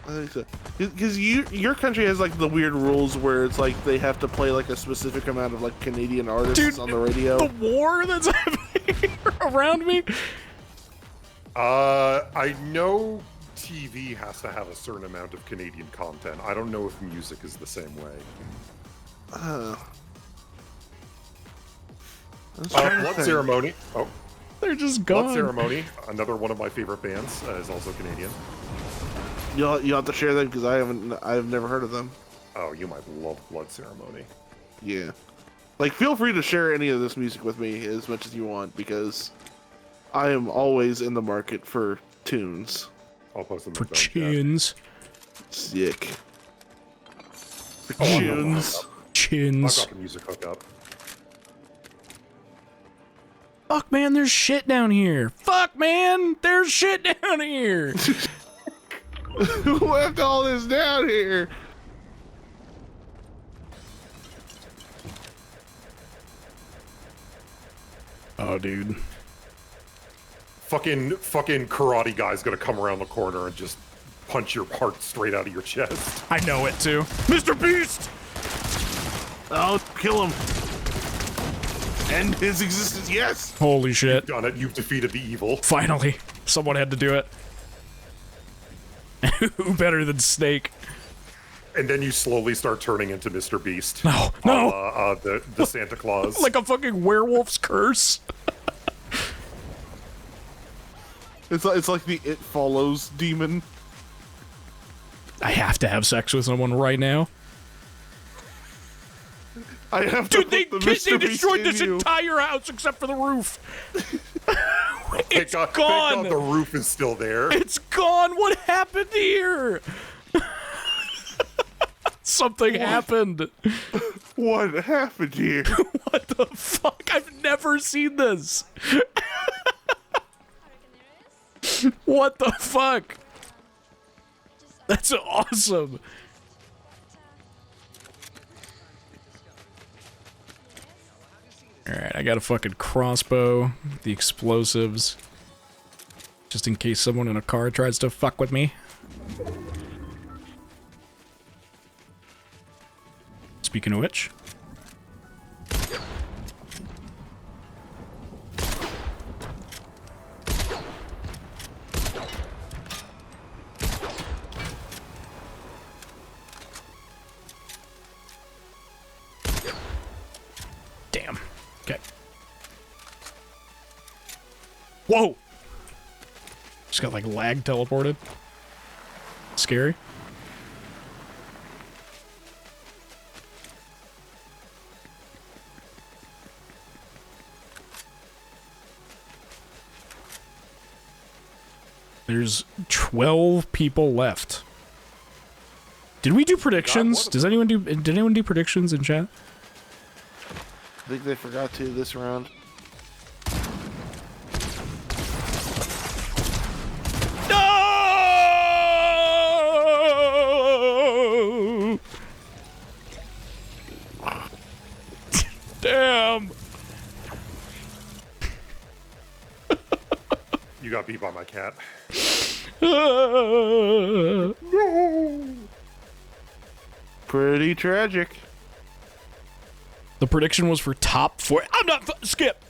I think so. Because your country has like the weird rules where it's like they have to play like a specific amount of like Canadian artists Dude, on the radio. The war that's happening around me. I know TV has to have a certain amount of Canadian content. I don't know if music is the same way. Blood Ceremony. Oh, They're just gone. Blood Ceremony, another one of my favorite bands, is also Canadian. You'll have to share them because I've never heard of them. Oh, you might love Blood Ceremony. Yeah. Like, feel free to share any of this music with me as much as you want because I am always in the market for tunes. I'll post them For in the chat. chins. Sick. For Oh, tunes. I've Chins. got the music hooked up. Fuck, man, there's shit down here. Fuck, man, there's shit down here. Who left all this down here? Oh, dude. Fucking karate guy's gonna come around the corner and just punch your heart straight out of your chest. I know it, too. Mr. Beast! Oh, kill him. End his existence, yes! Holy shit. Done it. You've defeated the evil. Finally. Someone had to do it. Who better than Snake? And then you slowly start turning into Mr. Beast. No, no! The Santa Claus. Like a fucking werewolf's curse. It's like the It Follows demon. I have to have sex with someone right now. I have to Dude, they put the Mr. Beast destroyed in this you. entire house except for the roof. It's Thank gone. God the roof is still there. It's gone. What happened here? Something happened. What happened here? What the fuck? I've never seen this. What the fuck? That's awesome. Alright, I got a fucking crossbow, the explosives, just in case someone in a car tries to fuck with me. Speaking of which... Damn. Okay. Whoa! Just got like lag teleported. Scary. There's 12 people left. Did we do predictions? Did anyone do predictions in chat? I think they forgot to this round. No! Damn. You got beat by my cat. No. Pretty tragic. The prediction was for top 4. I'm not skip.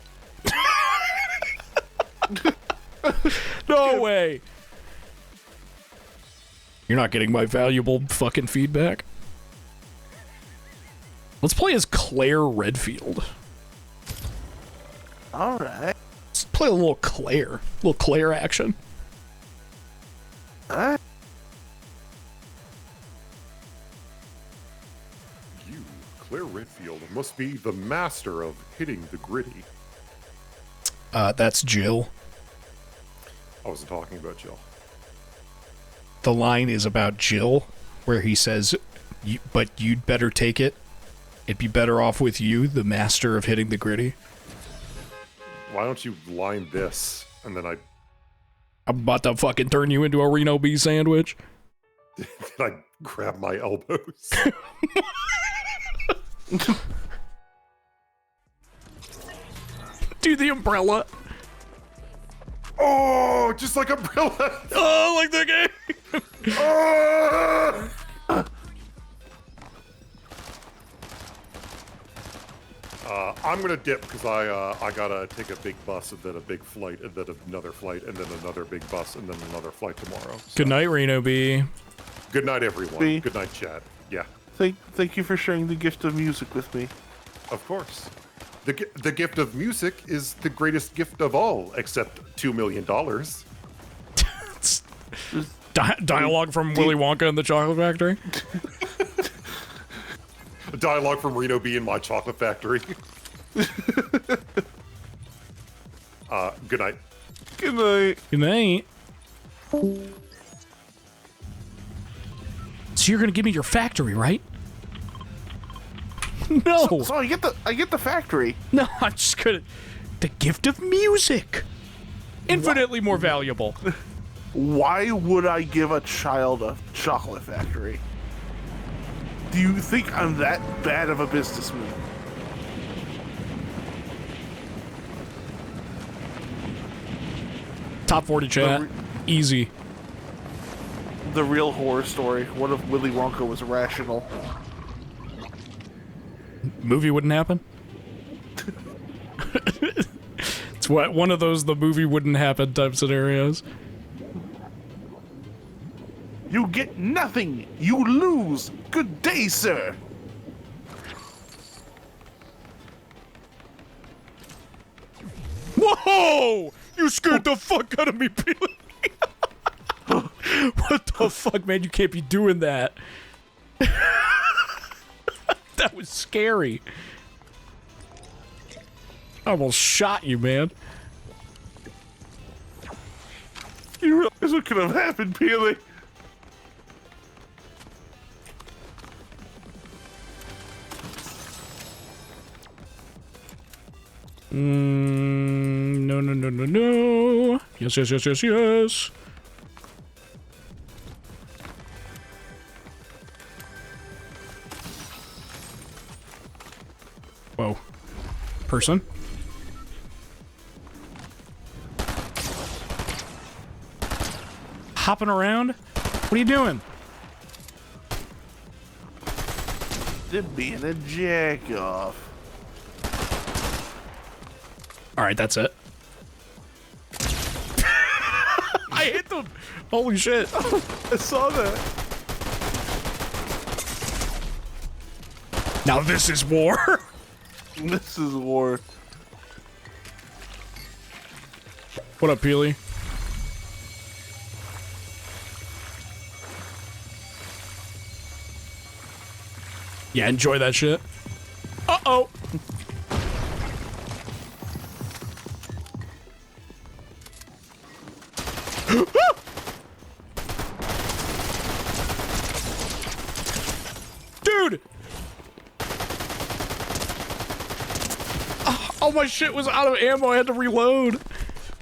No way. You're not getting my valuable fucking feedback. Let's play as Claire Redfield. All right. Let's play a little Claire action. You, Claire Redfield, must be the master of hitting the gritty. That's Jill. I wasn't talking about Jill. The line is about Jill, where he says, but you'd better take it. It'd be better off with you, the master of hitting the gritty. Why don't you line this, and then I'm about to fucking turn you into a Reno B sandwich. I grab my elbows. Do the umbrella. Oh, just like Umbrella. Oh, like the game. Oh! I'm gonna dip because I gotta take a big bus and then a big flight and then another flight and then another big bus and then another flight tomorrow. So. Good night, Reno B. Good night, everyone. B. Good night, chat. Yeah. Thank you for sharing the gift of music with me. Of course. The gift of music is the greatest gift of all, except $2 million. Dialogue from Willy Wonka and the Chocolate Factory. Dialogue from Reno B in My Chocolate Factory. Good night. Good night. Good night. So you're gonna give me your factory, right? No. So I get the factory. No, I'm just gonna. The gift of music. Infinitely more valuable. Why would I give a child a chocolate factory? Do you think I'm that bad of a businessman? Top 40 chat. Easy. The real horror story. What if Willy Wonka was rational? Movie wouldn't happen. It's what one of those the movie wouldn't happen type scenarios. You get nothing. You lose. Good day, sir. Whoa! You scared the fuck out of me, Peely. What the fuck, man? You can't be doing that. That was scary. I almost shot you, man. You realize what could have happened, Peely? No, no, no, no, no. Yes, yes, yes, yes, yes. Whoa. Person? Hopping around? What are you doing? They're being a jack off. Alright, that's it. I hit them! Holy shit. I saw that. Now this is war. This is war. What up, Peely? Yeah, enjoy that shit. Uh-oh. All my shit was out of ammo. I had to reload.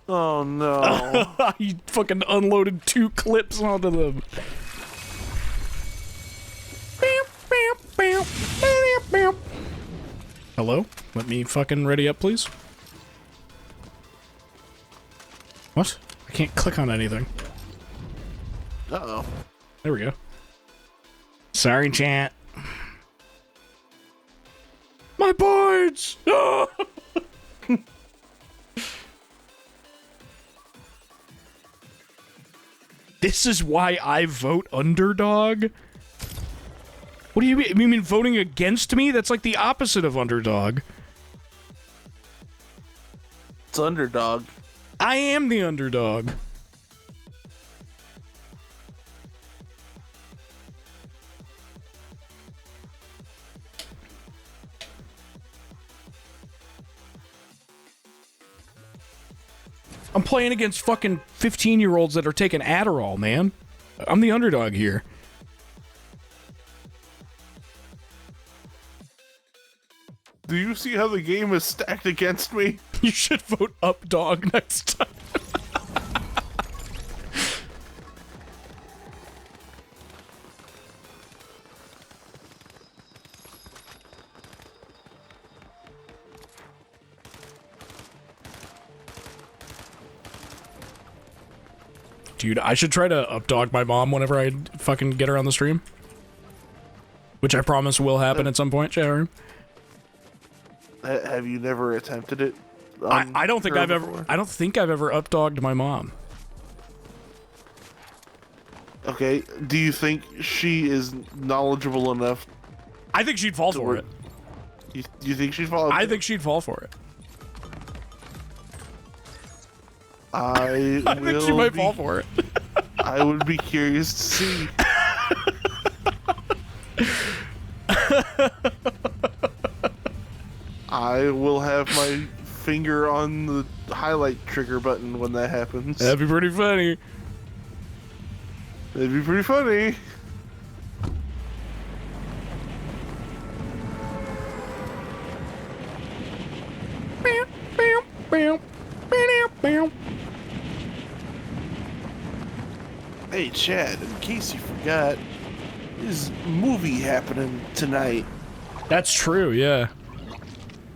Oh no. He fucking unloaded 2 clips onto them. Hello? Let me fucking ready up, please. What? I can't click on anything. Uh-oh. There we go. Sorry, chat. My boards! Oh! This is why I vote underdog? What do you mean? You mean voting against me? That's like the opposite of underdog. It's underdog. I am the underdog. I'm playing against fucking 15-year-olds that are taking Adderall, man. I'm the underdog here. Do you see how the game is stacked against me? You should vote up dog next time. Dude, I should try to updog my mom whenever I fucking get her on the stream. Which I promise will happen at some point, chat room. Have you never attempted it? I don't think I've ever updogged my mom. Okay, do you think she is knowledgeable enough? I think she'd fall for it. You think she'd fall? I think she'd fall for it. I think she might fall for it. I would be curious to see. I will have my finger on the highlight trigger button when that happens. That'd be pretty funny. That'd be pretty funny. Hey Chad, in case you forgot, there's a movie happening tonight. That's true, yeah.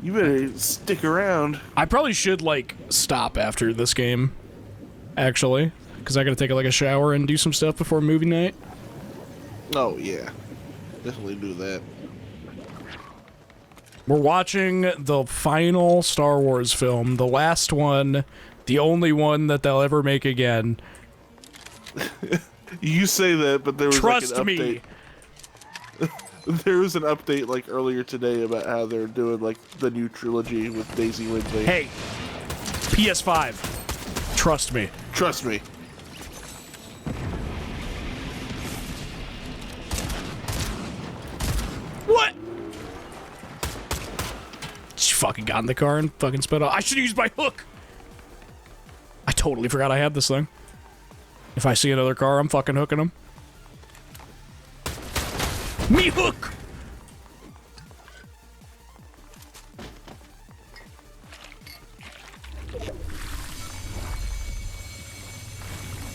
You better stick around. I probably should, like, stop after this game, actually. Because I gotta take, like, a shower and do some stuff before movie night. Oh, yeah. Definitely do that. We're watching the final Star Wars film. The last one. The only one that they'll ever make again. You say that, but there was Trust like an me. update. There was an update like earlier today about how they're doing like the new trilogy with Daisy Ridley. Hey, PS5. Trust me. Trust me. What? She fucking got in the car and fucking sped off. I should use my hook. I totally forgot I had this thing. If I see another car, I'm fucking hooking them. Me hook!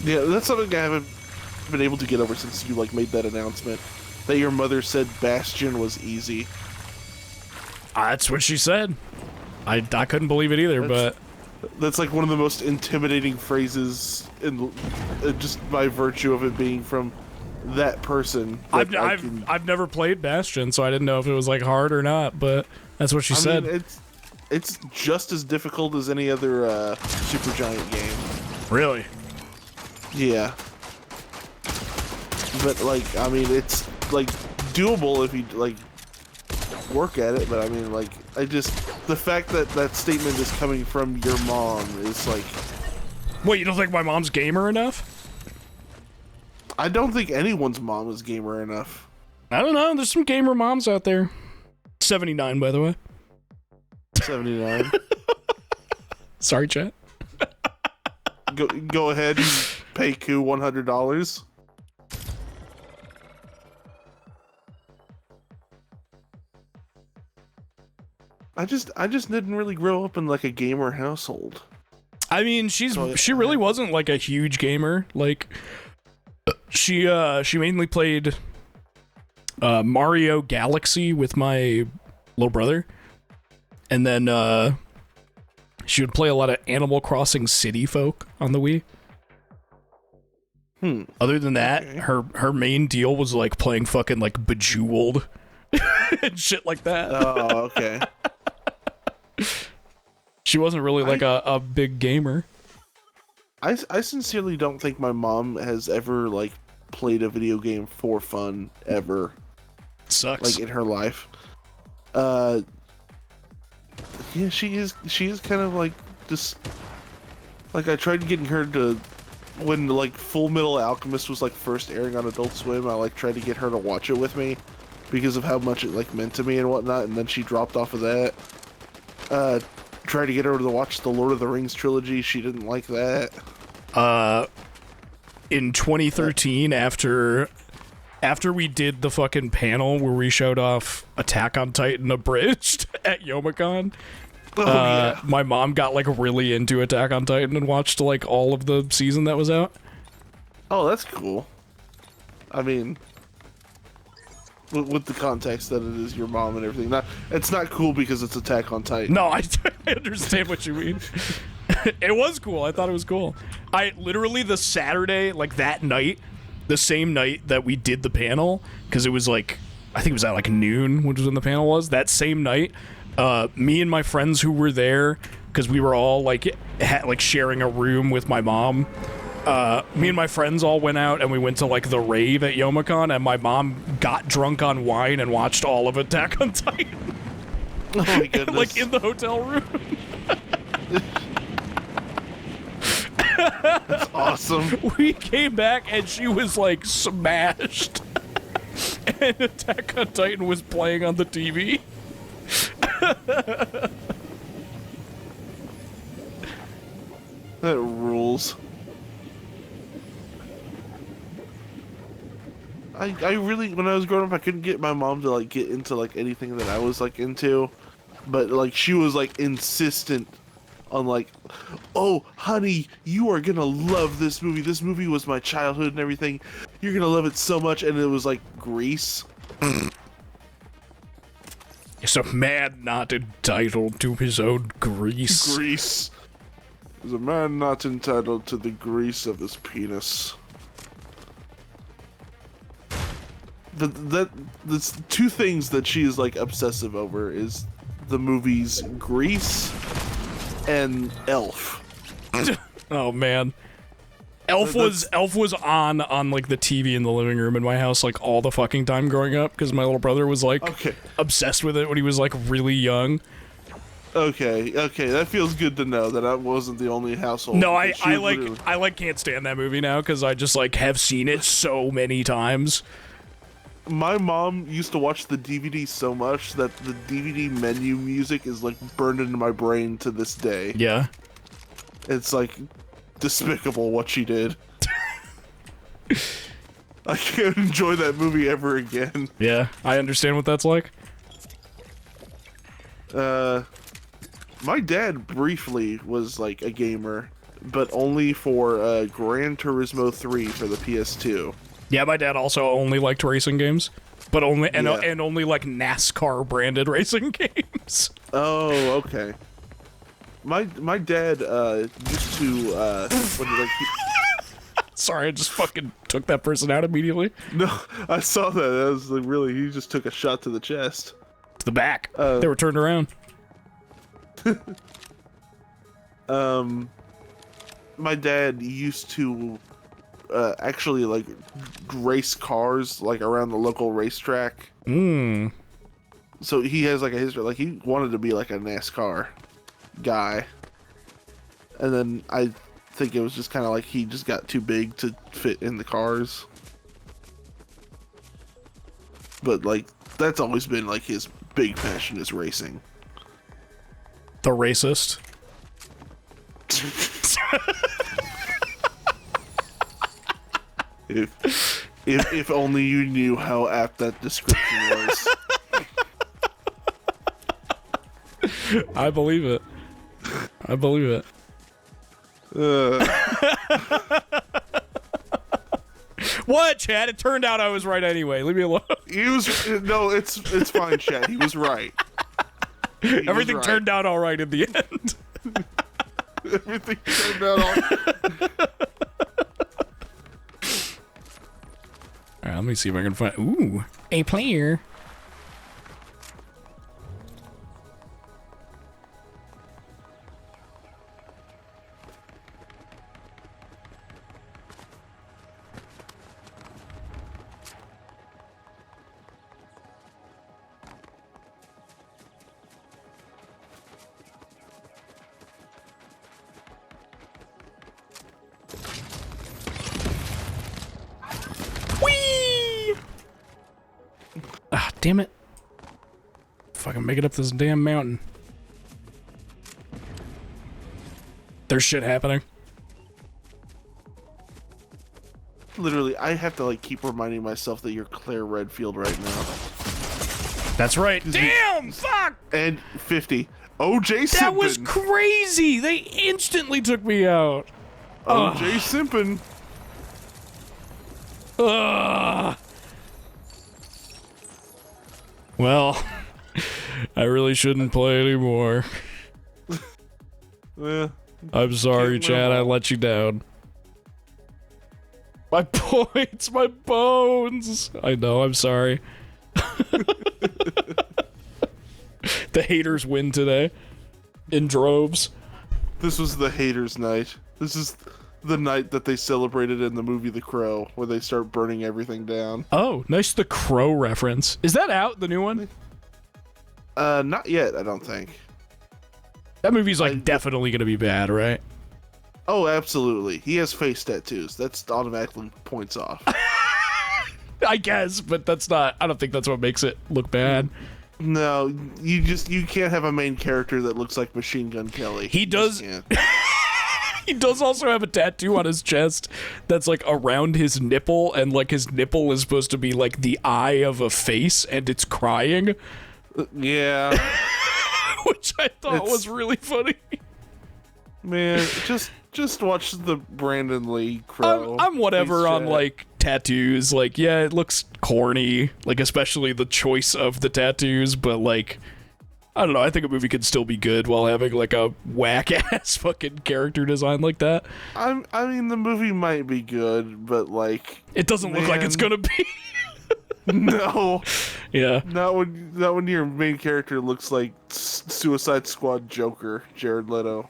Yeah, that's something I haven't been able to get over since you like made that announcement. That your mother said Bastion was easy. That's what she said. I couldn't believe it either, but... That's like one of the most intimidating phrases in just by virtue of it being from that person. I've never played Bastion, so I didn't know if it was like hard or not, but that's what she said. Mean, it's just as difficult as any other Supergiant game. Really? Yeah. But like, I mean, it's like doable if you like work at it. But I mean, like, the fact that that statement is coming from your mom is like. Wait, you don't think my mom's gamer enough? I don't think anyone's mom is gamer enough. I don't know. There's some gamer moms out there. 79, by the way. 79. Sorry, chat. Go ahead and pay Koo $100. I just didn't really grow up in like a gamer household. I mean, she really wasn't like a huge gamer. Like she mainly played Mario Galaxy with my little brother, and then she would play a lot of Animal Crossing City Folk on the Wii. Other than that, okay. her main deal was like playing fucking like Bejeweled and shit like that. Oh, okay. She wasn't really like a big gamer. I sincerely don't think my mom has ever like played a video game for fun ever. Sucks. Like in her life. Yeah, she is kind of like just like I tried getting her to when like Full Metal Alchemist was like first airing on Adult Swim, I like tried to get her to watch it with me because of how much it like meant to me and whatnot, and then she dropped off of that. Tried to get her to watch the Lord of the Rings trilogy, she didn't like that. In 2013, after we did the fucking panel where we showed off Attack on Titan Abridged at Youmacon, Yeah. my mom got like really into Attack on Titan and watched like all of the season that was out. Oh, that's cool. I mean, with the context that it is your mom and everything. It's not cool because it's Attack on Titan. No, I understand what you mean. It was cool. I thought it was cool. I literally the Saturday, like that night, the same night that we did the panel, because it was like, I think it was at like noon, which was when the panel was. That same night, me and my friends who were there, because we were all like sharing a room with my mom. Me and my friends all went out and we went to like the rave at Youmacon, and my mom got drunk on wine and watched all of Attack on Titan. Oh my goodness. Like in the hotel room. That's awesome. We came back and she was like smashed. And Attack on Titan was playing on the TV. That rules. I really, when I was growing up, I couldn't get my mom to like get into like anything that I was like into, but like she was like insistent on like, oh honey, you are gonna love this movie. This movie was my childhood and everything. You're gonna love it so much. And it was like Grease. It's a man not entitled to his own grease. Grease. Is a man not entitled to the grease of his penis. That's two things that she is like obsessive over is the movies Grease and Elf. Oh man. Elf was on like the TV in the living room in my house like all the fucking time growing up, because my little brother was like obsessed with it when he was like really young. Okay, that feels good to know that I wasn't the only household. No, I can't stand that movie now because I just like have seen it so many times. My mom used to watch the DVD so much that the DVD menu music is like burned into my brain to this day. Yeah. It's like despicable what she did. I can't enjoy that movie ever again. Yeah, I understand what that's like. My dad briefly was like a gamer, but only for Gran Turismo 3 for the PS2. Yeah, my dad also only liked racing games, but only and only like NASCAR branded racing games. Oh, okay. My dad used to Sorry, I just fucking took that person out immediately. No, I saw that. That was like really, he just took a shot to the chest. To the back. They were turned around. My dad used to actually like race cars like around the local racetrack. So he has like a history, like he wanted to be like a NASCAR guy, and then I think it was just kind of like he just got too big to fit in the cars. But like that's always been like his big passion is racing. The racist. If only you knew how apt that description was. I believe it. I believe it. What, Chad? It turned out I was right anyway. Leave me alone. No, it's fine, Chad. He was right. Everything turned out all right in the end. Everything turned out all right. All right, let me see if I can find... Ooh, a player. Ah, damn it. Fucking make it up this damn mountain. There's shit happening. Literally, I have to like keep reminding myself that you're Claire Redfield right now. That's right. Damn! Fuck! And 50. OJ Simpson. That was crazy! They instantly took me out. OJ Simpson. Ugh. Well, I really shouldn't play anymore. I'm sorry, Chad. I let you down. My points, my bones. I know, I'm sorry. The haters win today. In droves. This was the haters' night. This is the night that they celebrated in the movie The Crow, where they start burning everything down. Oh, nice The Crow reference. Is that out, the new one? Not yet, I don't think. That movie's like definitely gonna be bad, right? Oh, absolutely. He has face tattoos. That's automatically points off. I guess, but that's not, I don't think that's what makes it look bad. No, you can't have a main character that looks like Machine Gun Kelly. He does. He does also have a tattoo on his chest that's like around his nipple, and like his nipple is supposed to be like the eye of a face, and it's crying. Yeah. Which I thought was really funny. Man, just watch the Brandon Lee Crow. I'm whatever on like tattoos. Like, yeah, it looks corny, like especially the choice of the tattoos, but like, I don't know, I think a movie could still be good while having like a whack-ass fucking character design like that. I mean, the movie might be good, but like... It doesn't look like it's gonna be. No. Yeah. Not when your main character looks like Suicide Squad Joker, Jared Leto.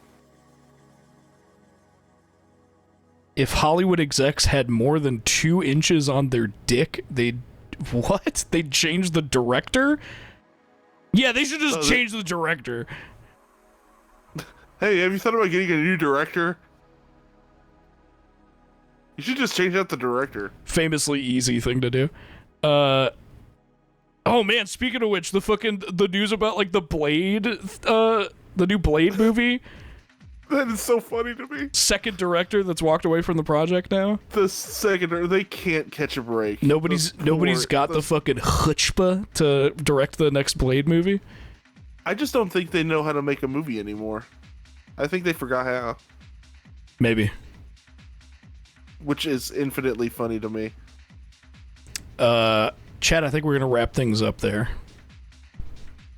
If Hollywood execs had more than 2 inches on their dick, they'd... What? They'd change the director? Yeah, they should just change the director. Hey, have you thought about getting a new director? You should just change out the director. Famously easy thing to do. Oh man, speaking of which, the news about like the Blade, the new Blade movie. That is so funny to me. Second director that's walked away from the project now. The second, they can't catch a break. Nobody's got the fucking chutzpah to direct the next Blade movie. I just don't think they know how to make a movie anymore. I think they forgot how. Maybe. Which is infinitely funny to me. Chad, I think we're gonna wrap things up there.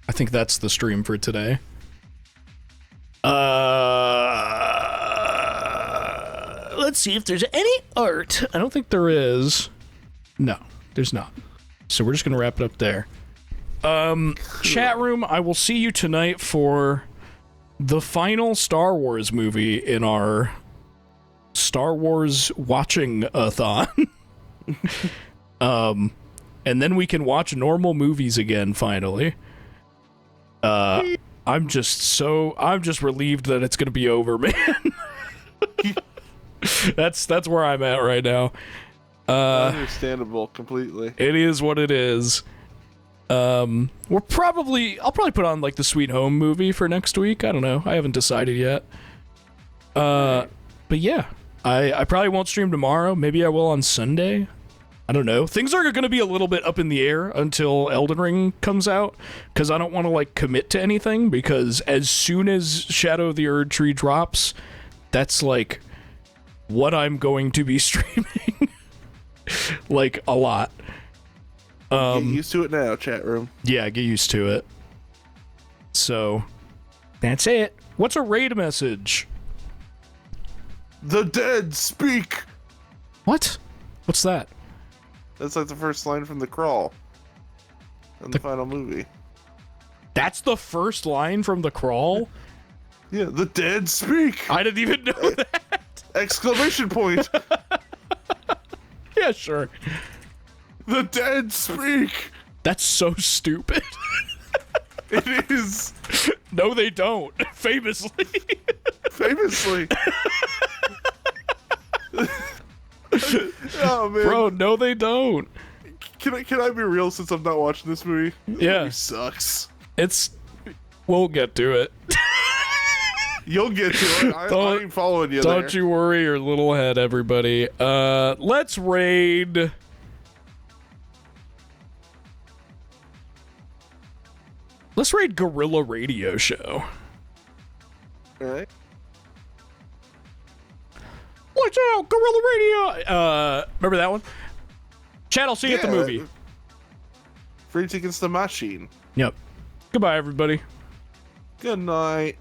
I think that's the stream for today. Let's see if there's any art. I don't think there is. No, there's not. So we're just gonna wrap it up there. Chat room, I will see you tonight for the final Star Wars movie in our Star Wars watching-a-thon. And then we can watch normal movies again, finally. I'm just relieved that it's gonna be over, man. That's where I'm at right now. Understandable, completely. It is what it is. I'll probably put on like the Sweet Home movie for next week. I don't know. I haven't decided yet. But yeah, I probably won't stream tomorrow. Maybe I will on Sunday. I don't know. Things are going to be a little bit up in the air until Elden Ring comes out, because I don't want to like commit to anything, because as soon as Shadow of the Erd Tree drops, that's like what I'm going to be streaming. Like a lot. Get used to it now, chat room. Yeah, get used to it. So, that's it. What's a raid message? The dead speak! What? What's that? That's like the first line from The Crawl. In the final movie. That's the first line from The Crawl? Yeah, the dead speak! I didn't even know that. Exclamation point! Yeah, sure. The dead speak! That's so stupid. It is. No, they don't. Famously. Famously. Oh man, Bro, no, they don't. can I be real? Since I'm not watching this movie, this Yeah. movie sucks. It's. We'll get to it. You'll get to it. I ain't following you. Don't there. you worry your little head, everybody. Let's raid. Let's raid Gorilla Radio Show. All right. Watch out, Gorilla Radio. Remember that one? Chad, I'll see you at the movie. Free tickets to Machine. Yep. Goodbye, everybody. Good night.